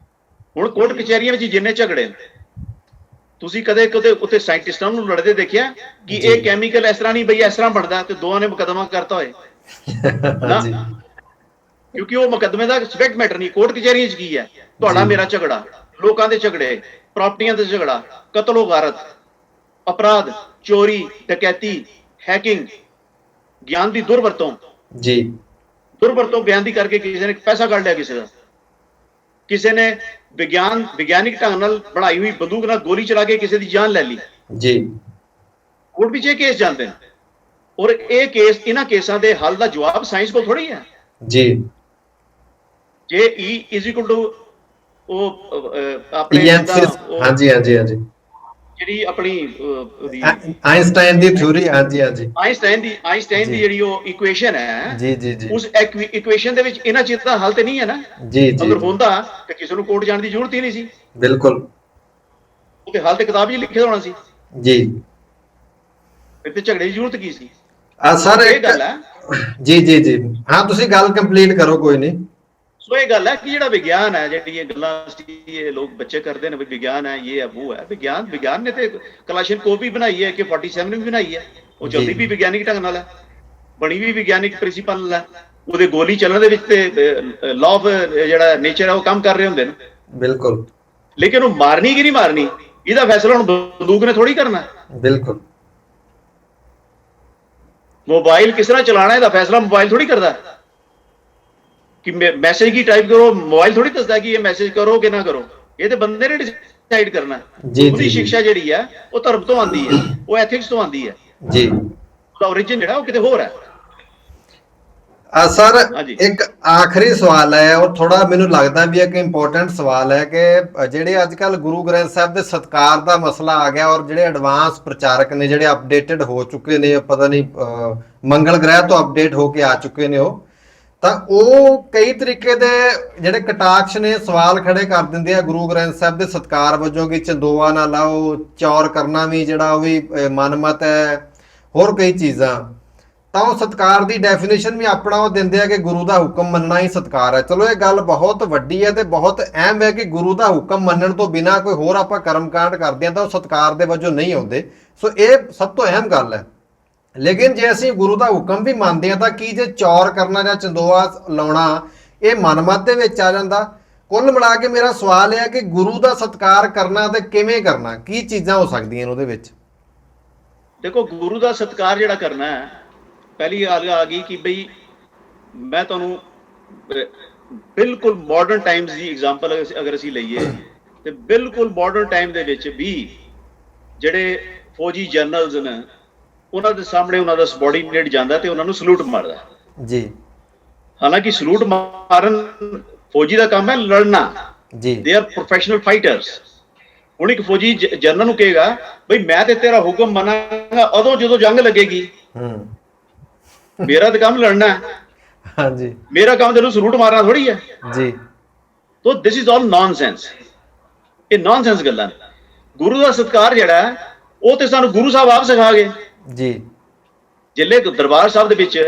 ਹੁਣ ਕੋਰਟ ਕਚਹਿਰੀਆਂ ਵਿੱਚ ਜਿੰਨੇ ਝਗੜੇ ਤੁਸੀਂ ਕਦੇ ਉੱਥੇ ਸਾਇੰਟਿਸਟਾਂ ਨੂੰ ਲੜਦੇ ਦੇਖਿਆ ਕਿ ਇਹ ਕੈਮੀਕਲ ਇਸ ਤਰ੍ਹਾਂ ਨਹੀਂ ਬਈ ਇਸ ਤਰ੍ਹਾਂ ਬਣਦਾ ਤੇ ਦੋਵਾਂ ਨੇ ਮੁਕੱਦਮਾ ਕਰਤਾ ਹੋਏ ਨਾ, ਕਿਉਂਕਿ ਉਹ ਮੁਕੱਦਮੇ ਦਾ ਸਬਜੈਕਟ ਮੈਟਰ ਨਹੀਂ। ਕੋਰਟ ਕਚਹਿਰੀਆਂ 'ਚ ਕੀ ਹੈ, ਤੁਹਾਡਾ ਮੇਰਾ ਝਗੜਾ, ਲੋਕਾਂ ਦੇ ਝਗੜੇ, ਪ੍ਰਾਪਰਟੀਆਂ ਦੇ ਝਗੜਾ, ਕਤਲ ਗਾਰਤ, ਅਪਰਾਧ, ਚੋਰੀ, ਡਕੈਤੀ, ਹੈਕਿੰਗ, ਗਿਆਨ ਦੀ ਦੁਰਵਰਤੋਂ ਬਿਆਨ ਦੀ ਕਰਕੇ ਕਿਸੇ ਨੇ ਪੈਸਾ ਕੱਢ ਲਿਆ, ਕਿਸੇ ਨੇ ਵਿਗਿਆਨਿਕ ਢੰਗ ਨਾਲ ਬਣਾਈ ਹੋਈ ਬੰਦੂਕ ਨਾਲ ਗੋਲੀ ਚਲਾ ਕੇ ਕਿਸੇ ਦੀ ਜਾਨ ਲੈ ਲਈ ਜੀ। ਕੋਰਟ ਵਿੱਚ ਇਹ ਕੇਸ ਜਾਂਦੇ ਨੇ, ਔਰ ਇਹ ਕੇਸ, ਇਹਨਾਂ ਕੇਸਾਂ ਦੇ ਹੱਲ ਦਾ ਜਵਾਬ ਸਾਇੰਸ ਕੋਲ ਥੋੜੀ ਹੈ ਜੀ। ਜੇ E = ਉਹ ਆਪਣੇ ਹਾਂਜੀ ਹਾਂਜੀ ਹਾਂਜੀ, ਜਿਹੜੀ ਆਪਣੀ ਆਇਨਸਟਾਈਨ ਦੀ ਥਿਊਰੀ, ਹਾਂਜੀ ਹਾਂਜੀ, ਆਇਨਸਟਾਈਨ ਦੀ ਜਿਹੜੀ ਉਹ ਇਕੁਏਸ਼ਨ ਹੈ, ਜੀ ਜੀ ਜੀ, ਉਸ ਇਕੁਏਸ਼ਨ ਦੇ ਵਿੱਚ ਇਹਨਾਂ ਚੀਜ਼ਾਂ ਦਾ ਹੱਲ ਤੇ ਨਹੀਂ ਹੈ ਨਾ। ਜੀ ਜੀ, ਅਗਰ ਹੁੰਦਾ ਤੇ ਕਿਸੇ ਨੂੰ ਕੋਰਟ ਜਾਣ ਦੀ ਜ਼ਰੂਰਤ ਹੀ ਨਹੀਂ ਸੀ। ਬਿਲਕੁਲ, ਉਹ ਤੇ ਹੱਲ ਤੇ ਕਿਤਾਬ 'ਚ ਲਿਖਿਆ ਹੋਣਾ ਸੀ ਜੀ। ਤੇ ਝਗੜੇ ਦੀ ਜ਼ਰੂਰਤ ਕੀ ਸੀ? ਸਰ ਇਹ ਗੱਲ ਹੈ। ਜੀ ਜੀ ਜੀ, ਹਾਂ ਤੁਸੀਂ ਗੱਲ ਕੰਪਲੀਟ ਕਰੋ, ਕੋਈ ਨਹੀਂ। ਸੋ ਇਹ ਗੱਲ ਹੈ ਕਿ ਜਿਹੜਾ ਵਿਗਿਆਨ ਹੈ, ਜਿਹੜੀ ਇਹ ਗੱਲਾਂ ਇਹ ਲੋਕ ਬੱਚੇ ਕਰਦੇ ਨੇ, ਵਿਗਿਆਨ ਹੈ, ਇਹ ਹੈ, ਉਹ ਹੈ। ਵਿਗਿਆਨ ਨੇ ਤੇ ਕਲਾਸ਼ਨਕੋਵ ਵੀ ਬਣਾਈ ਹੈ, AK-47 ਵੀ ਬਣਾਈ ਹੈ, ਉਹ ਚੱਲਦੀ ਵੀ ਵਿਗਿਆਨਿਕ ਢੰਗ ਨਾਲ ਹੈ, ਬਣੀ ਵੀ ਵਿਗਿਆਨਿਕ ਪ੍ਰਿੰਸੀਪਲ ਨਾਲ ਹੈ। ਉਹਦੇ ਗੋਲੀ ਚੱਲਣ ਦੇ ਵਿੱਚ ਤੇ ਲਾਅ ਆਫ ਜਿਹੜਾ ਨੇਚਰ ਹੈ ਉਹ ਕੰਮ ਕਰ ਰਹੇ ਹੁੰਦੇ ਨੇ। ਬਿਲਕੁਲ, ਲੇਕਿਨ ਉਹ ਮਾਰਨੀ ਕਿ ਨਹੀਂ ਮਾਰਨੀ ਇਹਦਾ ਫੈਸਲਾ ਹੁਣ ਬੰਦੂਕ ਨੇ ਥੋੜੀ ਕਰਨਾ। ਬਿਲਕੁਲ, ਮੋਬਾਈਲ ਕਿਸ ਤਰ੍ਹਾਂ ਚਲਾਣਾ ਇਹਦਾ ਫੈਸਲਾ ਮੋਬਾਈਲ ਥੋੜੀ ਕਰਦਾ ਕਿ ਮੈਸੇਜ ਕੀ ਟਾਈਪ ਕਰੋ, ਮੋਬਾਈਲ ਥੋੜੀ ਦੱਸਦਾ ਕਿ ਇਹ ਮੈਸੇਜ ਕਰੋ ਕਿ ਨਾ ਕਰੋ, ਇਹ ਤੇ ਬੰਦੇ ਨੇ ਡਿਸਾਈਡ ਕਰਨਾ। ਉਹਦੀ ਸਿੱਖਿਆ ਜਿਹੜੀ ਹੈ ਉਹ ਧਰਮ ਤੋਂ ਆਉਂਦੀ ਹੈ, ਉਹ ਐਥਿਕਸ ਤੋਂ ਆਉਂਦੀ ਹੈ ਜੀ। ਉਹਦਾ origin ਜਿਹੜਾ ਉਹ ਕਿਤੇ ਹੋਰ ਹੈ। ਸਰ ਇੱਕ ਆਖਰੀ ਸਵਾਲ ਹੈ, ਉਹ ਥੋੜਾ ਮੈਨੂੰ ਲੱਗਦਾ ਵੀ ਇੱਕ ਇੰਪੋਰਟੈਂਟ ਸਵਾਲ ਹੈ ਕਿ ਜਿਹੜੇ ਅੱਜ ਕੱਲ ਗੁਰੂ ਗ੍ਰੰਥ ਸਾਹਿਬ ਦੇ ਸਤਿਕਾਰ ਦਾ ਮਸਲਾ ਆ ਗਿਆ, ਔਰ ਜਿਹੜੇ ਐਡਵਾਂਸ ਪ੍ਰਚਾਰਕ ਨੇ ਜਿਹੜੇ ਅਪਡੇਟਡ ਹੋ ਚੁੱਕੇ ਨੇ, ਪਤਾ ਨਹੀਂ ਮੰਗਲ ਗ੍ਰਹਿ ਤੋਂ ਅਪਡੇਟ ਹੋ ਕੇ ਆ ਚੁੱਕੇ ਨੇ, ਉਹ ਤਾਂ ਉਹ ਕਈ ਤਰੀਕੇ ਦੇ ਜਿਹੜੇ ਕਟਾਕਸ਼ ਨੇ ਸਵਾਲ ਖੜੇ ਕਰ ਦਿੰਦੇ ਆ ਗੁਰੂ ਗ੍ਰੰਥ ਸਾਹਿਬ ਦੇ ਸਤਿਕਾਰ ਵਜੋਂ ਕਿ ਚੰਦੋਆ ਨਾ ਲਾਓ, ਚੌਰ ਕਰਨਾ ਵੀ ਜਿਹੜਾ ਉਹ ਵੀ ਮਨਮਤ ਹੈ, ਹੋਰ ਕਈ ਚੀਜ਼ਾਂ। ਤਾਂ ਉਹ ਸਤਿਕਾਰ ਦੀ ਡੈਫੀਨੇਸ਼ਨ ਵੀ ਆਪਣਾ ਉਹ ਦਿੰਦੇ ਆ ਕਿ ਗੁਰੂ ਦਾ ਹੁਕਮ ਮੰਨਣਾ ਹੀ ਸਤਿਕਾਰ ਹੈ। ਚਲੋ ਇਹ ਗੱਲ ਬਹੁਤ ਵੱਡੀ ਹੈ ਤੇ ਬਹੁਤ ਅਹਿਮ ਹੈ ਕਿ ਗੁਰੂ ਦਾ ਹੁਕਮ ਮੰਨਣ ਤੋਂ ਬਿਨਾਂ ਕੋਈ ਹੋਰ ਆਪਾਂ ਕਰਮਕਾਂਡ ਕਰਦੇ ਹਾਂ ਤਾਂ ਉਹ ਸਤਿਕਾਰ ਦੇ ਵਜੋਂ ਨਹੀਂ ਆਉਂਦੇ। ਸੋ ਇਹ ਸਭ ਤੋਂ ਅਹਿਮ ਗੱਲ ਹੈ। ਲੇਕਿਨ ਜੇ ਅਸੀਂ ਗੁਰੂ ਦਾ ਹੁਕਮ ਵੀ ਮੰਨਦੇ ਹਾਂ ਤਾਂ ਕੀ ਜੇ ਚੌਰ ਕਰਨਾ ਜਾਂ ਚੰਦੋਆ ਲਾਉਣਾ ਇਹ ਮਨਮਤ ਦੇ ਵਿੱਚ ਆ ਜਾਂਦਾ? ਕੁੱਲ ਮਿਲਾ ਕੇ ਮੇਰਾ ਸਵਾਲ ਇਹ ਹੈ ਕਿ ਗੁਰੂ ਦਾ ਸਤਿਕਾਰ ਕਰਨਾ ਤੇ ਕਿਵੇਂ ਕਰਨਾ, ਕੀ ਚੀਜ਼ਾਂ ਹੋ ਸਕਦੀਆਂ ਉਹਦੇ ਵਿੱਚ? ਦੇਖੋ, ਗੁਰੂ ਦਾ ਸਤਿਕਾਰ ਜਿਹੜਾ ਕਰਨਾ ਹੈ, ਪਹਿਲੀ ਗੱਲ ਆ ਗਈ ਕਿ ਬਈ ਮੈਂ ਤੁਹਾਨੂੰ ਬਿਲਕੁਲ ਮਾਡਰਨ ਟਾਈਮਸ ਦੀ ਐਗਜ਼ਾਮਪਲ ਅਗਰ ਅਸੀਂ ਲਈਏ ਤੇ ਬਿਲਕੁਲ ਮਾਡਰਨ ਟਾਈਮ ਦੇ ਵਿੱਚ ਵੀ ਜਿਹੜੇ ਫੌਜੀ ਜਨਰਲਸ ਨੇ ਉਹਨਾਂ ਦੇ ਸਾਹਮਣੇ ਉਹਨਾਂ ਦਾ ਸਬੋਰਡੀਨੇਟ ਜਾਂਦਾ ਤੇ ਉਹਨਾਂ ਨੂੰ ਸਲੂਟ ਮਾਰਦਾ ਜੀ। ਹਾਲਾਂਕਿ ਸਲੂਟ ਮਾਰਨ ਫੌਜੀ ਦਾ ਕੰਮ ਹੈ, ਲੜਨਾ ਜੀ, ਦੇ ਆਰ ਪ੍ਰੋਫੈਸ਼ਨਲ ਫਾਈਟਰਸ। ਹੁਣ ਇੱਕ ਫੌਜੀ ਜਨਰਲ ਨੂੰ ਕਹੇਗਾ ਬਈ ਮੈਂ ਤੇ ਤੇਰਾ ਹੁਕਮ ਮੰਨਾਂਗਾ ਉਦੋਂ ਜਦੋਂ ਜੰਗ ਲੱਗੇਗੀ, ਮੇਰਾ ਤਾਂ ਕੰਮ ਲੜਨਾ ਹੈ, ਹਾਂਜੀ, ਮੇਰਾ ਕੰਮ ਤੈਨੂੰ ਸਲੂਟ ਮਾਰਨਾ ਥੋੜੀ ਹੈ ਜੀ। ਤੋ ਦਿਸ ਇਜ਼ ਆਲ ਨੌਨਸੈਂਸ, ਇਹ ਨੌਨਸੈਂਸ ਗੱਲਾਂ। ਗੁਰੂ ਦਾ ਸਤਿਕਾਰ ਜਿਹੜਾ ਉਹ ਤੇ ਸਾਨੂੰ ਗੁਰੂ ਸਾਹਿਬ ਆਪ ਸਿਖਾ ਗਏ ਜੀ। ਜਿੱਲੇ ਦਰਬਾਰ ਸਾਹਿਬ ਦੇ ਵਿੱਚ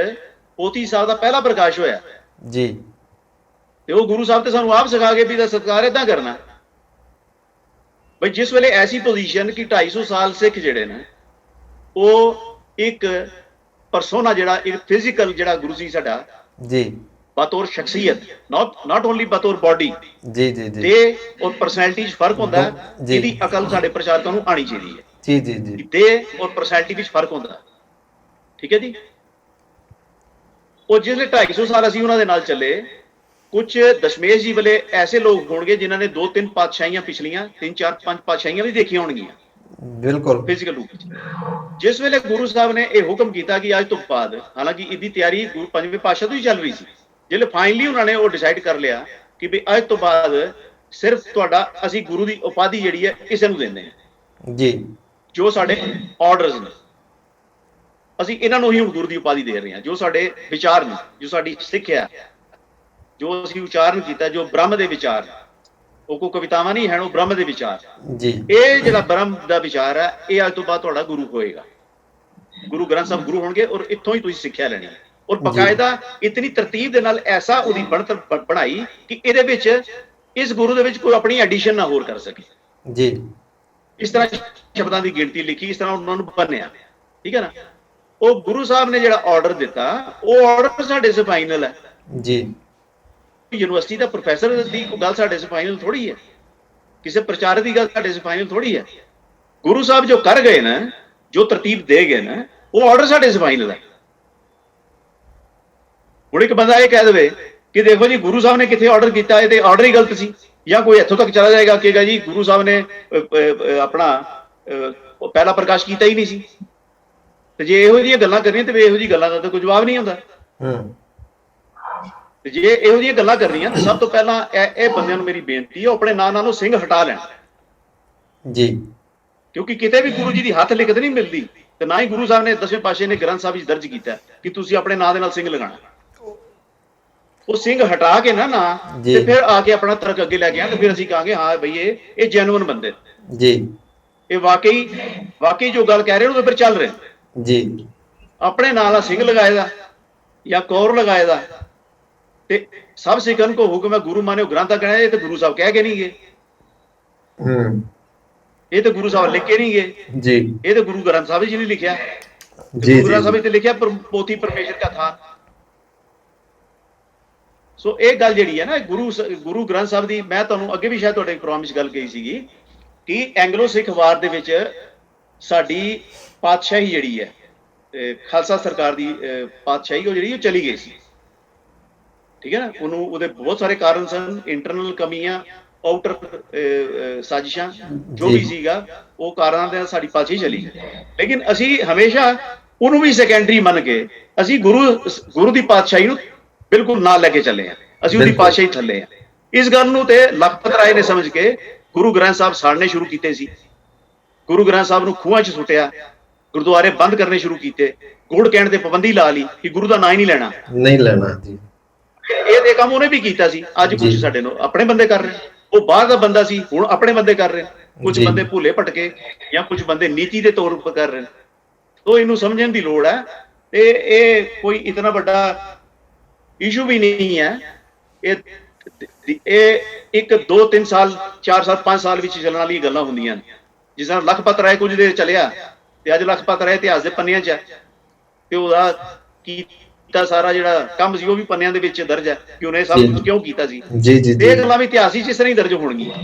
ਪੋਥੀ ਸਾਹਿਬ ਦਾ ਪਹਿਲਾ ਪ੍ਰਕਾਸ਼ ਹੋਇਆ ਜੀ, ਤੇ ਉਹ ਗੁਰੂ ਸਾਹਿਬ ਤੇ ਸਾਨੂੰ ਆਪ ਸਿਖਾ ਗਏ ਵੀ ਦਾ ਸਤਿਕਾਰ ਏਦਾਂ ਕਰਨਾ। ਬਈ ਜਿਸ ਵੇਲੇ ਐਸੀ ਪੋਜੀਸ਼ਨ ਕਿ 250 ਸਾਲ ਸਿੱਖ ਜਿਹੜੇ ਨੇ ਉਹ ਇੱਕ ਪਰਸੋਨਾ ਜਿਹੜਾ ਇੱਕ ਫਿਜ਼ੀਕਲ ਜਿਹੜਾ ਗੁਰੂ ਸੀ ਸਾਡਾ ਜੀ, ਬਤੌਰ ਸ਼ਖਸੀਅਤ, ਨਾਟ ਓਨਲੀ ਬਤੌਰ ਬਾਡੀ ਜੀ ਜੀ ਜੀ, ਤੇ ਉਹ ਪਰਸਨੈਲਿਟੀ 'ਚ ਫਰਕ ਹੁੰਦਾ ਹੈ। ਜਿਹਦੀ ਅਕਲ ਸਾਡੇ ਪ੍ਰਚਾਰਕਾਂ ਨੂੰ ਆਣੀ ਚਾਹੀਦੀ ਹੈ ਜੀ ਜੀ ਜੀ। ਤੇ ਔਰ ਪਰਸਨੈਲਿਟੀ ਵਿੱਚ ਫਰਕ ਹੁੰਦਾ, ਠੀਕ ਹੈ ਜੀ। ਉਹ ਜਿਹੜੇ 250 ਸਾਲ ਅਸੀਂ ਉਹਨਾਂ ਦੇ ਨਾਲ ਚੱਲੇ, ਕੁਝ ਦਸ਼ਮੇਸ਼ ਜੀ ਵਾਲੇ ਐਸੇ ਲੋਕ ਹੋਣਗੇ ਜਿਨ੍ਹਾਂ ਨੇ 2-3 ਪਾਤਸ਼ਾਹੀਆਂ ਪਿਛਲੀਆਂ 3-4-5 ਪਾਤਸ਼ਾਹੀਆਂ ਵੀ ਦੇਖੀਆਂ ਹੋਣਗੀਆਂ ਬਿਲਕੁਲ ਫਿਜ਼ੀਕਲ ਰੂਪ ਵਿੱਚ। ਜਿਸ ਵੇਲੇ ਗੁਰੂ ਸਾਹਿਬ ਨੇ ਇਹ ਹੁਕਮ ਕੀਤਾ ਕਿ ਅੱਜ ਤੋਂ ਬਾਅਦ, ਹਾਲਾਂਕਿ ਇਹਦੀ ਤਿਆਰੀ ਗੁਰੂ ਪੰਜਵੇਂ ਪਾਤਸ਼ਾਹ ਤੋਂ ਹੀ ਚੱਲ ਰਹੀ ਸੀ, ਜਿਹੜੇ ਫਾਈਨਲੀ ਉਹਨਾਂ ਨੇ ਉਹ ਡਿਸਾਈਡ ਕਰ ਲਿਆ ਕਿ ਵੀ ਅੱਜ ਤੋਂ ਬਾਅਦ ਸਿਰਫ ਤੁਹਾਡਾ ਅਸੀਂ ਗੁਰੂ ਦੀ ਉਪਾਧੀ ਜਿਹੜੀ ਹੈ ਕਿਸੇ ਨੂੰ ਦਿੰਦੇ ਹਾਂ ਜੀ, ਜੋ ਸਾਡੇ ਆਰਡਰਸ ਨੇ। ਅਸੀਂ ਇਹਨਾਂ ਨੂੰ ਹੀ ਹੁਣ ਗੁਰੂ ਦੀ ਉਪਾਧੀ ਦੇ ਰਹੇ ਹਾਂ। ਜੋ ਸਾਡੇ ਵਿਚਾਰ ਨੇ, ਜੋ ਸਾਡੀ ਸਿੱਖਿਆ, ਜੋ ਅਸੀਂ ਉਚਾਰਨ ਕੀਤਾ, ਜੋ ਬ੍ਰਹਮ ਦੇ ਵਿਚਾਰ, ਉਹ ਕੋਈ ਕਵਿਤਾਵਾਂ ਨਹੀਂ ਹਨ, ਉਹ ਬ੍ਰਹਮ ਦੇ ਵਿਚਾਰ ਜੀ। ਇਹ ਜਿਹੜਾ ਬ੍ਰਹਮ ਦਾ ਵਿਚਾਰ ਹੈ, ਇਹ ਅੱਜ ਤੋਂ ਬਾਅਦ ਤੁਹਾਡਾ ਗੁਰੂ ਹੋਏਗਾ। ਗੁਰੂ ਗ੍ਰੰਥ ਸਾਹਿਬ ਗੁਰੂ ਹੋਣਗੇ ਔਰ ਇੱਥੋਂ ਹੀ ਤੁਸੀਂ ਸਿੱਖਿਆ ਲੈਣੀ ਹੈ। ਔਰ ਬਕਾਇਦਾ ਇਤਨੀ ਤਰਤੀਬ ਦੇ ਨਾਲ ਐਸਾ ਉਹਦੀ ਬਣਤਰ ਬਣਾਈ ਕਿ ਇਹਦੇ ਵਿੱਚ ਇਸ ਗੁਰੂ ਦੇ ਵਿੱਚ ਕੋਈ ਆਪਣੀ ਐਡੀਸ਼ਨ ਨਾ ਹੋਰ ਕਰ ਸਕੇ ਜੀ। ਇਸ ਤਰ੍ਹਾਂ ਸ਼ਬਦਾਂ ਦੀ ਗਿਣਤੀ ਲਿਖੀ, ਇਸ ਤਰ੍ਹਾਂ ਉਹਨਾਂ ਨੂੰ ਬੰਨਿਆ, ਠੀਕ ਹੈ ਨਾ। ਉਹ ਗੁਰੂ ਸਾਹਿਬ ਨੇ ਜਿਹੜਾ ਆਰਡਰ ਦਿੱਤਾ, ਉਹ ਆਰਡਰ ਸਾਡੇ ਸੇ ਫਾਈਨਲ ਹੈ ਜੀ। ਯੂਨੀਵਰਸਿਟੀ ਦਾ ਪ੍ਰੋਫੈਸਰ ਦੀ ਗੱਲ ਸਾਡੇ ਸੇ ਫਾਈਨਲ ਥੋੜੀ ਹੈ, ਕਿਸੇ ਪ੍ਰਚਾਰਕ ਦੀ ਗੱਲ ਸਾਡੇ ਸੇ ਫਾਈਨਲ ਥੋੜੀ ਹੈ। ਗੁਰੂ ਸਾਹਿਬ ਜੋ ਕਰ ਗਏ ਨਾ, ਜੋ ਤਰਤੀਬ ਦੇ ਗਏ ਨਾ, ਉਹ ਆਰਡਰ ਸਾਡੇ ਸੇ ਫਾਈਨਲ ਹੈ। ਹੁਣ ਇੱਕ ਬੰਦਾ ਇਹ ਕਹਿ ਦੇਵੇ ਕਿ ਦੇਖੋ ਜੀ ਗੁਰੂ ਸਾਹਿਬ ਨੇ ਕਿੱਥੇ ਆਰਡਰ ਕੀਤਾ, ਇਹ ਤੇ ਆਰਡਰ ਹੀ ਗਲਤ ਸੀ, ਜਾਂ ਕੋਈ ਇੱਥੋਂ ਤੱਕ ਚਲਾ ਜਾਏਗਾ ਕਹੇਗਾ ਜੀ ਗੁਰੂ ਸਾਹਿਬ ਨੇ ਆਪਣਾ ਪਹਿਲਾ ਪ੍ਰਕਾਸ਼ ਕੀਤਾ ਹੀ ਨਹੀਂ ਸੀ। ਤੇ ਜੇ ਇਹੋ ਜਿਹੀਆਂ ਗੱਲਾਂ ਕਰਨੀਆਂ ਤੇ ਇਹੋ ਜਿਹੀ ਗੱਲਾਂ ਦਾ ਤਾਂ ਕੋਈ ਜਵਾਬ ਨਹੀਂ ਹੁੰਦਾ। ਤੇ ਜੇ ਇਹੋ ਜਿਹੀਆਂ ਗੱਲਾਂ ਕਰਨੀਆਂ ਤਾਂ ਸਭ ਤੋਂ ਪਹਿਲਾਂ ਇਹ ਬੰਦਿਆਂ ਨੂੰ ਮੇਰੀ ਬੇਨਤੀ ਹੈ, ਉਹ ਆਪਣੇ ਨਾਂ ਨਾਲੋਂ ਸਿੰਘ ਹਟਾ ਲੈਣ ਜੀ। ਕਿਉਂਕਿ ਕਿਤੇ ਵੀ ਗੁਰੂ ਜੀ ਦੀ ਹੱਥ ਲਿਖਤ ਨਹੀਂ ਮਿਲਦੀ, ਤੇ ਨਾ ਹੀ ਗੁਰੂ ਸਾਹਿਬ ਨੇ 10ਵੇਂ ਪਾਤਸ਼ਾਹ ਨੇ ਗ੍ਰੰਥ ਸਾਹਿਬ ਵਿੱਚ ਦਰਜ ਕੀਤਾ ਕਿ ਤੁਸੀਂ ਆਪਣੇ ਨਾਂ ਦੇ ਨਾਲ ਸਿੰਘ ਲਗਾਣਾ। ਉਹ ਸਿੰਘ ਹਟਾ ਕੇ ਨਾ ਤੇ ਫਿਰ ਆ ਕੇ ਆਪਣਾ ਤਰਕ ਅੱਗੇ ਲੈ ਕੇ ਆ, ਤੇ ਫਿਰ ਅਸੀਂ ਕਹਾਂਗੇ ਹਾਂ ਬਈ ਇਹ ਜੈਨੂਇਨ ਬੰਦੇ ਜੀ, ਇਹ ਵਾਕਈ ਜੋ ਗੱਲ ਕਹਿ ਰਹੇ ਨੇ ਉਹ ਫਿਰ ਚੱਲ ਰਹੇ ਜੀ। ਆਪਣੇ ਨਾਂ ਦਾ ਸਿੰਘ ਲਗਾਏ ਦਾ ਜਾਂ ਕੌਰ ਲਗਾਏ ਦਾ, ਤੇ ਸਭ ਸਿੱਖਾਂ ਕੋ ਹੁਕਮ ਹੈ ਗੁਰੂ ਮਾਨਿਓ ਗ੍ਰੰਥ ਕਹਿਣਾ, ਇਹ ਤੇ ਗੁਰੂ ਸਾਹਿਬ ਕਹਿ ਕੇ ਨਹੀਂ ਗਏ, ਇਹ ਤੇ ਗੁਰੂ ਸਾਹਿਬ ਲਿਖ ਕੇ ਨਹੀਂ ਗਏ ਜੀ। ਇਹ ਤੇ ਗੁਰੂ ਗ੍ਰੰਥ ਸਾਹਿਬ ਜੀ ਨੇ ਲਿਖਿਆ ਜੀ। ਗੁਰੂ ਗ੍ਰੰਥ ਸਾਹਿਬ ਤੇ ਲਿਖਿਆ ਪੋਥੀ ਪਰਮੇਸ਼ਰ ਦਾ ਥਾਨ। ਸੋ ਇਹ ਗੱਲ ਜਿਹੜੀ ਹੈ ਨਾ ਗੁਰੂ ਗ੍ਰੰਥ ਸਾਹਿਬ ਦੀ, ਮੈਂ ਤੁਹਾਨੂੰ ਅੱਗੇ ਵੀ ਸ਼ਾਇਦ ਤੁਹਾਡੇ ਪ੍ਰੋਗਰਾਮ ਵਿੱਚ ਗੱਲ ਕਹੀ ਸੀਗੀ ਕਿ ਐਂਗਲੋ ਸਿੱਖ ਵਾਰ ਦੇ ਵਿੱਚ ਸਾਡੀ ਪਾਤਸ਼ਾਹੀ ਜਿਹੜੀ ਹੈ, ਖਾਲਸਾ ਸਰਕਾਰ ਦੀ ਪਾਤਸ਼ਾਹੀ, ਉਹ ਜਿਹੜੀ ਉਹ ਚਲੀ ਗਈ ਸੀ, ਠੀਕ ਹੈ ਨਾ। ਉਹਦੇ ਬਹੁਤ ਸਾਰੇ ਕਾਰਨ ਸਨ, ਇੰਟਰਨਲ ਕਮੀਆਂ, ਆਊਟਰ ਸਾਜ਼ਿਸ਼ਾਂ, ਜੋ ਵੀ ਸੀਗਾ, ਉਹ ਕਾਰਨਾਂ ਦੇ ਨਾਲ ਸਾਡੀ ਪਾਤਸ਼ਾਹੀ ਚਲੀ ਗਈ। ਲੇਕਿਨ ਅਸੀਂ ਹਮੇਸ਼ਾ ਉਹਨੂੰ ਵੀ ਸੈਕੰਡਰੀ ਮੰਨ ਕੇ ਅਸੀਂ ਗੁਰੂ ਦੀ ਪਾਤਸ਼ਾਹੀ ਨੂੰ ਬਿਲਕੁਲ ਨਾਲ ਲੈ ਕੇ ਚੱਲੇ ਆ, ਅਸੀਂ ਉਹਦੀ ਪਾਤਸ਼ਾਹੀ ਥੱਲੇ ਆ। ਇਸ ਗੱਲ ਨੂੰ ਤੇ ਲਖਪਤ ਰਾਏ ਨੇ ਸਮਝ ਕੇ ਗੁਰੂ ਗ੍ਰੰਥ ਸਾਹਿਬ ਸਾੜਨੇ ਸ਼ੁਰੂ ਕੀਤੇ ਸੀ, ਗੁਰੂ ਗ੍ਰੰਥ ਸਾਹਿਬ ਨੂੰ ਖੂਹਾਂ 'ਚ ਸੁੱਟਿਆ, ਗੁਰਦੁਆਰੇ ਬੰਦ ਕਰਨੇ ਸ਼ੁਰੂ ਕੀਤੇ, ਗੁੜ ਕਹਿਣ ਤੇ ਪਾਬੰਦੀ ਲਾ ਲਈ ਕਿ ਗੁਰੂ ਦਾ ਨਾਂ ਹੀ ਨਹੀਂ ਲੈਣਾ ਜੀ। ਇਹ ਕੰਮ ਉਹਨੇ ਵੀ ਕੀਤਾ ਸੀ। ਅੱਜ ਕੁਝ ਸਾਡੇ ਨੂੰ ਆਪਣੇ ਬੰਦੇ ਕਰ ਰਹੇ, ਉਹ ਬਾਹਰ ਦਾ ਬੰਦਾ ਸੀ, ਹੁਣ ਆਪਣੇ ਬੰਦੇ ਕਰ ਰਹੇ। ਕੁਝ ਬੰਦੇ ਭੁੱਲੇ ਭਟਕੇ ਜਾਂ ਕੁਝ ਬੰਦੇ ਨੀਤੀ ਦੇ ਤੌਰ ਉੱਪਰ ਕਰ ਰਹੇ। ਤੋ ਇਹਨੂੰ ਸਮਝਣ ਦੀ ਲੋੜ ਹੈ। ਤੇ ਇਹ ਕੋਈ ਇਤਨਾ ਵੱਡਾ ਇਸ਼ੂ ਵੀ ਨਹੀਂ ਹੈ। ਇਹ 1 2 3 ਸਾਲ 4 ਸਾਲ 5 ਸਾਲ ਵਿੱਚ ਚੱਲਣ ਵਾਲੀ ਗੱਲਾਂ ਹੁੰਦੀਆਂ ਨੇ। ਜਿਸ ਤਰ੍ਹਾਂ ਲਖਪਤ ਰਾਏ ਕੁਝ ਦੇਰ ਚੱਲਿਆ ਤੇ ਅੱਜ ਲਖਪਤ ਰਾਏ ਇਤਿਹਾਸ ਦੇ ਪੰਨਿਆਂ 'ਚ ਹੈ, ਤੇ ਉਹਦਾ ਕੀਤਾ ਸਾਰਾ ਜਿਹੜਾ ਕੰਮ ਸੀ ਉਹ ਵੀ ਪੰਨਿਆਂ ਦੇ ਵਿੱਚ ਦਰਜ ਹੈ ਕਿ ਉਹਨੇ ਸਭ ਕੁਝ ਕਿਉਂ ਕੀਤਾ ਸੀ। ਇਹ ਗੱਲਾਂ ਵੀ ਇਤਿਹਾਸ ਵਿੱਚ ਇਸ ਤਰ੍ਹਾਂ ਹੀ ਦਰਜ ਹੋਣਗੀਆਂ।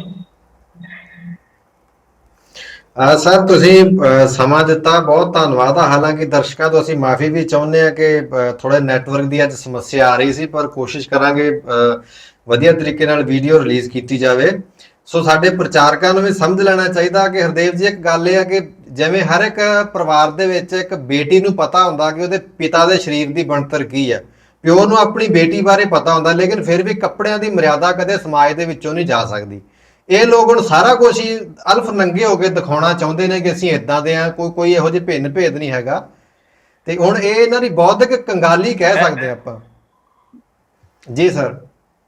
ਸਰ ਤੁਸੀਂ ਸਮਾਂ ਦਿੱਤਾ, ਬਹੁਤ ਧੰਨਵਾਦ ਆ। ਹਾਲਾਂਕਿ ਦਰਸ਼ਕਾਂ ਤੋਂ ਅਸੀਂ ਮਾਫੀ ਵੀ ਚਾਹੁੰਦੇ ਆ ਕਿ ਥੋੜੇ ਨੈਟਵਰਕ ਦੀ ਅੱਜ ਸਮੱਸਿਆ ਆ ਰਹੀ ਸੀ, ਪਰ ਕੋਸ਼ਿਸ਼ ਕਰਾਂਗੇ ਵਧੀਆ ਤਰੀਕੇ ਨਾਲ ਵੀਡੀਓ ਰਿਲੀਜ਼ ਕੀਤੀ ਜਾਵੇ। ਸੋ ਸਾਡੇ ਪ੍ਰਚਾਰਕਾਂ ਨੂੰ ਵੀ ਸਮਝ ਲੈਣਾ ਚਾਹੀਦਾ ਕਿ ਹਰਦੇਵ ਜੀ, ਇੱਕ ਗੱਲ ਇਹ ਆ ਕਿ ਜਿਵੇਂ ਹਰ ਇੱਕ ਪਰਿਵਾਰ ਦੇ ਵਿੱਚ ਇੱਕ ਬੇਟੀ ਨੂੰ ਪਤਾ ਹੁੰਦਾ ਕਿ ਉਹਦੇ ਪਿਤਾ ਦੇ ਸਰੀਰ ਦੀ ਬਣਤਰ ਕੀ ਹੈ, ਪਿਓ ਨੂੰ ਆਪਣੀ ਬੇਟੀ ਬਾਰੇ ਪਤਾ ਹੁੰਦਾ, ਲੇਕਿਨ ਫਿਰ ਵੀ ਕੱਪੜਿਆਂ ਦੀ ਮਰਿਆਦਾ ਕਦੇ ਸਮਾਜ ਦੇ ਵਿੱਚੋਂ ਨਹੀਂ ਜਾ ਸਕਦੀ। ਇਹ ਲੋਕ ਹੁਣ ਸਾਰਾ ਕੁਝ ਹੀ ਅਲਫ ਨੰਗੇ ਹੋ ਕੇ ਦਿਖਾਉਣਾ ਚਾਹੁੰਦੇ ਨੇ ਕਿ ਅਸੀਂ ਇਦਾਂ ਦੇ ਆ, ਕੋਈ ਇਹੋ ਜਿਹੇ ਭਿੰਨ ਭੇਦ ਨਹੀਂ ਹੈਗਾ। ਤੇ ਹੁਣ ਇਹ ਇਹਨਾਂ ਦੀ ਬੌਧਿਕ ਕੰਗਾਲੀ ਕਹਿ ਸਕਦੇ ਆਪਾਂ। ਜੀ ਸਰ,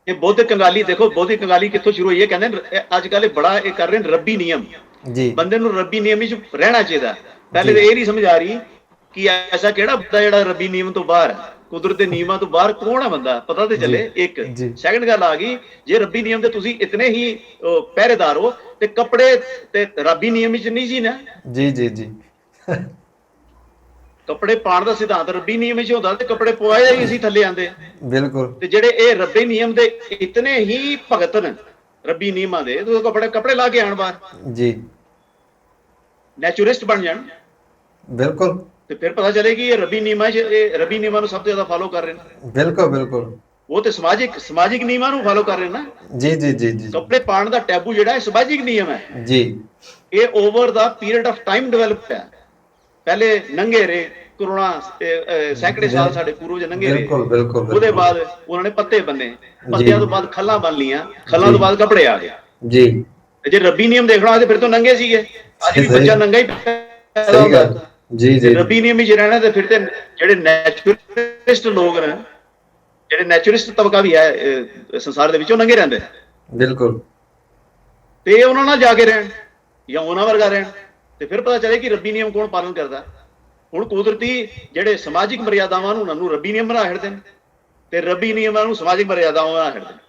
ਇਹ ਬੌਧਿਕ ਕੰਗਾਲੀ ਦੇਖੋ, ਬੌਧਿਕ ਕੰਗਾਲੀ ਕਿੱਥੋਂ ਸ਼ੁਰੂ ਹੋਈ ਹੈ? ਕਹਿੰਦੇ ਅੱਜ ਕੱਲ੍ਹ ਬੜਾ ਇਹ ਕਰ ਰਹੇ ਨੇ ਰੱਬੀ ਨਿਯਮ ਜੀ। ਬੰਦੇ ਨੂੰ ਰੱਬੀ ਨਿਯਮ ਵਿੱਚ ਰਹਿਣਾ ਚਾਹੀਦਾ। ਪਹਿਲੇ ਤਾਂ ਇਹ ਨਹੀਂ ਸਮਝ ਆ ਰਹੀ ਕਿ ਐਸਾ ਕਿਹੜਾ ਬੰਦਾ ਜਿਹੜਾ ਰੱਬੀ ਨਿਯਮ ਤੋਂ ਬਾਹਰ, ਕੁਦਰਤ ਦੇ ਨਿਯਮਾਂ ਤੋਂ ਬਾਹਰ ਕੌਣ ਹੈ ਬੰਦਾ, ਪਤਾ ਤੇ ਚੱਲੇ। ਇੱਕ ਸੈਕੰਡ ਗੱਲ ਆ ਗਈ, ਜੇ ਰੱਬੀ ਨਿਯਮ ਦੇ ਤੁਸੀਂ ਇਤਨੇ ਹੀ ਪਹਿਰੇਦਾਰ ਹੋ ਤੇ ਕੱਪੜੇ ਤੇ ਰੱਬੀ ਨਿਯਮ ਵਿੱਚ ਨਹੀਂ ਸੀ ਨਾ। ਜੀ ਜੀ ਜੀ, ਕੱਪੜੇ ਪਾਉਣ ਦਾ ਸਿਧਾਂਤ ਰੱਬੀ ਨਿਯਮ ਵਿੱਚ ਹੁੰਦਾ ਤੇ ਕੱਪੜੇ ਪਵਾਏ ਹੀ ਅਸੀਂ ਥੱਲੇ ਆਂਦੇ। ਬਿਲਕੁਲ। ਤੇ ਜਿਹੜੇ ਇਹ ਰੱਬੀ ਨਿਯਮ ਦੇ ਇਤਨੇ ਹੀ ਭਗਤ ਨੇ ਰੱਬੀ ਨਿਯਮਾਂ ਦੇ, ਤੁਸੀਂ ਕੱਪੜੇ ਲਾ ਕੇ ਆਣ ਬਾਹਰ ਜੀ, ਨੈਚੁਰਿਸਟ ਬਣ ਜਾਣ। ਬਿਲਕੁਲ। ਤੇ ਫਿਰ ਪਤਾ ਚੱਲੇਗੀ ਇਹ ਰੱਬੀ ਨਿਯਮਾਂ ਨੂੰ ਸਭ ਤੋਂ ਜ਼ਿਆਦਾ ਫਾਲੋ ਕਰ ਰਹੇ ਨੇ। ਬਿਲਕੁਲ ਬਿਲਕੁਲ। ਉਹ ਤੇ ਸਮਾਜਿਕ ਨਿਯਮਾਂ ਨੂੰ ਫਾਲੋ ਕਰ ਰਹੇ ਨਾ। ਜੀ ਜੀ ਜੀ ਜੀ। ਕੱਪੜੇ ਪਾਉਣ ਦਾ ਟੈਬੂ ਜਿਹੜਾ ਹੈ ਸਮਾਜਿਕ ਨਿਯਮ ਹੈ ਜੀ। ਇਹ over the period of time develop ਹੈ। ਪਹਿਲੇ ਨੰਗੇ ਰਹੇ, ਕਰੋਨਾ ਸੈਂਕੜੇ ਸਾਲ ਸਾਡੇ ਪੂਰਵਜ ਨੰਗੇ ਰਹੇ। ਉਹਦੇ ਬਾਅਦ ਉਹਨਾਂ ਨੇ ਪੱਤੇ ਬੰਨੇ, ਪੱਤਿਆਂ ਤੋਂ ਬਾਅਦ ਖੱਲਾਂ ਬੰਨ ਲੀਆਂ, ਖੱਲਾਂ ਤੋਂ ਬਾਅਦ ਕੱਪੜੇ ਆ ਗਏ। ਜੀ। ਤੇ ਜੇ ਰੱਬੀ ਨਿਯਮ ਦੇਖਣਾ ਹੋਵੇ ਤੇ ਫਿਰ ਤਾਂ ਨੰਗੇ ਸੀਗੇ, ਅੱਜ ਵੀ ਬੱਚਾ ਨੰਗਾ ਹੀ ਪੈਦਾ ਹੁੰਦਾ। ਜੀ ਜੀ ਰੱਬੀ ਨਿਯਮ ਵਿੱਚ ਰਹਿਣਾ ਤੇ ਫਿਰ ਤੇ ਜਿਹੜੇ ਨੈਚੁਰਲਿਸਟ ਲੋਕ ਨੇ, ਜਿਹੜੇ ਨੈਚੁਰਲਿਸਟ ਤਬਕਾ ਵੀ ਹੈ ਸੰਸਾਰ ਦੇ ਵਿੱਚ, ਉਹ ਨੰਗੇ ਰਹਿੰਦੇ। ਬਿਲਕੁਲ। ਤੇ ਉਹਨਾਂ ਨਾਲ ਜਾ ਕੇ ਰਹਿਣ ਜਾਂ ਉਹਨਾਂ ਵਰਗਾ ਰਹਿਣ, ਤੇ ਫਿਰ ਪਤਾ ਚੱਲੇ ਕਿ ਰੱਬੀ ਨਿਯਮ ਕੌਣ ਪਾਲਣ ਕਰਦਾ। ਹੁਣ ਕੁਦਰਤੀ ਜਿਹੜੇ ਸਮਾਜਿਕ ਮਰਿਆਦਾਵਾਂ ਨੂੰ ਉਹਨਾਂ ਨੂੰ ਰੱਬੀ ਨਿਯਮ ਬਣਾ ਛੱਡਦੇ ਨੇ, ਤੇ ਰੱਬੀ ਨਿਯਮਾਂ ਨੂੰ ਸਮਾਜਿਕ ਮਰਿਆਦਾਵਾਂ ਬਣਾ ਛੱਡਦੇ ਨੇ।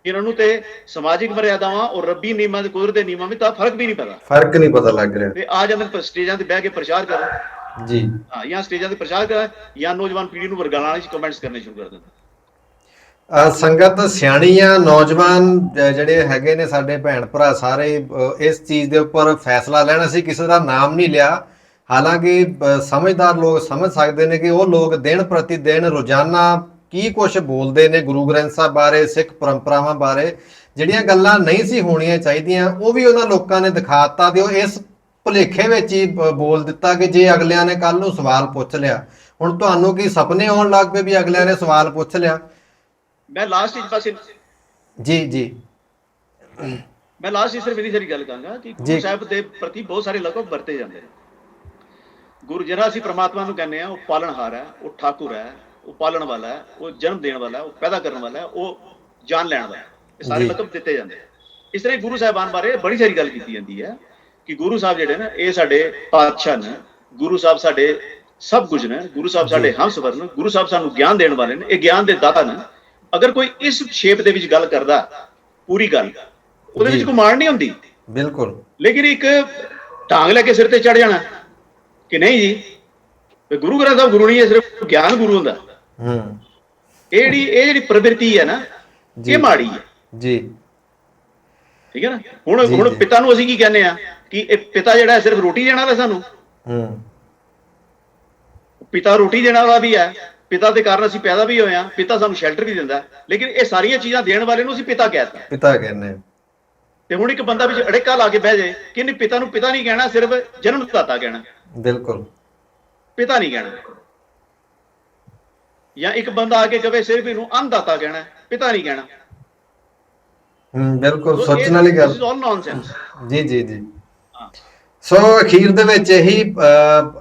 ਇਹਨਾਂ ਨੂੰ ਤੇ ਸਮਾਜਿਕ ਮਰਿਆਦਾਵਾਂ ਔਰ ਰੱਬੀ ਨਿਯਮਾਂ ਦੇ, ਕੁਦਰਤ ਦੇ ਨਿਯਮਾਂ ਵਿੱਚ ਤਾਂ ਫਰਕ ਵੀ ਨਹੀਂ ਪਤਾ, ਫਰਕ ਨਹੀਂ ਪਤਾ ਲੱਗ ਰਿਹਾ। ਤੇ ਆ ਜਾਂਦੇ ਸਟੇਜਾਂ ਤੇ ਬਹਿ ਕੇ ਪ੍ਰਚਾਰ ਕਰਨ ਜੀ, ਹਾਂ, ਜਾਂ ਸਟੇਜਾਂ ਤੇ ਪ੍ਰਚਾਰ ਕਰਨ, ਜਾਂ ਨੌਜਵਾਨ ਪੀੜ੍ਹੀ ਨੂੰ ਵਰਗਾਉਣ ਵਾਲੇ ਕਮੈਂਟਸ ਕਰਨੇ ਸ਼ੁਰੂ ਕਰ ਦਿੰਦੇ। ਸੰਗਤ ਸਿਆਣੀ ਆ, ਨੌਜਵਾਨ ਜਿਹੜੇ ਹੈਗੇ ਨੇ ਸਾਡੇ ਭੈਣ ਭਰਾ ਸਾਰੇ ਇਸ ਚੀਜ਼ ਦੇ ਉੱਪਰ ਫੈਸਲਾ ਲੈਣਾ ਸੀ, ਕਿਸੇ ਦਾ ਨਾਮ ਨਹੀਂ ਲਿਆ। ਹਾਲਾਂਕਿ ਸਮਝਦਾਰ ਲੋਕ ਸਮਝ ਸਕਦੇ ਨੇ ਕਿ ਉਹ ਲੋਕ ਦਿਨ ਪ੍ਰਤੀ ਦਿਨ ਰੋਜ਼ਾਨਾ ਕੀ ਕੁਝ ਬੋਲਦੇ ਨੇ ਗੁਰੂ ਗ੍ਰੰਥ ਸਾਹਿਬ ਬਾਰੇ, ਸਿੱਖ ਪਰੰਪਰਾਵਾਂ ਬਾਰੇ। ਜਿਹੜੀਆਂ ਗੱਲਾਂ ਨਹੀਂ ਸੀ ਹੋਣੀਆਂ ਚਾਹੀਦੀਆਂ ਉਹ ਵੀ ਉਹਨਾਂ ਲੋਕਾਂ ਨੇ ਦਿਖਾਤਾ, ਤੇ ਉਹ ਇਸ ਭੁਲੇਖੇ ਵਿੱਚ ਹੀ ਬੋਲ ਦਿੱਤਾ ਕਿ ਜੇ ਅਗਲਿਆਂ ਨੇ ਕੱਲ ਨੂੰ ਸਵਾਲ ਪੁੱਛ ਲਿਆ। ਹੁਣ ਤੁਹਾਨੂੰ ਕੀ ਸੁਪਨੇ ਆਉਣ ਲੱਗ ਪਏ ਵੀ ਅਗਲਿਆਂ ਨੇ ਸਵਾਲ ਪੁੱਛ ਲਿਆ? ਮੈਂ ਲਾਸਟ ਵਿੱਚ ਪਾਸੇ ਜੀ ਮੈਂ ਲਾਸਟ ਇਸ ਮੇਰੀ ਸਾਰੀ ਗੱਲ ਕਹਾਂਗਾ ਕਿ ਗੁਰੂ ਸਾਹਿਬ ਦੇ ਪ੍ਰਤੀ ਬਹੁਤ ਸਾਰੇ ਲਫ਼ਜ਼ ਵਰਤੇ ਜਾਂਦੇ ਨੇ। ਗੁਰੂ ਜਿਹੜਾ ਅਸੀਂ ਪ੍ਰਮਾਤਮਾ ਨੂੰ ਕਹਿੰਦੇ ਆ, ਉਹ ਪਾਲਣਹਾਰ ਹੈ, ਉਹ ਠਾਕੁਰ ਹੈ, ਉਹ ਪਾਲਣ ਵਾਲਾ ਹੈ, ਉਹ ਜਨਮ ਦੇਣ ਵਾਲਾ ਹੈ, ਉਹ ਪੈਦਾ ਕਰਨ ਵਾਲਾ ਹੈ, ਉਹ ਜਾਨ ਲੈਣ ਵਾਲਾ ਹੈ। ਇਹ ਸਾਰੇ ਲਫ਼ਜ਼ ਦਿੱਤੇ ਜਾਂਦੇ। ਇਸ ਤਰ੍ਹਾਂ ਗੁਰੂ ਸਾਹਿਬਾਨ ਬਾਰੇ ਬੜੀ ਸਾਰੀ ਗੱਲ ਕੀਤੀ ਜਾਂਦੀ ਹੈ ਕਿ ਗੁਰੂ ਸਾਹਿਬ ਜਿਹੜੇ ਨੇ ਇਹ ਸਾਡੇ ਪਾਤਸ਼ਾਹ ਨੇ, ਗੁਰੂ ਸਾਹਿਬ ਸਾਡੇ ਸਭ ਕੁਝ ਨੇ, ਗੁਰੂ ਸਾਹਿਬ ਸਾਡੇ ਹਮਸਫਰ ਨੇ, ਗੁਰੂ ਸਾਹਿਬ ਸਾਨੂੰ ਗਿਆਨ ਦੇਣ ਵਾਲੇ ਨੇ, ਇਹ ਗਿਆਨ ਦੇ ਦਾਤਾ ਨੇ। ਅਗਰ ਕੋਈ ਇਸ ਸ਼ੇਪ ਦੇ ਵਿੱਚ ਗੱਲ ਕਰਦਾ ਪੂਰੀ ਗੱਲ, ਉਹਦੇ ਵਿੱਚ ਕੋਈ ਮਾਣ ਨਹੀਂ ਹੁੰਦੀ। ਬਿਲਕੁਲ। ਲੇਕਿਨ ਇੱਕ ਢਾਂਗ ਲੈ ਕੇ ਸਿਰ ਤੇ ਚੜ ਜਾਣਾ ਕਿ ਨਹੀਂ ਜੀ ਗੁਰੂ ਗ੍ਰੰਥ ਸਾਹਿਬ ਗੁਰੂ ਨਹੀਂ ਹੈ, ਸਿਰਫ ਗਿਆਨ ਗੁਰੂ ਹੁੰਦਾ। ਇਹ ਜਿਹੜੀ ਪ੍ਰਵਿਰਤੀ ਹੈ ਨਾ, ਇਹ ਮਾੜੀ ਹੈ ਜੀ। ਠੀਕ ਹੈ ਨਾ। ਹੁਣ ਪਿਤਾ ਨੂੰ ਅਸੀਂ ਕੀ ਕਹਿੰਦੇ ਆ ਕਿ ਇਹ ਪਿਤਾ ਜਿਹੜਾ ਸਿਰਫ ਰੋਟੀ ਦੇਣ ਵਾਲਾ ਸਾਨੂੰ, ਪਿਤਾ ਰੋਟੀ ਦੇਣ ਵਾਲਾ ਵੀ ਹੈ, ਪਿਤਾ ਦੇ ਕਾਰਨ ਅਸੀਂ ਪੈਦਾ ਵੀ ਹੋਏ ਆ, ਪਿਤਾ ਸਾਨੂੰ ਸ਼ੈਲਟਰ ਵੀ ਦਿੰਦਾ, ਲੇਕਿਨ ਇਹ ਸਾਰੀਆਂ ਚੀਜ਼ਾਂ ਦੇਣ ਵਾਲੇ ਨੂੰ ਅਸੀਂ ਪਿਤਾ ਕਹਿਤਾ, ਪਿਤਾ ਕਹਿੰਦੇ। ਤੇ ਹੁਣ ਇੱਕ ਬੰਦਾ ਵਿੱਚ ਅੜੇਕਾ ਲਾ ਕੇ ਬਹਿ ਜਾਏ ਕਿ ਨਹੀਂ, ਪਿਤਾ ਨੂੰ ਪਿਤਾ ਨਹੀਂ ਕਹਿਣਾ, ਸਿਰਫ ਜਨਮ ਦਾਤਾ ਕਹਿਣਾ। ਬਿਲਕੁਲ, ਪਿਤਾ ਨਹੀਂ ਕਹਿਣਾ। ਜਾਂ ਇੱਕ ਬੰਦਾ ਆ ਕੇ ਕਵੇ ਸਿਰਫ ਇਹਨੂੰ ਅੰਨਦਾਤਾ ਕਹਿਣਾ, ਪਿਤਾ ਨਹੀਂ ਕਹਿਣਾ। ਬਿਲਕੁਲ ਸੋਚਣ ਵਾਲੀ ਗੱਲ। ਜੀ। ਸੋ ਅਖੀਰ ਦੇ ਵਿੱਚ ਇਹੀ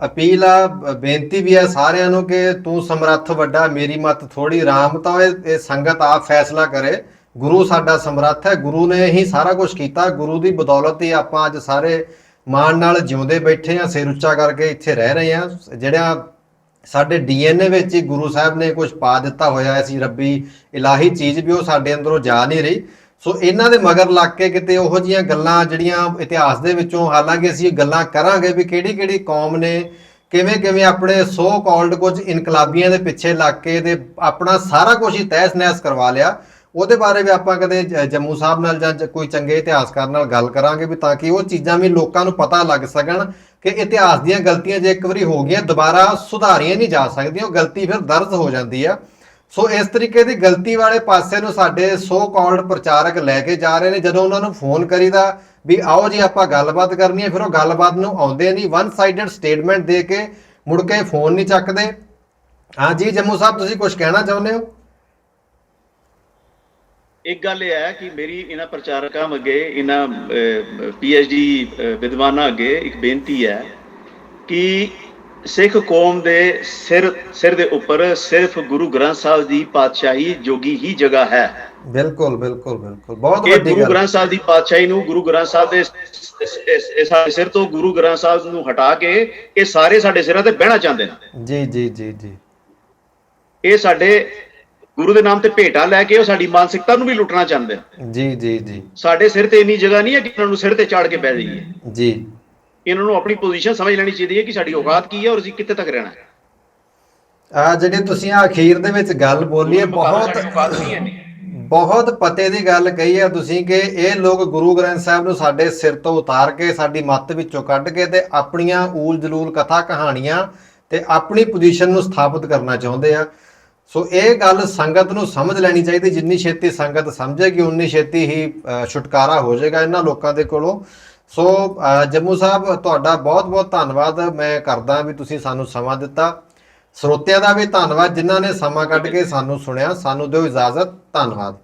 ਅਪੀਲ ਆ, ਬੇਨਤੀ ਵੀ ਆ ਸਾਰਿਆਂ ਨੂੰ ਕਿ ਤੂੰ ਸਮਰੱਥ ਵੱਡਾ, ਮੇਰੀ ਮੱਤ ਥੋੜੀ। ਰਾਮ ਤਾਂ ਇਹ ਸੰਗਤ ਆਪ ਫੈਸਲਾ ਕਰੇ। ਗੁਰੂ ਸਾਡਾ ਸਮਰੱਥ ਹੈ, ਗੁਰੂ ਨੇ ਹੀ ਸਾਰਾ ਕੁਝ ਕੀਤਾ, ਗੁਰੂ ਦੀ ਬਦੌਲਤ ਹੀ ਆਪਾਂ ਅੱਜ ਸਾਰੇ ਮਾਣ ਨਾਲ ਜਿਉਂਦੇ ਬੈਠੇ ਆ, ਸਿਰ ਉੱਚਾ ਕਰਕੇ ਇੱਥੇ ਰਹਿ ਰਹੇ ਆ। ਜਿਹੜਾ ਸਾਡੇ DNA ਵਿੱਚ ਹੀ ਗੁਰੂ ਸਾਹਿਬ ਨੇ ਕੁਝ ਪਾ ਦਿੱਤਾ ਹੋਇਆ ਸੀ, ਰੱਬੀ ਇਲਾਹੀ ਚੀਜ਼ ਵੀ, ਉਹ ਸਾਡੇ ਅੰਦਰੋਂ ਜਾ ਨਹੀਂ ਰਹੀ। ਸੋ ਇਹਨਾਂ ਦੇ ਮਗਰ ਲੱਗ ਕੇ ਕਿਤੇ ਉਹੋ ਜਿਹੀਆਂ ਗੱਲਾਂ ਜਿਹੜੀਆਂ ਇਤਿਹਾਸ ਦੇ ਵਿੱਚੋਂ, ਹਾਲਾਂਕਿ ਅਸੀਂ ਗੱਲਾਂ ਕਰਾਂਗੇ ਵੀ ਕਿਹੜੀ ਕੌਮ ਨੇ ਕਿਵੇਂ ਆਪਣੇ ਸੋ ਕਾਲਡ ਕੁਝ ਇਨਕਲਾਬੀਆਂ ਦੇ ਪਿੱਛੇ ਲੱਗ ਕੇ ਤੇ ਆਪਣਾ ਸਾਰਾ ਕੁਝ ਹੀ ਤਹਿਸ ਨਹਿਸ ਕਰਵਾ ਲਿਆ, ਉਹਦੇ ਬਾਰੇ ਵੀ ਆਪਾਂ ਕਦੇ ਜੰਮੂ ਸਾਹਿਬ ਨਾਲ ਜਾਂ ਕੋਈ ਚੰਗੇ ਇਤਿਹਾਸਕਾਰ ਨਾਲ ਗੱਲ ਕਰਾਂਗੇ ਵੀ, ਤਾਂ ਕਿ ਉਹ ਚੀਜ਼ਾਂ ਵੀ ਲੋਕਾਂ ਨੂੰ ਪਤਾ ਲੱਗ ਸਕਣ ਕਿ ਇਤਿਹਾਸ ਦੀਆਂ ਗਲਤੀਆਂ ਜੇ ਇੱਕ ਵਾਰੀ ਹੋ ਗਈਆਂ ਦੁਬਾਰਾ ਸੁਧਾਰੀਆਂ ਨਹੀਂ ਜਾ ਸਕਦੀਆਂ, ਉਹ ਗਲਤੀ ਫਿਰ ਦਰਜ ਹੋ ਜਾਂਦੀ ਆ। ਸੋ ਇਸ ਤਰੀਕੇ ਦੀ ਗਲਤੀ ਵਾਲੇ ਪਾਸੇ ਨੂੰ ਸਾਡੇ ਸੋ ਕਾਲਡ ਪ੍ਰਚਾਰਕ ਲੈ ਕੇ ਜਾ ਰਹੇ ਨੇ। ਜਦੋਂ ਉਹਨਾਂ ਨੂੰ ਫੋਨ ਕਰੀਦਾ ਵੀ ਆਓ ਜੀ ਆਪਾਂ ਗੱਲਬਾਤ ਕਰਨੀ ਹੈ, ਫਿਰ ਉਹ ਗੱਲਬਾਤ ਨੂੰ ਆਉਂਦੇ ਨਹੀਂ, ਵਨ ਸਾਈਡਡ ਸਟੇਟਮੈਂਟ ਦੇ ਕੇ ਮੁੜ ਕੇ ਫੋਨ ਨਹੀਂ ਚੱਕਦੇ। ਹਾਂ ਜੀ ਜੰਮੂ ਸਾਹਿਬ, ਤੁਸੀਂ ਕੁਝ ਕਹਿਣਾ ਚਾਹੁੰਦੇ ਹੋ? ਇੱਕ ਗੱਲ ਇਹ ਹੈ ਕਿ ਮੇਰੀ ਇਹਨਾਂ ਪ੍ਰਚਾਰਕਾਂ ਅੱਗੇ, ਇਹਨਾਂ PhD ਵਿਦਵਾਨਾਂ ਅੱਗੇ ਇੱਕ ਬੇਨਤੀ ਹੈ ਕਿ ਸਿੱਖ ਕੌਮ ਦੇ ਸਿਰ ਦੇ ਉੱਪਰ ਸਿਰਫ ਗੁਰੂ ਗ੍ਰੰਥ ਸਾਹਿਬ ਦੀ ਪਾਤਸ਼ਾਹੀ ਜੋਗੀ ਹੀ ਜਗ੍ਹਾ ਹੈ। ਬਿਲਕੁਲ ਬਹੁਤ ਵੱਡੀ ਗੱਲ। ਗੁਰੂ ਗ੍ਰੰਥ ਸਾਹਿਬ ਦੀ ਪਾਤਸ਼ਾਹੀ ਨੂੰ, ਗੁਰੂ ਗ੍ਰੰਥ ਸਾਹਿਬ ਦੇ ਸਾਡੇ ਸਿਰ ਤੋਂ ਗੁਰੂ ਗ੍ਰੰਥ ਸਾਹਿਬ ਨੂੰ ਹਟਾ ਕੇ ਇਹ ਸਾਰੇ ਸਾਡੇ ਸਿਰਾਂ ਤੇ ਬਹਿਣਾ ਚਾਹੁੰਦੇ ਨੇ। ਜੀ। ਇਹ ਸਾਡੇ ਗੁਰੂ ਦੇ ਨਾਮ ਤੇ ਭੇਟਾ ਲੈ ਕੇ ਉਹ ਸਾਡੀ ਮਾਨਸਿਕਤਾ ਨੂੰ ਵੀ ਲੁੱਟਣਾ ਚਾਹੁੰਦੇ ਨੇ। ਜੀ। ਸਾਡੇ ਸਿਰ ਤੇ ਇੰਨੀ ਜਗ੍ਹਾ ਨਹੀਂ ਹੈ ਕਿ ਇਹਨਾਂ ਨੂੰ ਸਿਰ ਤੇ ਚਾੜ ਕੇ ਬਹਿ ਜਾਈਏ। ਜੀ। ਇਹਨਾਂ ਨੂੰ ਆਪਣੀ ਪੋਜੀਸ਼ਨ ਸਮਝ ਲੈਣੀ ਚਾਹੀਦੀ ਹੈ ਕਿ ਸਾਡੀ ਔਕਾਤ ਕੀ ਹੈ ਔਰ ਅਸੀਂ ਕਿੱਥੇ ਤੱਕ ਰਹਿਣਾ ਹੈ। ਜਿਹੜੇ ਤੁਸੀਂ ਅਖੀਰ ਦੇ ਵਿੱਚ ਗੱਲ ਬੋਲੀ ਹੈ, ਬਹੁਤ ਪਤੇ ਦੀ ਗੱਲ ਕਹੀ ਹੈ ਤੁਸੀਂ ਕਿ ਇਹ ਲੋਕ ਗੁਰੂ ਗ੍ਰੰਥ ਸਾਹਿਬ ਨੂੰ ਸਾਡੇ ਸਿਰ ਤੋਂ ਉਤਾਰ ਕੇ, ਸਾਡੀ ਮੱਤ ਵਿੱਚੋਂ ਕੱਢ ਕੇ ਤੇ ਆਪਣੀਆਂ ਊਲ ਜਲੂਲ ਕਥਾ ਕਹਾਣੀਆਂ ਤੇ ਆਪਣੀ ਪੋਜੀਸ਼ਨ ਨੂੰ ਸਥਾਪਿਤ ਕਰਨਾ ਚਾਹੁੰਦੇ ਆ। ਸੋ ਇਹ ਗੱਲ ਸੰਗਤ ਨੂੰ ਸਮਝ ਲੈਣੀ ਚਾਹੀਦੀ। ਜਿੰਨੀ ਛੇਤੀ ਸੰਗਤ ਸਮਝੇਗੀ ਉਨੀ ਛੇਤੀ ਹੀ ਛੁਟਕਾਰਾ ਹੋ ਜਾਏਗਾ ਇਹਨਾਂ ਲੋਕਾਂ ਦੇ ਕੋਲੋਂ। ਸੋ ਜੰਮੂ ਸਾਹਿਬ, ਤੁਹਾਡਾ ਬਹੁਤ ਧੰਨਵਾਦ ਮੈਂ ਕਰਦਾ ਵੀ ਤੁਸੀਂ ਸਾਨੂੰ ਸਮਾਂ ਦਿੱਤਾ। ਸਰੋਤਿਆਂ ਦਾ ਵੀ ਧੰਨਵਾਦ ਜਿਨ੍ਹਾਂ ਨੇ ਸਮਾਂ ਕੱਢ ਕੇ ਸਾਨੂੰ ਸੁਣਿਆ। ਸਾਨੂੰ ਦਿਓ ਇਜਾਜ਼ਤ। ਧੰਨਵਾਦ।